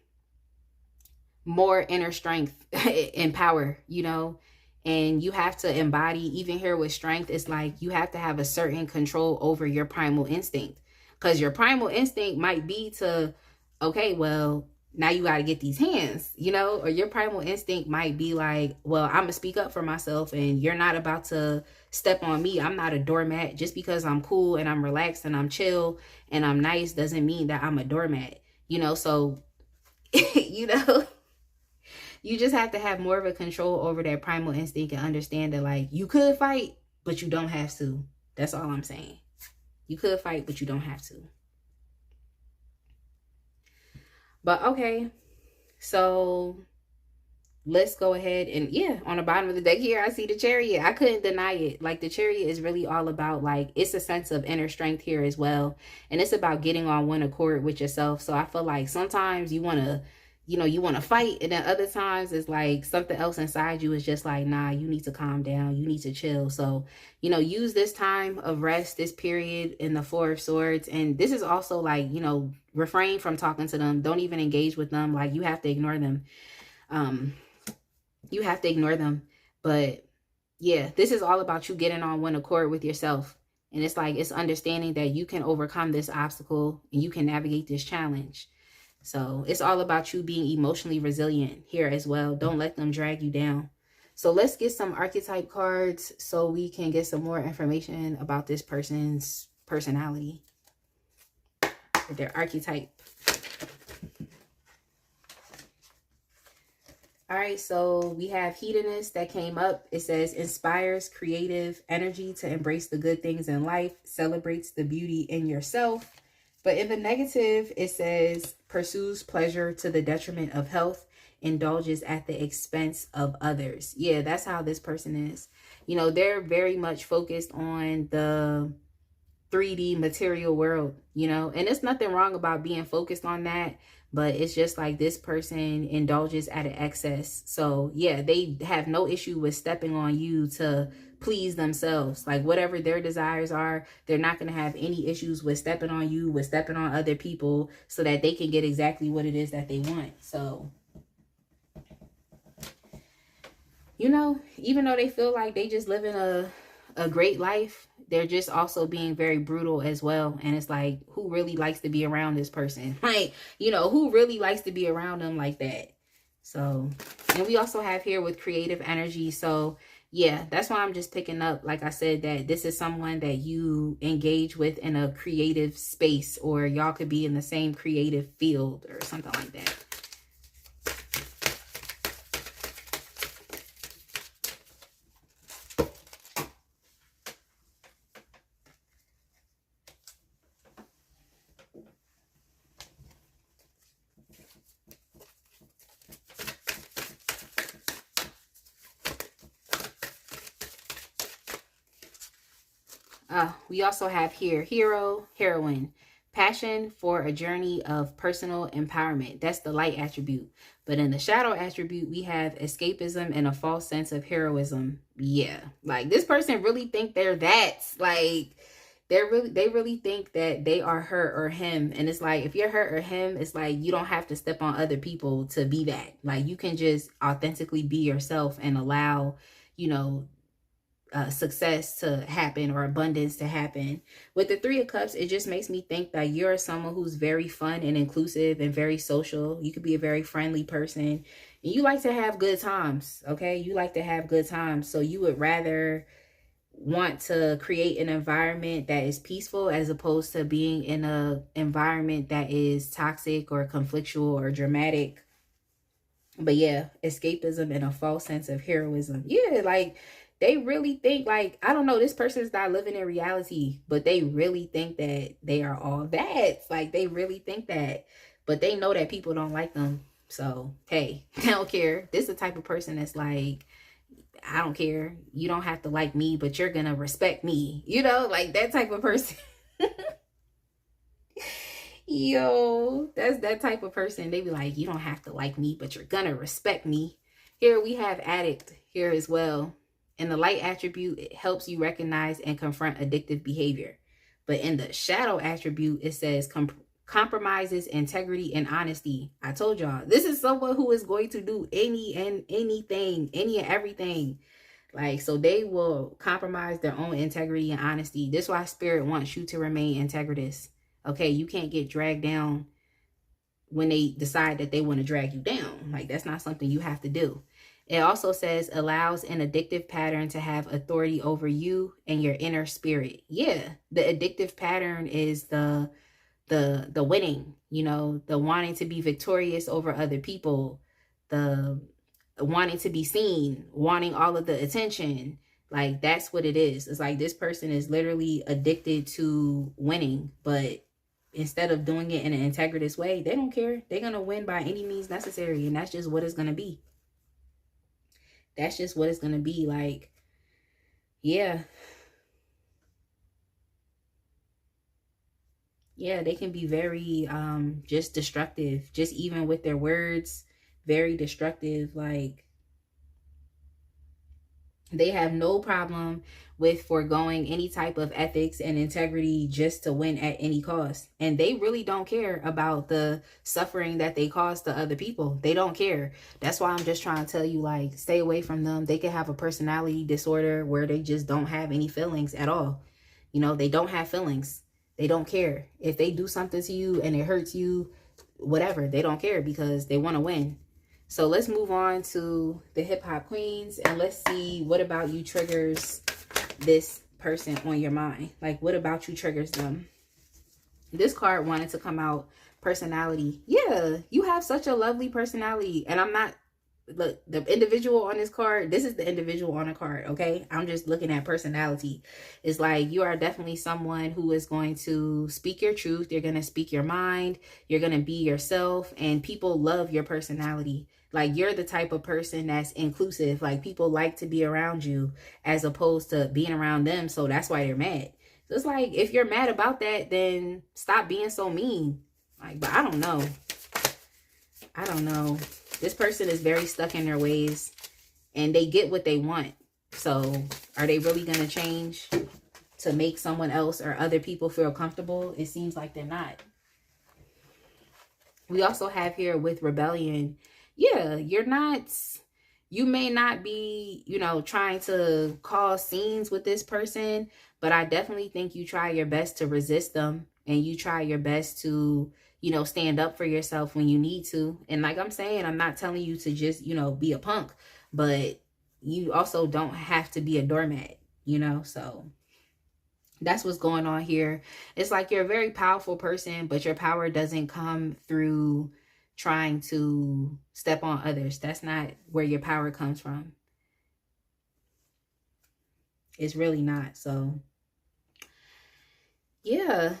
more inner strength and power, you know, and you have to embody, even here with strength, it's like you have to have a certain control over your primal instinct, because your primal instinct might be to, okay, well, now you got to get these hands, you know, or your primal instinct might be like, well, I'm gonna speak up for myself and you're not about to step on me. I'm not a doormat. Just because I'm cool and I'm relaxed and I'm chill and I'm nice doesn't mean that I'm a doormat, you know. So you know, you just have to have more of a control over that primal instinct and understand that, like, you could fight, but you don't have to. That's all I'm saying. You could fight, but you don't have to. But okay, so let's go ahead and, yeah, on the bottom of the deck here, I see the Chariot. I couldn't deny it. Like, the Chariot is really all about, like, it's a sense of inner strength here as well. And it's about getting on one accord with yourself. So I feel like sometimes you want to, you know, you want to fight. And then other times it's like something else inside you is just like, nah, you need to calm down. You need to chill. So, you know, use this time of rest, this period in the Four of Swords. And this is also like, you know, refrain from talking to them. Don't even engage with them. Like, you have to ignore them. You have to ignore them. But yeah, this is all about you getting on one accord with yourself. And it's like, it's understanding that you can overcome this obstacle and you can navigate this challenge. So it's all about you being emotionally resilient here as well. Don't let them drag you down. So let's get some archetype cards so we can get some more information about this person's personality, or their archetype. All right, so we have hedonist that came up. It says, inspires creative energy to embrace the good things in life, celebrates the beauty in yourself. But in the negative, it says, pursues pleasure to the detriment of health, indulges at the expense of others. Yeah, that's how this person is. You know, they're very much focused on the 3D material world, you know, and there's nothing wrong about being focused on that. But it's just like this person indulges at an excess. So yeah, they have no issue with stepping on you to please themselves. Like, whatever their desires are, they're not going to have any issues with stepping on you, with stepping on other people, so that they can get exactly what it is that they want. So, you know, even though they feel like they just living a great life, they're just also being very brutal as well. And it's like, who really likes to be around this person? Like, you know, who really likes to be around them like that? So, and we also have here with creative energy. So yeah, that's why I'm just picking up, like I said, that this is someone that you engage with in a creative space, or y'all could be in the same creative field or something like that. We also have here hero, heroine, passion for a journey of personal empowerment. That's the light attribute. But in the shadow attribute, we have escapism and a false sense of heroism. Yeah, like, this person really think they're that. Like, they really think that they are her or him. And it's like, if you're her or him, it's like, you don't have to step on other people to be that. Like, you can just authentically be yourself and allow, you know, success to happen or abundance to happen. With the Three of Cups, it just makes me think that you're someone who's very fun and inclusive and very social. You could be a very friendly person, and you like to have good times. Okay, you like to have good times, so you would rather want to create an environment that is peaceful as opposed to being in a environment that is toxic or conflictual or dramatic. But yeah, escapism and a false sense of heroism. Yeah, like they really think, like, I don't know, this person's not living in reality, but they really think that they are all that. Like they really think that, but they know that people don't like them. So hey, they don't care. This is the type of person that's like, I don't care. You don't have to like me, but you're gonna respect me. You know, like that type of person. Yo, that's that type of person. They be like, you don't have to like me, but you're gonna respect me. Here we have addict here as well. In the light attribute, it helps you recognize and confront addictive behavior. But in the shadow attribute, it says compromises integrity and honesty. I told y'all, this is someone who is going to do any and everything. Like, so they will compromise their own integrity and honesty. This is why spirit wants you to remain integritous. Okay, you can't get dragged down when they decide that they want to drag you down. Like, that's not something you have to do. It also says allows an addictive pattern to have authority over you and your inner spirit. Yeah, the addictive pattern is the winning, you know, the wanting to be victorious over other people, the wanting to be seen, wanting all of the attention. Like, that's what it is. It's like this person is literally addicted to winning, but instead of doing it in an integritous way, they don't care. They're going to win by any means necessary. And that's just what it's going to be. That's just what it's going to be. Like, yeah. Yeah, they can be very just destructive, just even with their words, very destructive. Like, they have no problem with foregoing any type of ethics and integrity just to win at any cost. And they really don't care about the suffering that they cause to other people. They don't care. That's why I'm just trying to tell you, like, stay away from them. They can have a personality disorder where they just don't have any feelings at all. You know, they don't have feelings. They don't care. If they do something to you and it hurts you, whatever, they don't care because they want to win. So let's move on to the hip hop queens and let's see what about you triggers this person on your mind. Like, what about you triggers them? This card wanted to come out personality. Yeah, you have such a lovely personality. And I'm not, look, the individual on this card, this is the individual on the card, okay? I'm just looking at personality. It's like you are definitely someone who is going to speak your truth. You're going to speak your mind. You're going to be yourself. And people love your personality. Like, you're the type of person that's inclusive. Like, people like to be around you as opposed to being around them. So that's why they're mad. So it's like, if you're mad about that, then stop being so mean. Like, but I don't know. I don't know. This person is very stuck in their ways and they get what they want. So are they really going to change to make someone else or other people feel comfortable? It seems like they're not. We also have here with rebellion. Yeah, you may not be, you know, trying to cause scenes with this person, but I definitely think you try your best to resist them and you try your best to, you know, stand up for yourself when you need to. And like I'm saying, I'm not telling you to just, you know, be a punk, but you also don't have to be a doormat, you know, so that's what's going on here. It's like you're a very powerful person, but your power doesn't come through trying to step on others. That's not where your power comes from. It's really not. So yeah,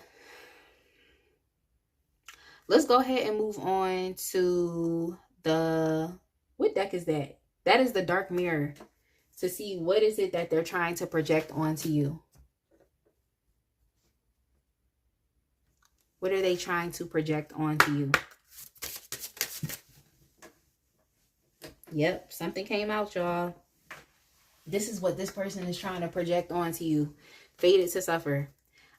let's go ahead and move on to the, what deck is that? That is the Dark Mirror, to see what is it that they're trying to project onto you. What are they trying to project onto you? Yep, something came out, y'all. This is what this person is trying to project onto you. Fated to suffer.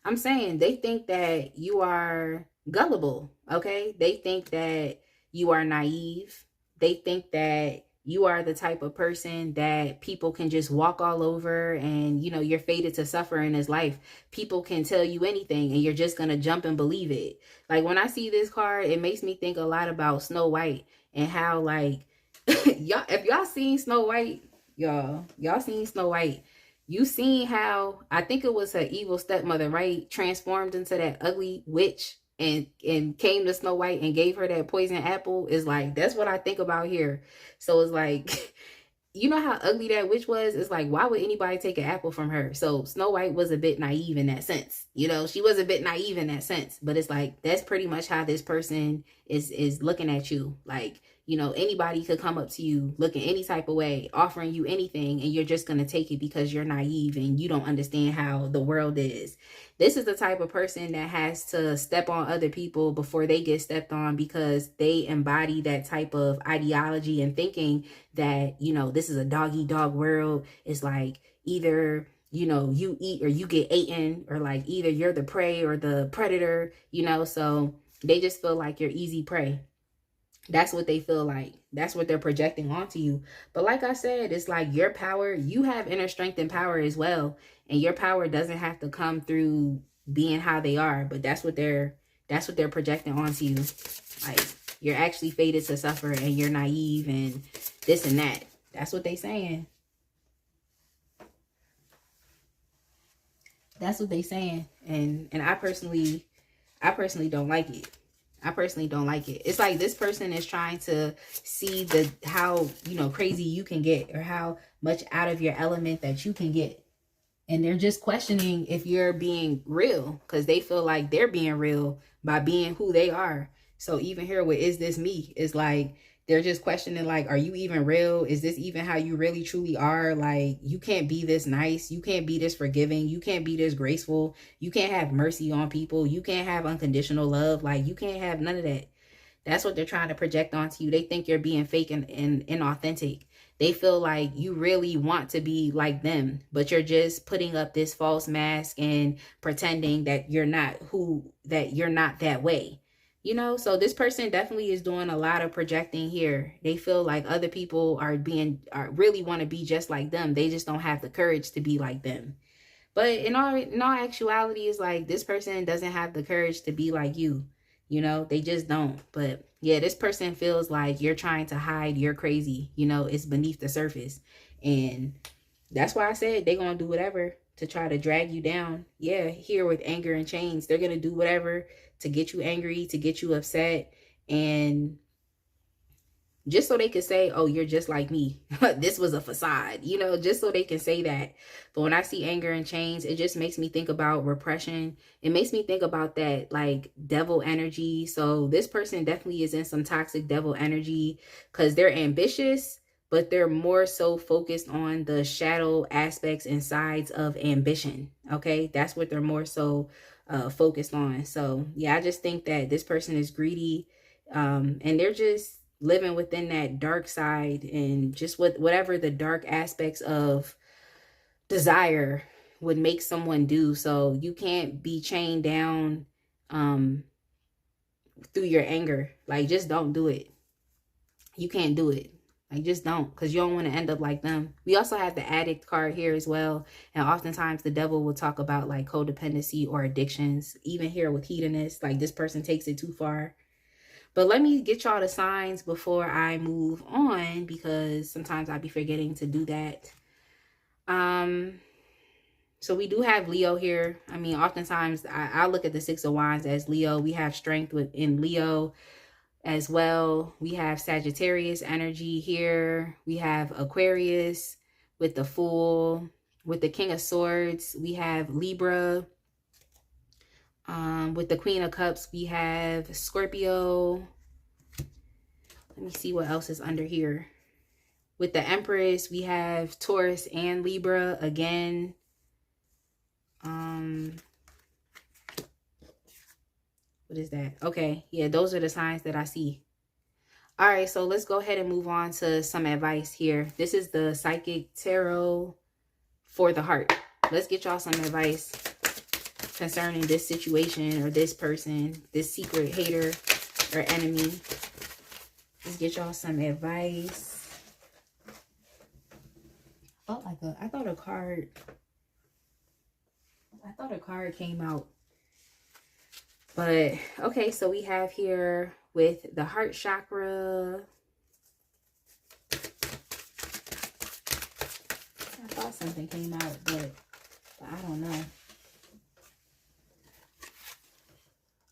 I'm saying they think that you are gullible, okay? They think that you are naive. They think that You are the type of person that people can just walk all over, and, you know, you're fated to suffer in this life. People can tell you anything and you're just going to jump and believe it. Like, when I see this card, it makes me think a lot about Snow White and how, like, y'all, if y'all seen Snow White, y'all seen Snow White, you seen how, I think it was her evil stepmother, right, transformed into that ugly witch and came to Snow White and gave her that poison apple. Is like, that's what I think about here. So it's like, you know how ugly that witch was? It's like, why would anybody take an apple from her? So Snow White was a bit naive in that sense. You know, she was a bit naive in that sense. But it's like, that's pretty much how this person is looking at you. Like, you know, anybody could come up to you looking any type of way, offering you anything, and you're just going to take it because you're naive and you don't understand how the world is. This is the type of person that has to step on other people before they get stepped on, because they embody that type of ideology and thinking that, you know, this is a dog eat dog world. It's like, either, you know, you eat or you get eaten, or like, either you're the prey or the predator, you know. So they just feel like you're easy prey. That's what they feel like. That's what they're projecting onto you. But like I said, it's like, your power, you have inner strength and power as well. And your power doesn't have to come through being how they are. But that's what they're projecting onto you. Like, you're actually fated to suffer and you're naive and this and that. That's what they saying. That's what they saying. And I personally don't like it. I personally don't like it. It's like, this person is trying to see how, you know, crazy you can get, or how much out of your element that you can get. And they're just questioning if you're being real, because they feel like they're being real by being who they are. So even here with Is This Me? It's like, they're just questioning, like, are you even real? Is this even how you really truly are? Like, you can't be this nice. You can't be this forgiving. You can't be this graceful. You can't have mercy on people. You can't have unconditional love. Like, you can't have none of that. That's what they're trying to project onto you. They think you're being fake and inauthentic. They feel like you really want to be like them, but you're just putting up this false mask and pretending that you're not that way. You know, so this person definitely is doing a lot of projecting here. They feel like other people are really want to be just like them. They just don't have the courage to be like them. But in all actuality, it's like, this person doesn't have the courage to be like you. You know, they just don't. But yeah, this person feels like you're trying to hide you're crazy. You know, it's beneath the surface. And that's why I said they're going to do whatever to try to drag you down. Yeah, here with anger and chains, they're going to do whatever to get you angry, to get you upset, and just so they can say, oh, you're just like me. This was a facade, you know, just so they can say that. But when I see anger and chains, it just makes me think about repression. It makes me think about that, like, devil energy. So this person definitely is in some toxic devil energy, because they're ambitious, but they're more so focused on the shadow aspects and sides of ambition. Okay, that's what they're more so focused on. So yeah, I just think that this person is greedy, and they're just living within that dark side, and just whatever the dark aspects of desire would make someone do. So you can't be chained down through your anger. Like, just don't do it. You can't do it. Like, just don't, because you don't want to end up like them. We also have the addict card here as well. And oftentimes the devil will talk about like codependency or addictions. Even here with hedonist, like, this person takes it too far. But let me get y'all the signs before I move on, because sometimes I'll be forgetting to do that. So we do have Leo here. I mean, oftentimes I look at the Six of Wands as Leo. We have strength within Leo as well. We have Sagittarius energy here. We have Aquarius with the Fool. With the King of Swords, we have Libra. With the Queen of Cups, we have Scorpio. Let me see what else is under here. With the Empress, we have Taurus and Libra again. What is that? Okay, yeah, those are the signs that I see. All right, so let's go ahead and move on to some advice here. This is the Psychic Tarot for the heart. Let's get y'all some advice concerning this situation or this person, this secret hater or enemy. Let's get y'all some advice. felt like I thought a card came out. But okay, so we have here with the heart chakra. I thought something came out, but I don't know.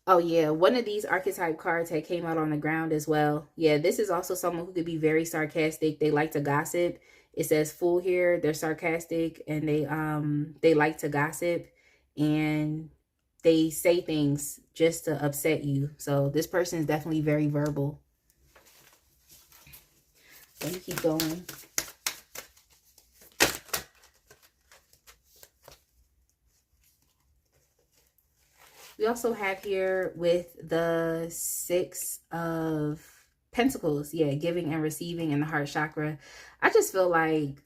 Oh yeah, one of these archetype cards had came out on the ground as well. Yeah, this is also someone who could be very sarcastic. They like to gossip. It says fool here. They're sarcastic and they like to gossip, and they say things just to upset you. So this person is definitely very verbal. Let me keep going. We also have here with the 6 of Pentacles. Yeah, giving and receiving in the heart chakra. I just feel like,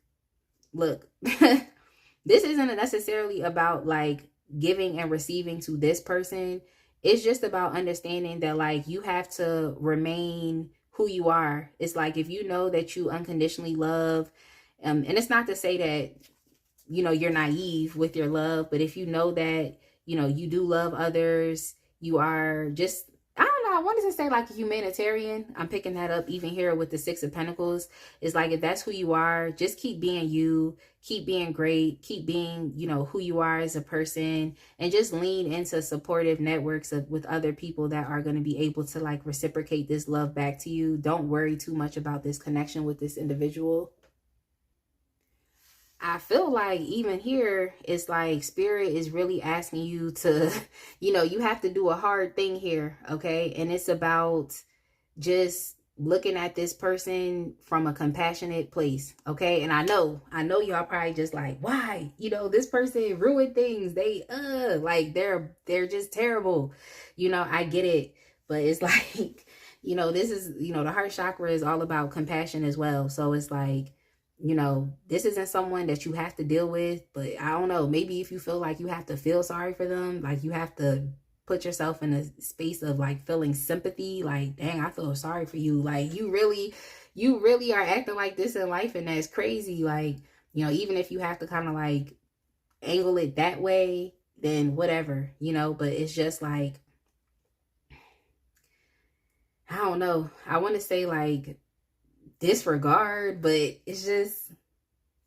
look, this isn't necessarily about like giving and receiving to this person. It's just about understanding that like you have to remain who you are. It's like if you know that you unconditionally love, and it's not to say that, you know, you're naive with your love, but if you know that, you know, you do love others, you are just, I don't know, I wanted to say like a humanitarian. I'm picking that up even here with the 6 of Pentacles. It's like, if that's who you are, just keep being you, keep being great, keep being, you know, who you are as a person, and just lean into supportive networks with other people that are going to be able to like reciprocate this love back to you. Don't worry too much about this connection with this individual. I feel like even here, it's like spirit is really asking you to, you know, you have to do a hard thing here, okay? And it's about just looking at this person from a compassionate place, okay? And I know y'all probably just like, why? You know, this person ruined things. They, like they're just terrible. You know, I get it. But it's like, you know, this is, you know, the heart chakra is all about compassion as well. So it's like, you know, this isn't someone that you have to deal with, but I don't know, maybe if you feel like you have to feel sorry for them, like you have to put yourself in a space of like feeling sympathy, like, dang, I feel sorry for you. Like you really are acting like this in life, and that's crazy. Like, you know, even if you have to kind of like angle it that way, then whatever, you know, but it's just like, I don't know. I want to say like disregard, but it's just,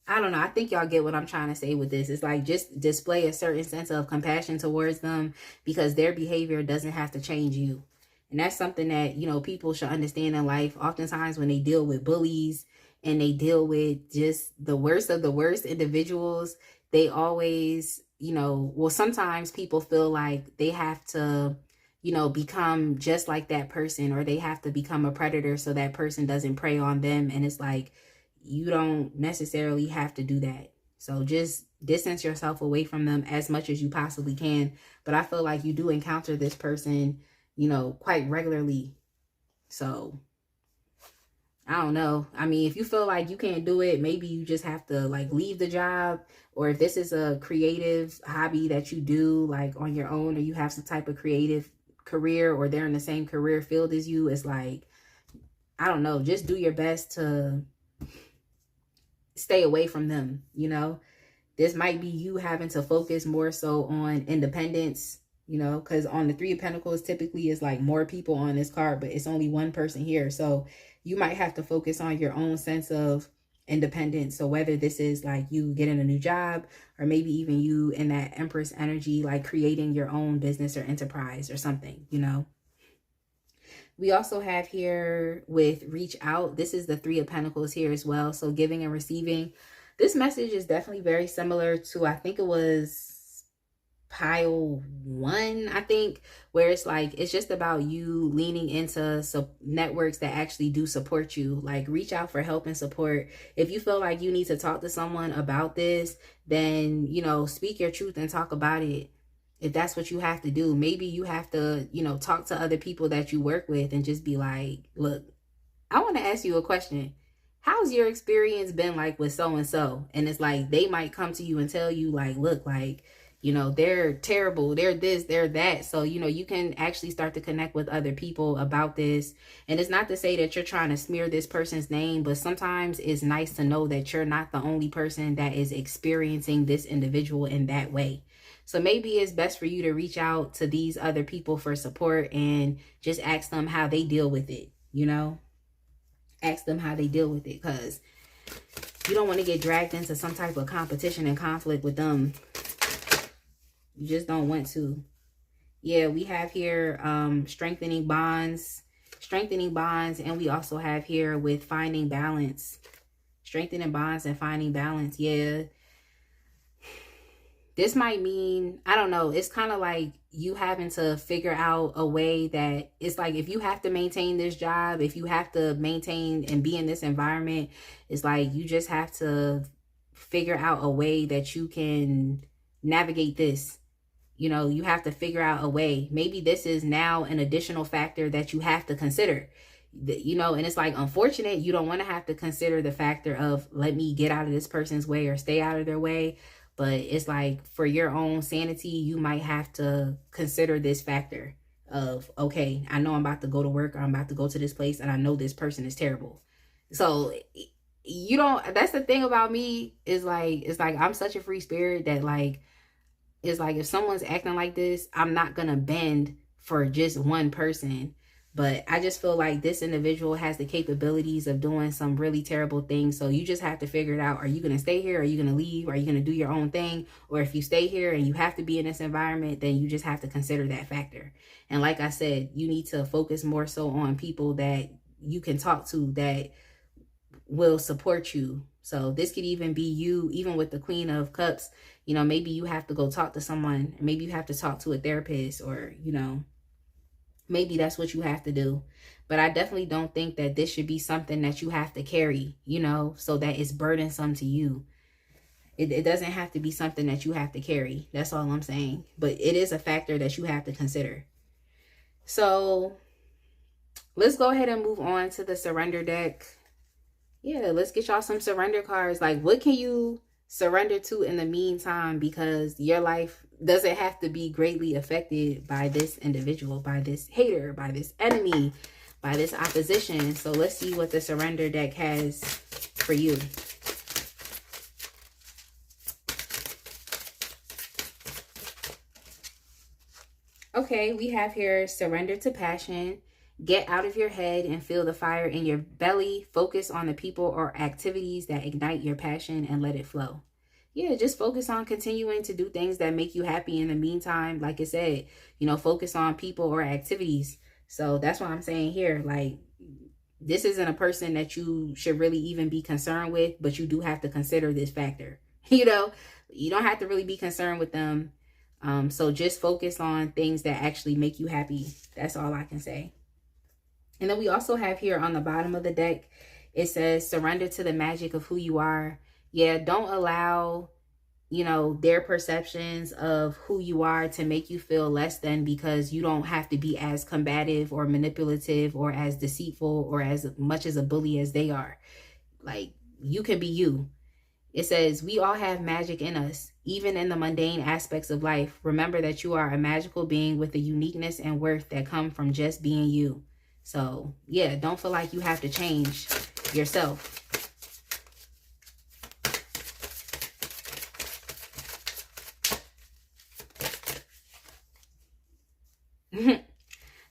I don't know. I think y'all get what I'm trying to say with this. It's like just display a certain sense of compassion towards them, because their behavior doesn't have to change you. And that's something that, you know, people should understand in life. Oftentimes when they deal with bullies and they deal with just the worst of the worst individuals, they always, you know, well, sometimes people feel like they have to, you know, become just like that person, or they have to become a predator so that person doesn't prey on them. And it's like, you don't necessarily have to do that. So just distance yourself away from them as much as you possibly can. But I feel like you do encounter this person, you know, quite regularly. So I don't know. I mean, if you feel like you can't do it, maybe you just have to like leave the job. Or if this is a creative hobby that you do like on your own, or you have some type of creative career, or they're in the same career field as you, it's like, I don't know, just do your best to stay away from them. You know, this might be you having to focus more so on independence, you know, because on the 3 of Pentacles, typically is like more people on this card, but it's only one person here. So you might have to focus on your own sense of independence. So whether this is like you getting a new job, or maybe even you in that Empress energy, like creating your own business or enterprise or something, you know. We also have here with reach out. This is the 3 of Pentacles here as well. So giving and receiving. This message is definitely very similar to, I think it was pile 1, I think, where it's like, it's just about you leaning into networks that actually do support you. Like reach out for help and support. If you feel like you need to talk to someone about this, then, you know, speak your truth and talk about it. If that's what you have to do, maybe you have to, you know, talk to other people that you work with and just be like, look, I want to ask you a question. How's your experience been like with so-and-so? And it's like, they might come to you and tell you like, look, like, You know, they're terrible, they're this, they're that. So, you know, you can actually start to connect with other people about this. And it's not to say that you're trying to smear this person's name, but sometimes it's nice to know that you're not the only person that is experiencing this individual in that way. So maybe it's best for you to reach out to these other people for support and just ask them how they deal with it, you know? Ask them how they deal with it, because you don't want to get dragged into some type of competition and conflict with them. You just don't want to. Yeah, we have here strengthening bonds, and we also have here with finding balance. Strengthening bonds and finding balance. Yeah. This might mean, I don't know, it's kind of like you having to figure out a way that it's like, if you have to maintain this job, if you have to maintain and be in this environment, it's like you just have to figure out a way that you can navigate this. You know, you have to figure out a way. Maybe this is now an additional factor that you have to consider. You know, and it's like, unfortunate, you don't want to have to consider the factor of, let me get out of this person's way or stay out of their way. But it's like, for your own sanity, you might have to consider this factor of, okay, I know I'm about to go to work, or I'm about to go to this place, and I know this person is terrible. So you don't, that's the thing about me, is like, it's like, I'm such a free spirit that like, it's like, if someone's acting like this, I'm not gonna bend for just one person. But I just feel like this individual has the capabilities of doing some really terrible things. So you just have to figure it out. Are you going to stay here? Are you going to leave? Are you going to do your own thing? Or if you stay here and you have to be in this environment, then you just have to consider that factor. And like I said, you need to focus more so on people that you can talk to that will support you. So this could even be you, even with the Queen of Cups. You know, maybe you have to go talk to someone. Maybe you have to talk to a therapist, or, you know, maybe that's what you have to do. But I definitely don't think that this should be something that you have to carry, you know, so that it's burdensome to you. It doesn't have to be something that you have to carry. That's all I'm saying. But it is a factor that you have to consider. So let's go ahead and move on to the surrender deck. Yeah, let's get y'all some surrender cards. Like, what can you surrender to in the meantime? Because your life doesn't have to be greatly affected by this individual, by this hater, by this enemy, by this opposition. So let's see what the surrender deck has for you. Okay, we have here surrender to passion. Get out of your head and feel the fire in your belly. Focus on the people or activities that ignite your passion and let it flow. Yeah, just focus on continuing to do things that make you happy in the meantime. Like I said, you know, focus on people or activities. So that's what I'm saying here. Like, this isn't a person that you should really even be concerned with, but you do have to consider this factor. You know, you don't have to really be concerned with them. So just focus on things that actually make you happy. That's all I can say. And then we also have here on the bottom of the deck, it says, surrender to the magic of who you are. Yeah, don't allow, you know, their perceptions of who you are to make you feel less than, because you don't have to be as combative or manipulative or as deceitful or as much as a bully as they are. Like, you can be you. It says, we all have magic in us, even in the mundane aspects of life. Remember that you are a magical being with a uniqueness and worth that come from just being you. So, yeah, don't feel like you have to change yourself.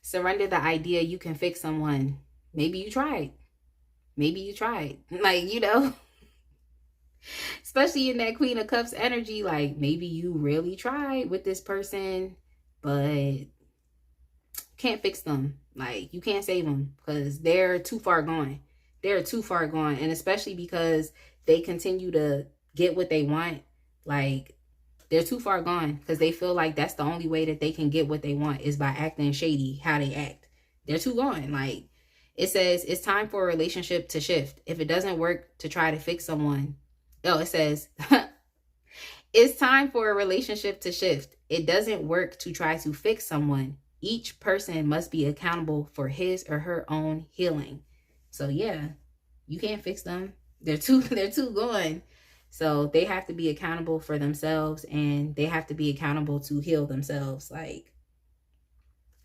Surrender the idea you can fix someone. Maybe you tried. Maybe you tried. Like, you know, especially in that Queen of Cups energy, like maybe you really tried with this person, but can't fix them. Like, you can't save them because they're too far gone. They're too far gone. And especially because they continue to get what they want. Like, they're too far gone because they feel like that's the only way that they can get what they want is by acting shady, how they act. They're too gone. Like, it says it's time for a relationship to shift. If it doesn't work to try to fix someone. Oh, it says it's time for a relationship to shift. It doesn't work to try to fix someone. Each person must be accountable for his or her own healing. So yeah, you can't fix them. They're too gone. So they have to be accountable for themselves, and they have to be accountable to heal themselves. Like,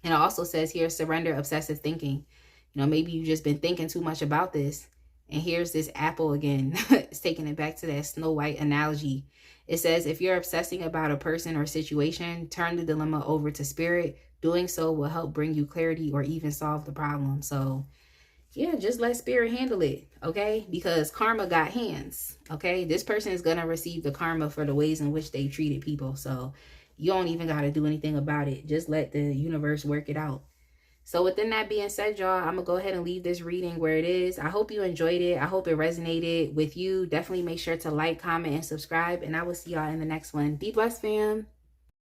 and it also says here, surrender obsessive thinking. You know, maybe you've just been thinking too much about this. And here's this apple again. It's taking it back to that Snow White analogy. It says, if you're obsessing about a person or situation, turn the dilemma over to spirit. Doing so will help bring you clarity or even solve the problem. So yeah, just let spirit handle it, okay? Because karma got hands, okay? This person is going to receive the karma for the ways in which they treated people. So you don't even got to do anything about it. Just let the universe work it out. So within that being said, y'all, I'm going to go ahead and leave this reading where it is. I hope you enjoyed it. I hope it resonated with you. Definitely make sure to like, comment, and subscribe. And I will see y'all in the next one. Be blessed, fam.